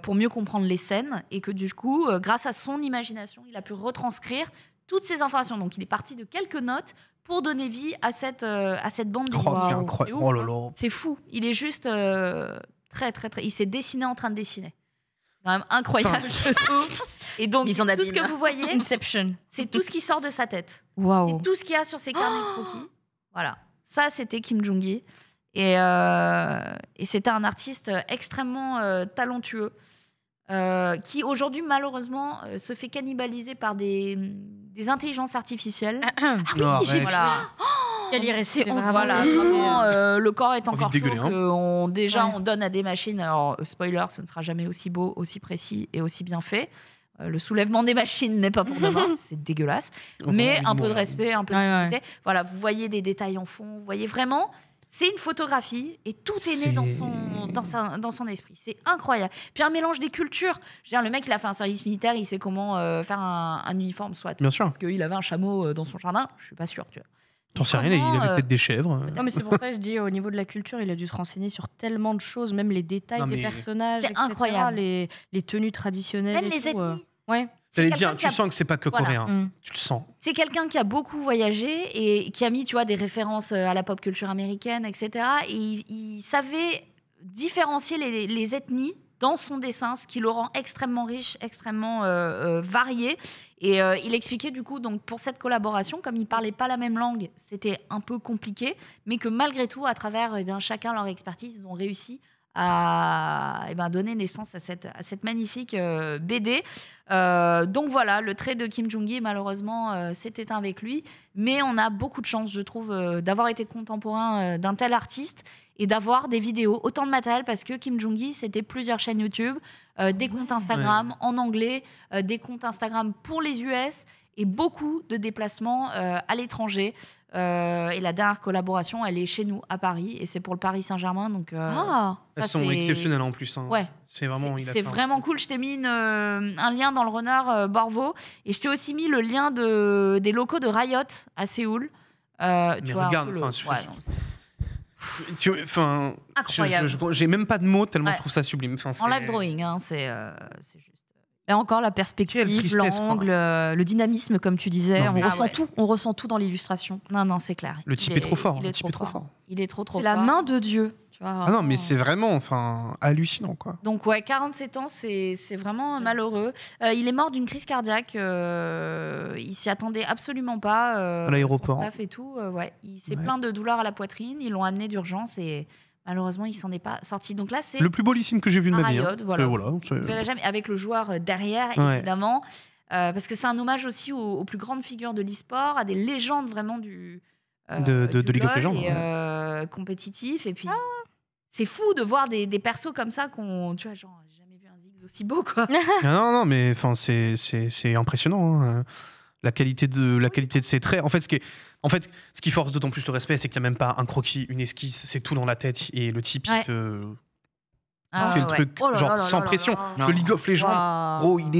pour mieux comprendre les scènes, et que du coup, grâce à son imagination, il a pu retranscrire toutes ces informations. Donc, il est parti de quelques notes pour donner vie à cette bande dessinée. Oh, c'est incroyable. Oh là là. C'est fou. Il est juste très, très, très... Il s'est dessiné en train de dessiner. C'est quand même incroyable, je trouve. Et donc, tout ce que vous voyez, Inception. c'est tout ce qui sort de sa tête. Wow. C'est tout ce qu'il y a sur ses carnets de croquis. Voilà. Ça, c'était Kim Jong-gi. Et c'était un artiste extrêmement talentueux. Qui aujourd'hui malheureusement se fait cannibaliser par des intelligences artificielles. J'ai vu ça. C'est voilà, vraiment, le corps est encore chaud on donne à des machines. Alors spoiler, ce ne sera jamais aussi beau, aussi précis et aussi bien fait. Le soulèvement des machines n'est pas pour demain, c'est dégueulasse. Mais un peu de respect, un peu de dignité. Voilà, vous voyez des détails en fond, vous voyez vraiment. C'est une photographie et tout est né dans son esprit. C'est incroyable. Puis un mélange des cultures. Je veux dire, le mec, il a fait un service militaire, il sait comment faire un uniforme, soit. Bien sûr. Parce qu'il avait un chameau dans son jardin, je suis pas sûre, tu vois. T'en sais rien, il avait peut-être des chèvres. Non, mais c'est pour ça que je dis, au niveau de la culture, il a dû se renseigner sur tellement de choses, même les détails Non, des mais- personnages, C'est etc., incroyable. les tenues traditionnelles. Même et les tout, ethnies. Ouais. J'allais quelqu'un dire, qui tu a- sens que c'est pas que Voilà. coréen. Mm. Tu le sens. C'est quelqu'un qui a beaucoup voyagé et qui a mis, tu vois, des références à la pop culture américaine, etc. Et il savait différencier les ethnies dans son dessin, ce qui le rend extrêmement riche, extrêmement varié. Et il expliquait du coup, donc pour cette collaboration, comme ils parlaient pas la même langue, c'était un peu compliqué, mais que malgré tout, à travers chacun leur expertise, ils ont réussi à donner naissance à cette magnifique BD. Donc voilà, le trait de Kim Jong-gi, malheureusement, s'est éteint avec lui. Mais on a beaucoup de chance, je trouve, d'avoir été contemporain d'un tel artiste et d'avoir des vidéos, autant de matériel, parce que Kim Jong-gi, c'était plusieurs chaînes YouTube, des comptes Instagram en anglais, des comptes Instagram pour les US et beaucoup de déplacements à l'étranger. Et la dernière collaboration, elle est chez nous, à Paris, et c'est pour le Paris Saint-Germain. Donc, Ah, ça, Elles sont c'est- exceptionnelles en plus. Hein. Ouais, C'est vraiment. il a c'est fait un vraiment truc. cool. Je t'ai mis un lien dans le runner Borvo, et je t'ai aussi mis le lien des locaux de Riot à Séoul. Tu Mais vois, un regarde, peu enfin, ouais, non, c'est Enfin, incroyable. j'ai même pas de mots tellement Ouais. je trouve ça sublime. Enfin, En c'est- live drawing, hein, c'est juste. Et encore la Quelle perspective, tristesse, quoi. l'angle, le dynamisme, comme tu disais. Non, mais- On ressent ouais. tout. On ressent tout dans l'illustration. Non, c'est clair. Le type Il est trop fort. Il Le est type trop est trop fort. fort. Il est trop C'est la fort. main de Dieu. Tu vois, Ah non, mais vraiment. c'est vraiment hallucinant, quoi. Donc ouais, 47 ans, c'est vraiment malheureux. Il est mort d'une crise cardiaque. Il s'y attendait absolument pas. À l'aéroport. Son staff et tout. Ouais, il s'est Ouais. plaint de douleurs à la poitrine. Ils l'ont amené d'urgence et malheureusement, il s'en est pas sorti. Donc là, c'est Le plus beau lycine que j'ai vu de un ma vie. hein. Riot, voilà. C'est- vous ne verrez jamais avec le joueur derrière, Ouais. évidemment. Parce que c'est un hommage aussi aux plus grandes figures de l'e-sport, à des légendes vraiment du De League of LoL Legends, et compétitif. Et puis, c'est fou de voir des persos comme ça qu'on, tu vois, genre, j'ai jamais vu un Ziggs aussi beau, quoi. Ah non, mais enfin, c'est impressionnant. Hein. La qualité de ses traits. En fait, ce qui force d'autant plus le respect, c'est qu'il n'y a même pas un croquis, une esquisse, c'est tout dans la tête. Et le type, Ouais. il te Ah fait le ouais. truc Oh là genre là là sans là pression. là. Le League of Legends, Waouh. gros, il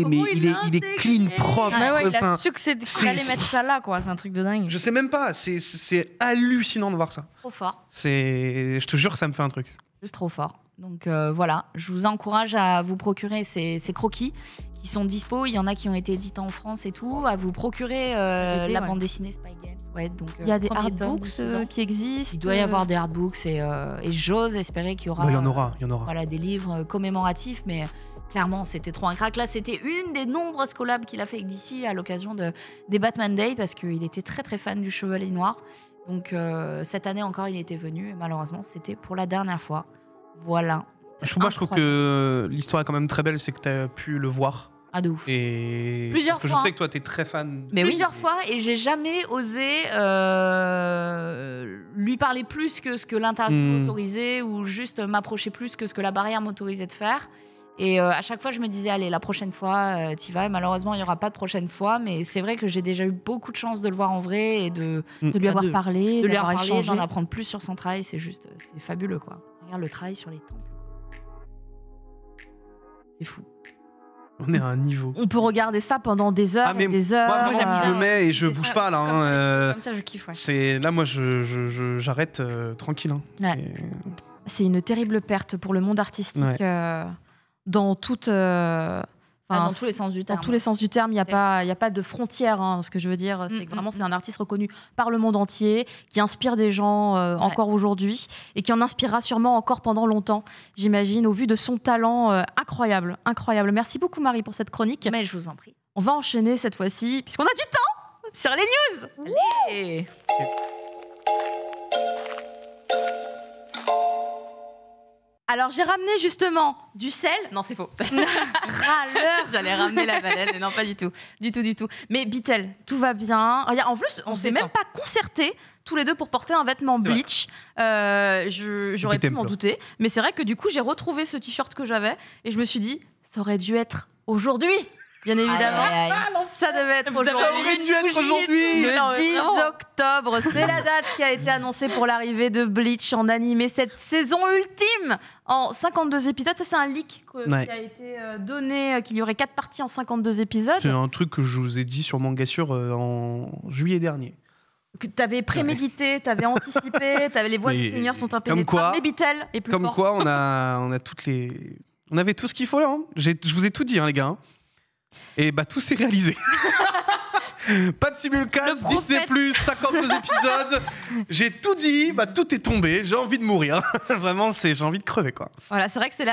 est clean, propre. Ouais, ouais, il enfin, a su que qu'il c'est- allait mettre ça là, quoi. C'est un truc de dingue. je sais même pas, c'est hallucinant de voir ça. Trop fort. Je te jure que ça me fait un truc. Juste trop fort. Donc voilà, je vous encourage à vous procurer ces croquis qui sont dispo. Il y en a qui ont été édités en France et tout. À vous procurer BD, la ouais. bande dessinée Spy Games. Ouais, donc, Il y a des premier tome, artbooks dissident. qui existent. Il doit y avoir des artbooks et j'ose espérer qu'il y aura Bah, il y en aura. voilà, des livres commémoratifs, mais clairement, c'était trop un crack. Là, c'était une des nombreuses collabs qu'il a fait avec DC à l'occasion des Batman Day parce qu'il était très très fan du Chevalier Noir. Donc cette année encore, il était venu et malheureusement, c'était pour la dernière fois. Voilà. Je trouve que l'histoire est quand même très belle, c'est que tu as pu le voir. Ah, de ouf. Et Plusieurs parce que fois. je sais que toi, tu es très fan. Mais oui. Plusieurs fois et j'ai jamais osé lui parler plus que ce que l'interview m'autorisait ou juste m'approcher plus que ce que la barrière m'autorisait de faire. Et à chaque fois, je me disais, allez, la prochaine fois, t'y vas. Et malheureusement, il n'y aura pas de prochaine fois. Mais c'est vrai que j'ai déjà eu beaucoup de chance de le voir en vrai et de De lui avoir parlé, lui d'avoir avoir parlé, échangé. d'en apprendre plus sur son travail. C'est juste, c'est fabuleux, quoi. Regarde le travail sur les temples. C'est fou. On est à un niveau. On peut regarder ça pendant des heures Ah, mais et des heures. Moi, j'aime je bien, le mets et je Et bouge ça, pas là. comme hein, ça, Comme ça, je kiffe, ouais. c'est là, moi, j'arrête tranquille. Hein. Ouais. Et- C'est une terrible perte pour le monde artistique Ouais. dans toute. Dans tous les sens du terme. Dans tous les sens du terme, il n'y a, pas de frontières. Hein, ce que je veux dire, c'est que vraiment, c'est un artiste reconnu par le monde entier, qui inspire des gens encore aujourd'hui et qui en inspirera sûrement encore pendant longtemps, j'imagine, au vu de son talent incroyable. Incroyable. Merci beaucoup, Marie, pour cette chronique. Mais je vous en prie. On va enchaîner cette fois-ci, puisqu'on a du temps sur les news. Allez. Alors, j'ai ramené justement du sel. Non, c'est faux. Râleur. J'allais ramener la baleine, mais non, pas du tout. Du tout. Mais Bitel, tout va bien. Regarde, en plus, on se s'est même détend. pas concertés tous les deux pour porter un vêtement C'est vrai. bleach. J'aurais pu m'en Templar. douter. Mais c'est vrai que du coup, j'ai retrouvé ce t-shirt que j'avais et je me suis dit, ça aurait dû être aujourd'hui. bien évidemment. Aïe, aïe, aïe. Ça devait être Ça aurait aujourd'hui. dû être aujourd'hui. Le 10 octobre, c'est la date qui a été annoncée pour l'arrivée de Bleach en animé, cette saison ultime en 52 épisodes. Ça, c'est un leak Ouais. qui a été donné, qu'il y aurait 4 parties en 52 épisodes. C'est un truc que je vous ai dit sur Mangassure en juillet dernier. Que tu avais prémédité, tu avais anticipé, les voix Mais du Seigneur sont comme impénétrables, quoi- mais Beatle est plus Comme fort. quoi, on a toutes les... On avait tout ce qu'il faut là. Hein. Je vous ai tout dit, hein, les gars. Hein. Et bah, tout s'est réalisé. Pas de simulcast, Le prophète. Disney+, 52 épisodes. J'ai tout dit, bah, tout est tombé. J'ai envie de mourir. Vraiment, j'ai envie de crever, quoi. Voilà, c'est vrai que c'est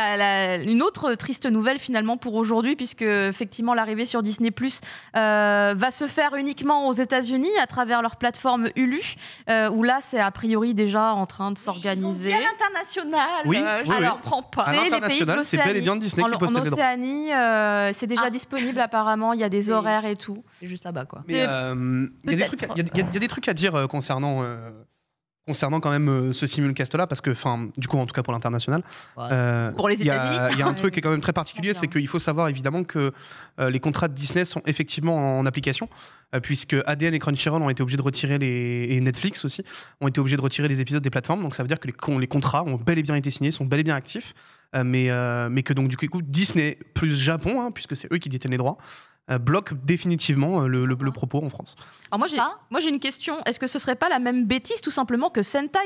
une autre triste nouvelle finalement pour aujourd'hui, puisque effectivement l'arrivée sur Disney Plus va se faire uniquement aux États-Unis à travers leur plateforme Hulu, où là c'est a priori déjà en train de s'organiser. Ils ont dit à l'international. Oui, je oui, oui. leur prends pas. À C'est les pays de l'international, c'est bel et bien Disney qui En possède les droits. Océanie, c'est déjà disponible apparemment, il y a des C'est- horaires et tout. C'est juste là-bas, quoi. Mais il y a des trucs- il y a des trucs à dire concernant quand même ce simulcast-là, parce que, enfin, du coup, en tout cas pour l'international, Pour les il y a- États-Unis. il y a un truc qui est quand même très particulier, Bien. c'est qu'il faut savoir évidemment que les contrats de Disney sont effectivement en application, puisque ADN et Crunchyroll ont été obligés de retirer et Netflix aussi ont été obligés de retirer les épisodes des plateformes. Donc ça veut dire que les contrats ont bel et bien été signés, sont bel et bien actifs, mais que donc du coup Disney plus Japon, hein, puisque c'est eux qui détiennent les droits, bloque définitivement le propos en France. Alors moi j'ai une question, est-ce que ce serait pas la même bêtise tout simplement que Sentai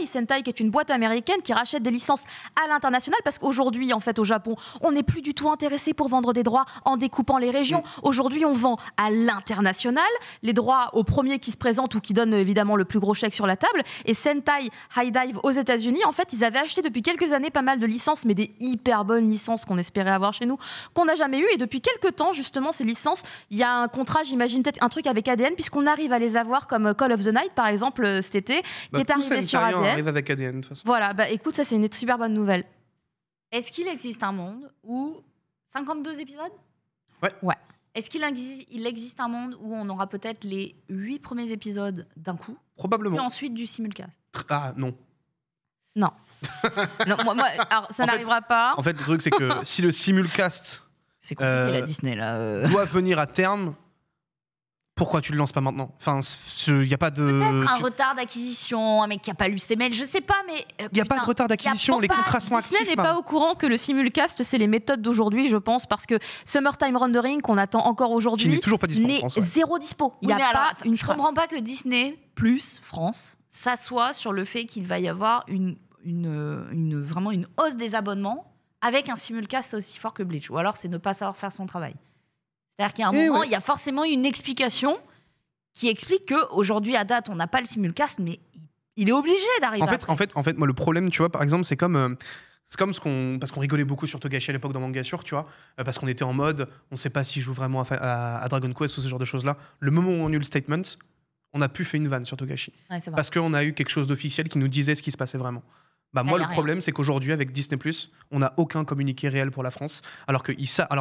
qui est une boîte américaine qui rachète des licences à l'international, parce qu'aujourd'hui en fait au Japon on n'est plus du tout intéressé pour vendre des droits en découpant les régions. Aujourd'hui on vend à l'international les droits au premier qui se présente ou qui donne évidemment le plus gros chèque sur la table, et Sentai High Dive aux États-Unis en fait ils avaient acheté depuis quelques années pas mal de licences, mais des hyper bonnes licences qu'on espérait avoir chez nous, qu'on n'a jamais eu, et depuis quelques temps justement ces licences, il y a un contrat, j'imagine peut-être un truc avec ADN, puisqu'on arrive à les avoir comme Call of the Night par exemple cet été, qui est Tout arrivé sur Sentai, hein, ADN. arrive avec ADN de toute façon. Voilà, bah écoute, ça c'est une super bonne nouvelle. Est-ce qu'il existe un monde où 52 épisodes Ouais. Est-ce qu'il existe un monde où on aura peut-être les 8 premiers épisodes d'un coup, puis Probablement. ensuite du simulcast? Ah non. Non, alors ça En fait- n'arrivera pas. En fait, le truc c'est que si le simulcast C'est compliqué la Disney là. doit venir à terme, pourquoi tu le lances pas maintenant? Enfin, il n'y a pas de. Peut-être un tu- retard d'acquisition, un mec qui a pas lu ses mails, je sais pas, mais. Il n'y a pas de retard d'acquisition, pense les pas. contrats sont Disney actifs. n'est pas au courant que le simulcast, c'est les méthodes d'aujourd'hui, je pense, parce que Summertime Rendering, qu'on attend encore Qui n'est aujourd'hui, toujours pas disponible en n'est France. Ouais. zéro dispo. Il Oui, n'y mais a alors, pas attends, une je trace. comprends pas que Disney plus France s'assoie sur le fait qu'il va y avoir vraiment une hausse des abonnements avec un simulcast aussi fort que Bleach. Ou alors c'est ne pas savoir faire son travail. C'est-à-dire qu'à un Eh moment, ouais. il y a forcément une explication qui explique qu'aujourd'hui, à date, on n'a pas le simulcast, mais il est obligé d'arriver après. En fait, moi, le problème, tu vois, par exemple, c'est comme parce qu'on rigolait beaucoup sur Togashi à l'époque dans Mangassure, tu vois, parce qu'on était en mode, on sait pas s'il joue vraiment à Dragon Quest ou ce genre de choses-là. Le moment où on a eu le statement, on a pu faire une vanne sur Togashi. Ouais, c'est vrai. Parce qu'on a eu quelque chose d'officiel qui nous disait ce qui se passait vraiment. Bah, moi, y a le rien. problème, c'est qu'aujourd'hui, avec Disney+, on n'a aucun communiqué réel pour la France, alors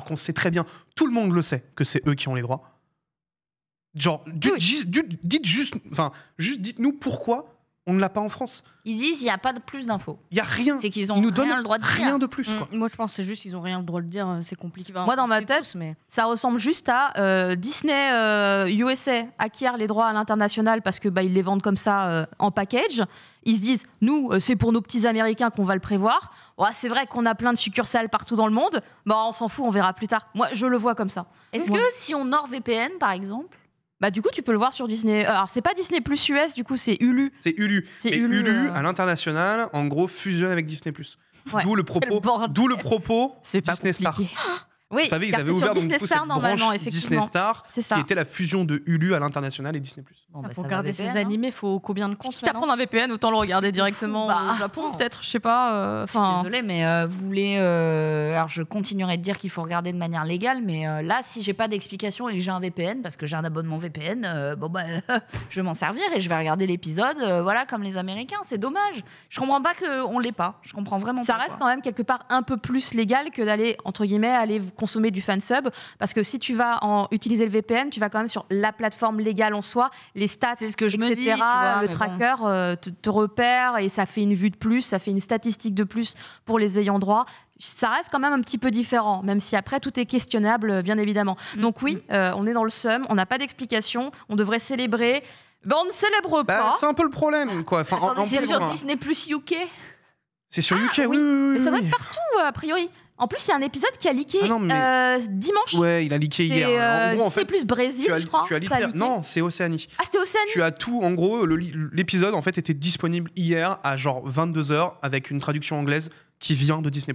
qu'on sait très bien, tout le monde le sait, que c'est eux qui ont les droits. Genre, juste dites-nous pourquoi on ne l'a pas en France. Ils disent il n'y a pas de plus d'infos. Il y a rien. C'est qu'ils ont Ils nous rien donnent le droit de rien dire. de plus. Quoi. Moi, je pense que c'est juste qu'ils ont rien le droit de dire. C'est compliqué. Enfin, Moi, dans ma c'est tête, tous, mais Ça ressemble juste à Disney USA acquiert les droits à l'international parce que ils les vendent comme ça en package. Ils se disent, nous, c'est pour nos petits Américains qu'on va le prévoir. Ouais, c'est vrai qu'on a plein de succursales partout dans le monde. On s'en fout, on verra plus tard. Moi, je le vois comme ça. Est-ce Ouais. que si on NordVPN, par exemple, Du coup, tu peux le voir sur Disney. Alors, c'est pas Disney Plus US, du coup, c'est Hulu. C'est Hulu. C'est Et Hulu, à l'international, en gros, fusionne avec Disney+. Ouais. D'où le propos, C'est pas Disney Star. compliqué. Oui, Vous savez, ils car avaient c'est sur ouvert donc, Disney du coup, Star cette normalement, branche Disney effectivement. Star, C'est qui ça. était la fusion de Hulu à l'international et Disney+. bon, bah, ça pour va regarder VPN, ces hein. animés, faut combien de comptes Quitte à maintenant prendre un VPN, autant le regarder directement Bah, au Japon, non. peut-être, je sais pas. Je suis désolée, mais vous voulez. Alors, je continuerai de dire qu'il faut regarder de manière légale, mais là, si j'ai pas d'explication et que j'ai un VPN, parce que j'ai un abonnement VPN, je vais m'en servir et je vais regarder l'épisode, voilà, comme les Américains. C'est dommage. Je comprends pas qu'on l'ait pas. Je comprends vraiment Ça pas. reste quand même quelque part un peu plus légal que d'aller, entre guillemets, aller consommer du fansub, parce que si tu vas utiliser le VPN, tu vas quand même sur la plateforme légale en soi, les stats, C'est ce que je etc. me dis, tu vois, le mais tracker te repère et ça fait une vue de plus, ça fait une statistique de plus pour les ayants droit. Ça reste quand même un petit peu différent, même si après tout est questionnable, bien évidemment. Donc oui, on est dans le seum, on n'a pas d'explication, on devrait célébrer. Ben, on ne célèbre pas. C'est un peu le problème, quoi. Enfin, en C'est plus, sur enfin, Disney Plus UK. c'est sur UK, oui. oui. Mais ça doit être partout, a priori. En plus, il y a un épisode qui a leaké Ah non, mais- dimanche. Ouais, il a leaké C'est hier. En gros, en Disney fait, plus Brésil, je crois. tu as ça a leaké. leaké. Non, c'est Océanie. Ah, c'était Océanie. Tu as tout, en gros, l'épisode en fait était disponible hier à genre 22h avec une traduction anglaise qui vient de Disney+.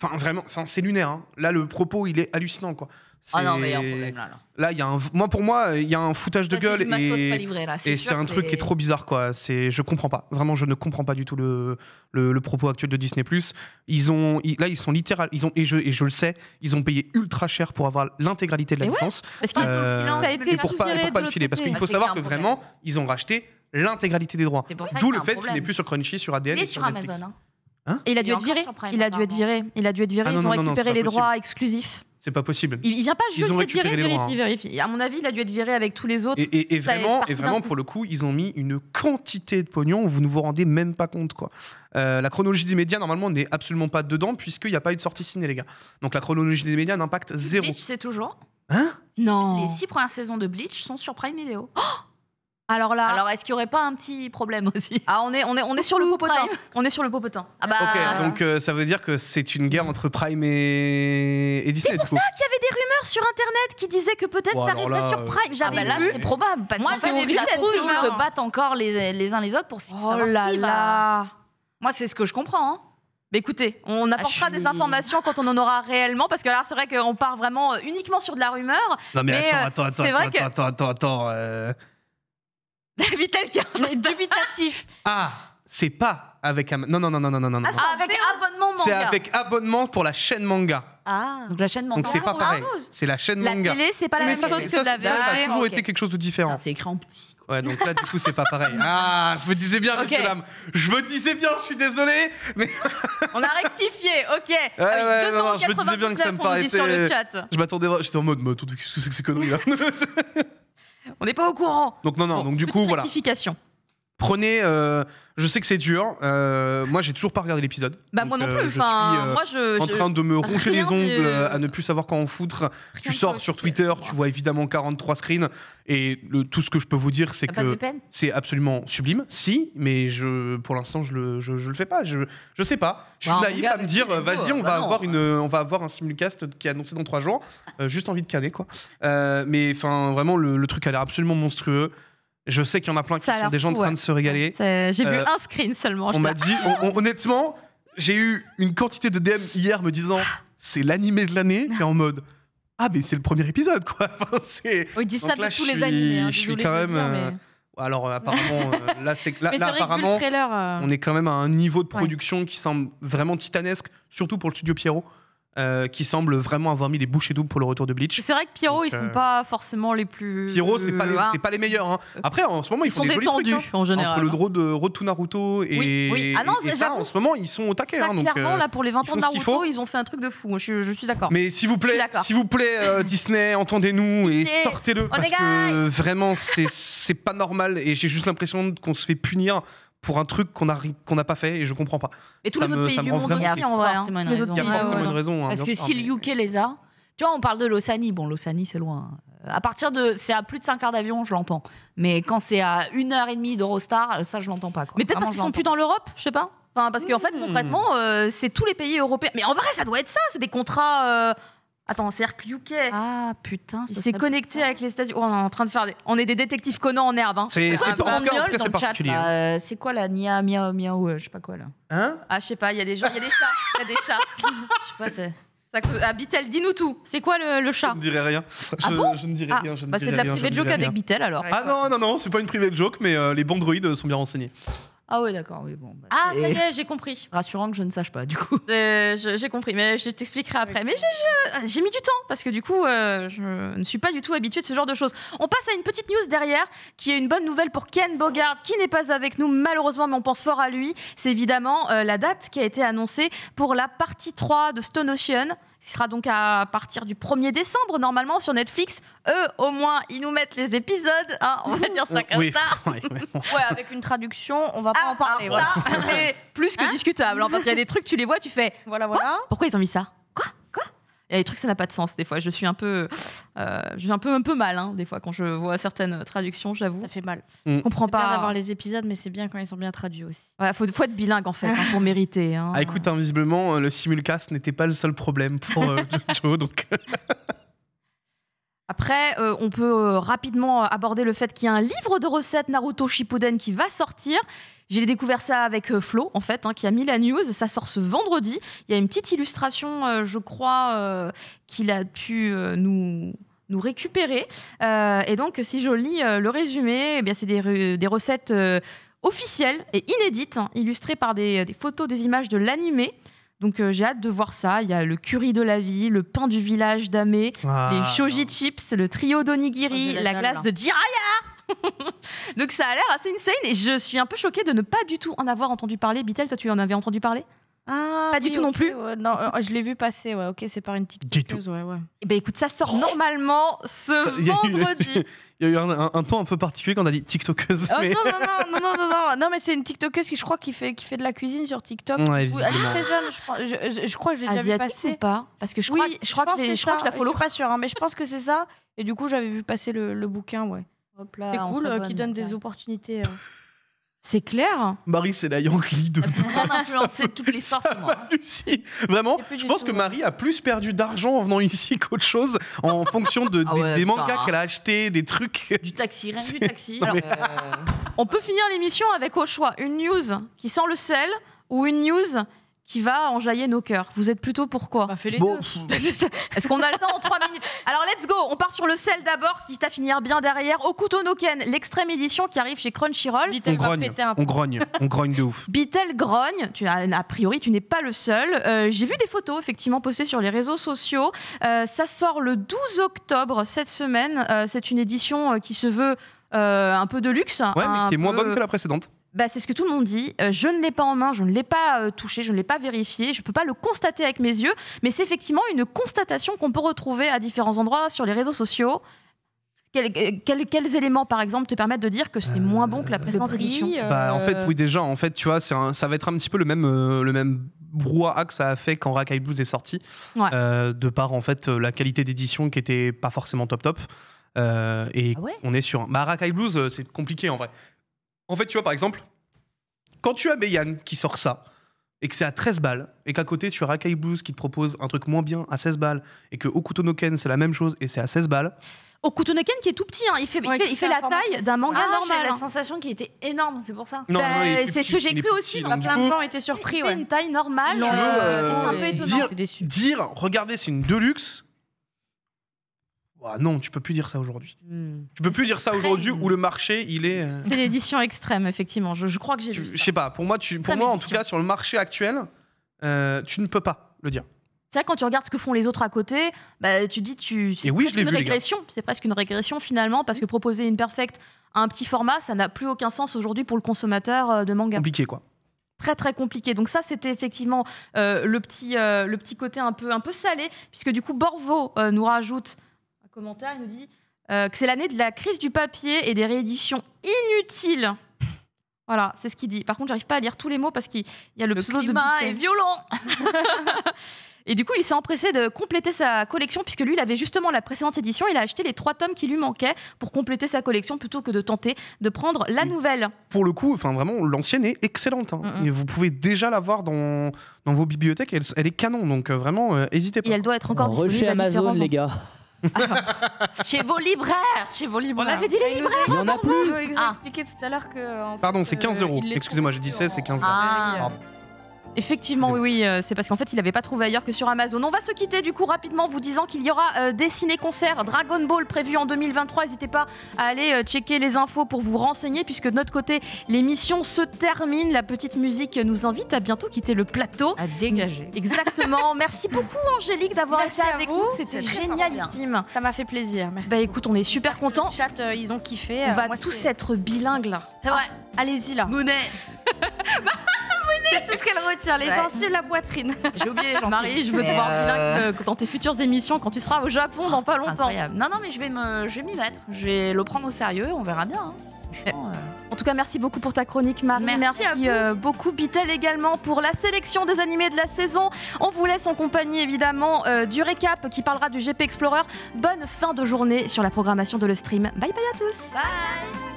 Enfin, vraiment, c'est lunaire. Hein. Là, le propos, il est hallucinant, quoi. Ah non, mais il y a un C'est- problème là. Là, il y a pour moi, il y a un foutage de Ça, c'est gueule du matos pas et livré, là, et sûr, c'est un truc qui est trop bizarre, quoi. Je comprends pas. Vraiment, je ne comprends pas du tout le propos actuel de Disney+. Ils sont littéral, et je le sais, ils ont payé ultra cher pour avoir l'intégralité de la Et ouais, licence. Parce qu'il Euh, ça a été et pour pas viré de le l'autre filer. Parce côté. qu'il faut c'est savoir qu'il que y a un vraiment, ils ont racheté l'intégralité des droits. C'est pour ça D'où qu'il y a le un fait qu'il problème. n'est plus sur Crunchy, sur ADN Il est et sur Netflix. Amazon. Hein. Et il a Il dû est être encore viré. sur Prime, Il a dû être apparemment. viré. Il a dû être viré. Ah Ils non, ont non, non, récupéré c'est pas les droits possible. exclusifs. C'est pas possible. Il vient pas Ils juste ont d'être viré, récupéré les droits, vérifie. À mon avis, il a dû être viré avec tous les autres. Et Ça est vraiment, parti d'un coup. pour le coup, ils ont mis une quantité de pognon, vous ne vous rendez même pas compte, quoi. La chronologie des médias, normalement, n'est absolument pas dedans, puisqu'il n'y a pas eu de sortie ciné, les gars. Donc la chronologie des médias n'impacte zéro. Bleach, c'est toujours. Hein? Non. Les 6 premières saisons de Bleach sont sur Prime Video. Alors là, Alors, est-ce qu'il n'y aurait pas un petit problème aussi on est sur le popotin. On est sur le popotin. Ah bah. Ok, donc ça veut dire que c'est une guerre entre Prime et Disney, du coup. Il y avait des rumeurs sur internet qui disaient que peut-être Bon, ça alors arriverait là, sur Prime. Ah J'avais bah là, vu. c'est probable. Parce Moi, qu'en fait, j'avais vu ça se cette trouve, ils rumeur. se battent encore les uns les autres pour Oh savoir là qui va- là. Moi, c'est ce que je comprends. Hein. Mais écoutez, on apportera je suis- des informations quand on en aura réellement, parce que là, c'est vrai qu'on part vraiment uniquement sur de la rumeur. Non mais, Mais, attends, c'est vrai que- attends. Vitel qui a Mais dubitatif. Ah, c'est pas avec non. Ah, Ah, avec abonnement manga. C'est avec abonnement pour la chaîne manga. Ah, donc la chaîne manga. Donc c'est pas Ah, pareil. ouais. C'est la chaîne La manga. télé, c'est pas la Mais même ça, chose c'est- que ça, la ça a VOD. toujours ok. été quelque chose de différent. Ah, c'est écrit en petit. Ouais, donc là, du coup, c'est pas pareil. Ah, je me disais bien, Ok. messieurs, dames. Je me disais bien, je suis désolé. Mais On a rectifié, ok. ouais, Ah oui, non, je me disais bien que ça me 2,99 on nous dit sur le paraissait- chat. je m'attendais, j'étais en mode, mais attends, qu'est-ce que c'est que ces conneries là? On n'est pas au courant. Donc, non, Bon, donc du petite coup, voilà. rectification. Prenez, je sais que c'est dur. Moi, j'ai toujours pas regardé l'épisode. Bah, Donc, moi non plus. je Enfin, suis, moi, je. en train de me roncher les rien ongles, de- à ne plus savoir quand en foutre. Tu de sors sur officiel, Twitter, moi. tu vois évidemment 43 screens. Et tout ce que je peux vous dire, c'est T'as pas de que VPN c'est absolument sublime. Si, mais pour l'instant, je le fais pas. Je sais pas. Je suis Bah, naïf regarde, à me dire, let's go. vas-y, on Bah va non. on va avoir un simulcast qui est annoncé dans 3 jours. Juste envie de canner, quoi. Mais enfin, vraiment, le truc a l'air absolument monstrueux. Je sais qu'il y en a plein qui Ça a sont l'air des gens en fou, train ouais. de se régaler. J'ai vu Euh, un screen seulement. On m'a dit, honnêtement, j'ai eu une quantité de DM hier me disant c'est l'animé de l'année, et en mode ah, mais c'est le premier épisode, quoi. Enfin, c'est... Ils disent ça Donc de là, tous je les suis- animés. Hein, je suis désolée quand de le même, dire, mais... Alors, apparemment, là, c'est là, Mais c'est là, vrai que vu apparemment, le trailer. on est quand même à un niveau de production qui semble vraiment titanesque, surtout pour le studio Pierrot, qui semble vraiment avoir mis les bouchées doubles pour le retour de Bleach. C'est vrai que Pierrot, Donc, ils sont pas forcément les plus. Pierrot, c'est pas les meilleurs. Hein. Après, en ce moment, ils Ils font sont des jolis détendus trucs, hein. en général. Entre le road to Naruto et, Oui. Ah non, et c'est- ça, j'avoue. en ce moment, ils sont au taquet. Ça, Hein, donc, clairement, là, pour les 20 ils ans de font ce qu'il Naruto, faut. ils ont fait un truc de fou. Je suis d'accord. Mais s'il vous Je suis plaît, d'accord. Disney, entendez-nous et Pitié. sortez-le parce que vraiment c'est pas normal et j'ai juste l'impression qu'on se fait punir pour un truc qu'on n'a pas fait et je comprends pas. Et tous ça les me- autres pays ça me du rend monde vraiment aussi, triste. en vrai. hein. Forcément une Les autres Il y a pays, forcément ouais. une raison. hein, Parce bien que sûr, si mais- le UK les a, tu vois, on parle de l'Ossanie. Bon, l'Ossanie, c'est loin. À partir de. C'est à plus de 5 heures d'avion, je l'entends. Mais quand c'est à 1h30 d'Eurostar, ça, je l'entends pas. Quoi. Mais peut-être Vraiment, parce qu'ils je sont plus dans l'Europe, je sais pas. Enfin, parce qu'en fait, concrètement, c'est tous les pays européens. Mais en vrai, ça doit être ça. C'est des contrats. Attends, c'est-à-dire que UK, Ah putain, il s'est connecté avec les États-Unis. Oh, on est en train de faire des. On est des détectives Conan en herbe. Hein. C'est Ah, en tout cas, c'est particulier. c'est quoi la Nia, Miao, Miao, je sais pas quoi là. Hein Ah, je sais pas. Il y a des gens, il y a des chats. Il y a des chats. Je sais pas, c'est. Ah, Bitel, dis-nous tout. C'est quoi le Je chat ne dirai rien. Ah bon Je ne dirai Ah, rien. Je ne bah c'est de dirai la rien, je private ne joke dirai avec rien. Bitel alors. Ah non, c'est pas une private joke, mais les bandroïdes sont bien renseignés. Ah ouais, d'accord, oui, bon. bah, Ah, c'est ça y est, j'ai compris. Rassurant que je ne sache pas, du coup. J'ai compris, mais je t'expliquerai après. Mais j'ai mis du temps parce que du coup, je ne suis pas du tout habituée de ce genre de choses. On passe à une petite news derrière qui est une bonne nouvelle pour Ken Bogard qui n'est pas avec nous malheureusement, mais on pense fort à lui. C'est évidemment la date qui a été annoncée pour la partie 3 de Stone Ocean. qui sera donc à partir du 1er décembre, normalement, sur Netflix. Eux, au moins, ils nous mettent les épisodes, hein, on va dire ça comme Oui. ça. Ouais, ouais. Ouais, avec une traduction, on va pas en parler. Alors ça, c'est plus que discutable, hein, parce qu'il y a des trucs, tu les vois, tu fais Voilà, voilà. « Pourquoi ils ont mis ça ? Quoi ? Il y a des trucs, ça n'a pas de sens, des fois. Je suis un peu mal, hein, des fois, quand je vois certaines traductions, j'avoue. Ça fait mal. Je comprends C'est bien pas. d'avoir les épisodes, mais c'est bien quand ils sont bien traduits aussi. Ouais, faut être bilingue, en fait, hein, pour mériter. Hein. Ah, écoute, hein, visiblement, le simulcast n'était pas le seul problème pour Jojo, donc... Après, on peut rapidement aborder le fait qu'il y a un livre de recettes Naruto Shippuden qui va sortir. J'ai découvert ça avec Flo, en fait, hein, qui a mis la news. Ça sort ce vendredi. Il y a une petite illustration, je crois, qu'il a pu nous récupérer. Et donc, si je lis le résumé, eh bien, c'est des recettes officielles et inédites, hein, illustrées par des photos, des images de l'animé. Donc j'ai hâte de voir ça. Il y a le curry de la vie, le pain du village d'Ame, les shoji chips, le trio d'onigiri, la glace de Jiraya. Donc ça a l'air assez insane et je suis un peu choquée de ne pas du tout en avoir entendu parler. Bitel, toi tu en avais entendu parler ? Ah, Pas du tout non plus. Ouais, non, je l'ai vu passer. Ouais, ok, c'est par une TikTokeuse. Ouais. Eh ben écoute, ça sort normalement ce Il y a eu- vendredi. Il y a eu un temps un peu particulier quand on a dit TikTokeuse. Oh, mais... non, mais c'est une TikTokeuse qui, je crois, qui fait de la cuisine sur TikTok. Ouais, Oui, elle est visiblement. très jeune, je crois que j'ai déjà vu Asiatique passer. ou pas ? Parce que je Oui, crois que je la follow. Je suis pas sûre, hein, mais je pense que c'est ça. Et du coup, j'avais vu passer le bouquin, ouais. Hop là, C'est on cool, s'abonne. qui donne des opportunités. C'est clair. Marie, c'est la Yankee de Grande influencée de toute l'histoire, c'est moi. Lucie. Vraiment, C'est plus je du pense tout, que ouais. Marie a plus perdu d'argent en venant ici qu'autre chose en fonction Ah ouais, des mangas putain. qu'elle a achetés, des trucs. Du taxi, rien C'est- du taxi. Non, mais- On peut finir l'émission avec au choix une news qui sent le sel ou une news qui va enjailler nos cœurs. Vous êtes plutôt pour quoi ? Bah, fais les Bon, deux. Est-ce qu'on a le temps en 3 minutes ? Alors let's go, on part sur le sel d'abord, quitte à finir bien derrière. Okuto no Ken, l'extrême édition qui arrive chez Crunchyroll. Vite, on elle va grogne, péter un on grogne de ouf. Bitel grogne, a priori tu n'es pas le seul. J'ai vu des photos effectivement postées sur les réseaux sociaux. Ça sort le 12 octobre cette semaine. C'est une édition qui se veut un peu de luxe. Ouais, mais un qui est moins peu- bonne que la précédente. Bah, c'est ce que tout le monde dit. Je ne l'ai pas en main, je ne l'ai pas touché, je ne l'ai pas vérifié, je ne peux pas le constater avec mes yeux, mais c'est effectivement une constatation qu'on peut retrouver à différents endroits sur les réseaux sociaux. Quels éléments, par exemple, te permettent de dire que c'est moins bon que la précédente édition ? Bah, en fait, oui, déjà, en fait, tu vois, ça va être un petit peu le même brouhaha que ça a fait quand Rakai Blues est sorti, Ouais. de par en fait la qualité d'édition qui était pas forcément top. Et Ah ouais on est sur. Bah, Rakai Blues, c'est compliqué en vrai. En fait, tu vois, par exemple, quand tu as Beiyan qui sort ça, et que c'est à 13 balles, et qu'à côté tu as Rakai Blues qui te propose un truc moins bien à 16 balles, et que Okuto no Ken c'est la même chose et c'est à 16 balles, Okuto no Ken qui est tout petit, hein. il fait Ouais, qui la fait un format taille d'un manga Ah, normal. j'ai la hein. sensation qu'il était énorme, c'est pour ça. non, Bah, non, il est plus c'est petit, ce que j'ai il est cru plus aussi, petit, donc donc du Plein de coup, gens étaient surpris, Il fait ouais. une taille normale. Si tu veux, c'est un peu étonnant. J'étais déçue. dire, regardez, c'est une Deluxe. Ouah, non, tu peux plus dire ça aujourd'hui. Tu peux plus dire ça aujourd'hui où le marché, il est. C'est l'édition extrême, effectivement. Je crois que j'ai vu Je ça. sais pas, pour moi, Extrême en tout édition. cas, sur le marché actuel, tu ne peux pas le dire. C'est vrai, quand tu regardes ce que font les autres à côté, bah, tu te dis c'est Et oui, presque je l'ai une vu, les gars. régression. C'est presque une régression finalement, parce que proposer une perfect à un petit format, ça n'a plus aucun sens aujourd'hui pour le consommateur de manga. Compliqué, quoi. Très très compliqué. Donc ça, c'était effectivement le petit côté un peu salé, puisque du coup, Borvo nous rajoute un commentaire, il nous dit que c'est l'année de la crise du papier et des rééditions inutiles. Voilà, c'est ce qu'il dit. Par contre, j'arrive pas à lire tous les mots parce qu'il y a le pseudo de climat Bitel. est violent. Et du coup, il s'est empressé de compléter sa collection, puisque lui, il avait justement la précédente édition. Il a acheté les 3 tomes qui lui manquaient pour compléter sa collection, plutôt que de tenter de prendre la nouvelle. Pour le coup, enfin vraiment, l'ancienne est excellente. Hein. Mm-mm. Et vous pouvez déjà la voir dans vos bibliothèques. Elle est canon, donc vraiment, n'hésitez pas. Et elle doit être encore Re disponible chez à Amazon, différents les gars. Chez vos libraires, chez vos On libraires. avait dit les libraires. Il y en a plus. Il nous a expliqué tout à l'heure que. en Pardon, fait, c'est 15 euros. il les Excusez-moi, j'ai dit trouve 16, c'est 15 en Ah. librairie, Pardon. Effectivement, oui, c'est parce qu'en fait, il n'avait pas trouvé ailleurs que sur Amazon. On va se quitter du coup rapidement, vous disant qu'il y aura des ciné-concerts Dragon Ball prévus en 2023. N'hésitez pas à aller checker les infos pour vous renseigner, puisque de notre côté, l'émission se termine. La petite musique nous invite à bientôt quitter le plateau. À dégager. Exactement. Merci beaucoup, Angélique, d'avoir Merci été à avec vous. nous. C'était C'est très génialissime. Ça m'a fait plaisir. Merci. Bah écoute, on est super contents. Le chat, ils ont kiffé. On va Moi, tous c'est- être bilingues là. C'est vrai. Allez-y là. Mounet. C'est tout ce qu'elle retient, les Ouais. gencives, la poitrine. J'ai oublié les gencives. Marie, je veux te Mais, voir bilingue dans tes futures émissions quand tu seras au Japon dans pas longtemps. Incroyable. Non, mais je vais m'y mettre. Je vais le prendre au sérieux, on verra bien. Hein. Franchement, En tout cas, merci beaucoup pour ta chronique, Marie. Merci à vous. Beaucoup, Bitel, également, pour la sélection des animés de la saison. On vous laisse en compagnie, évidemment, du récap qui parlera du GP Explorer. Bonne fin de journée sur la programmation de Le Stream. Bye bye à tous. Bye.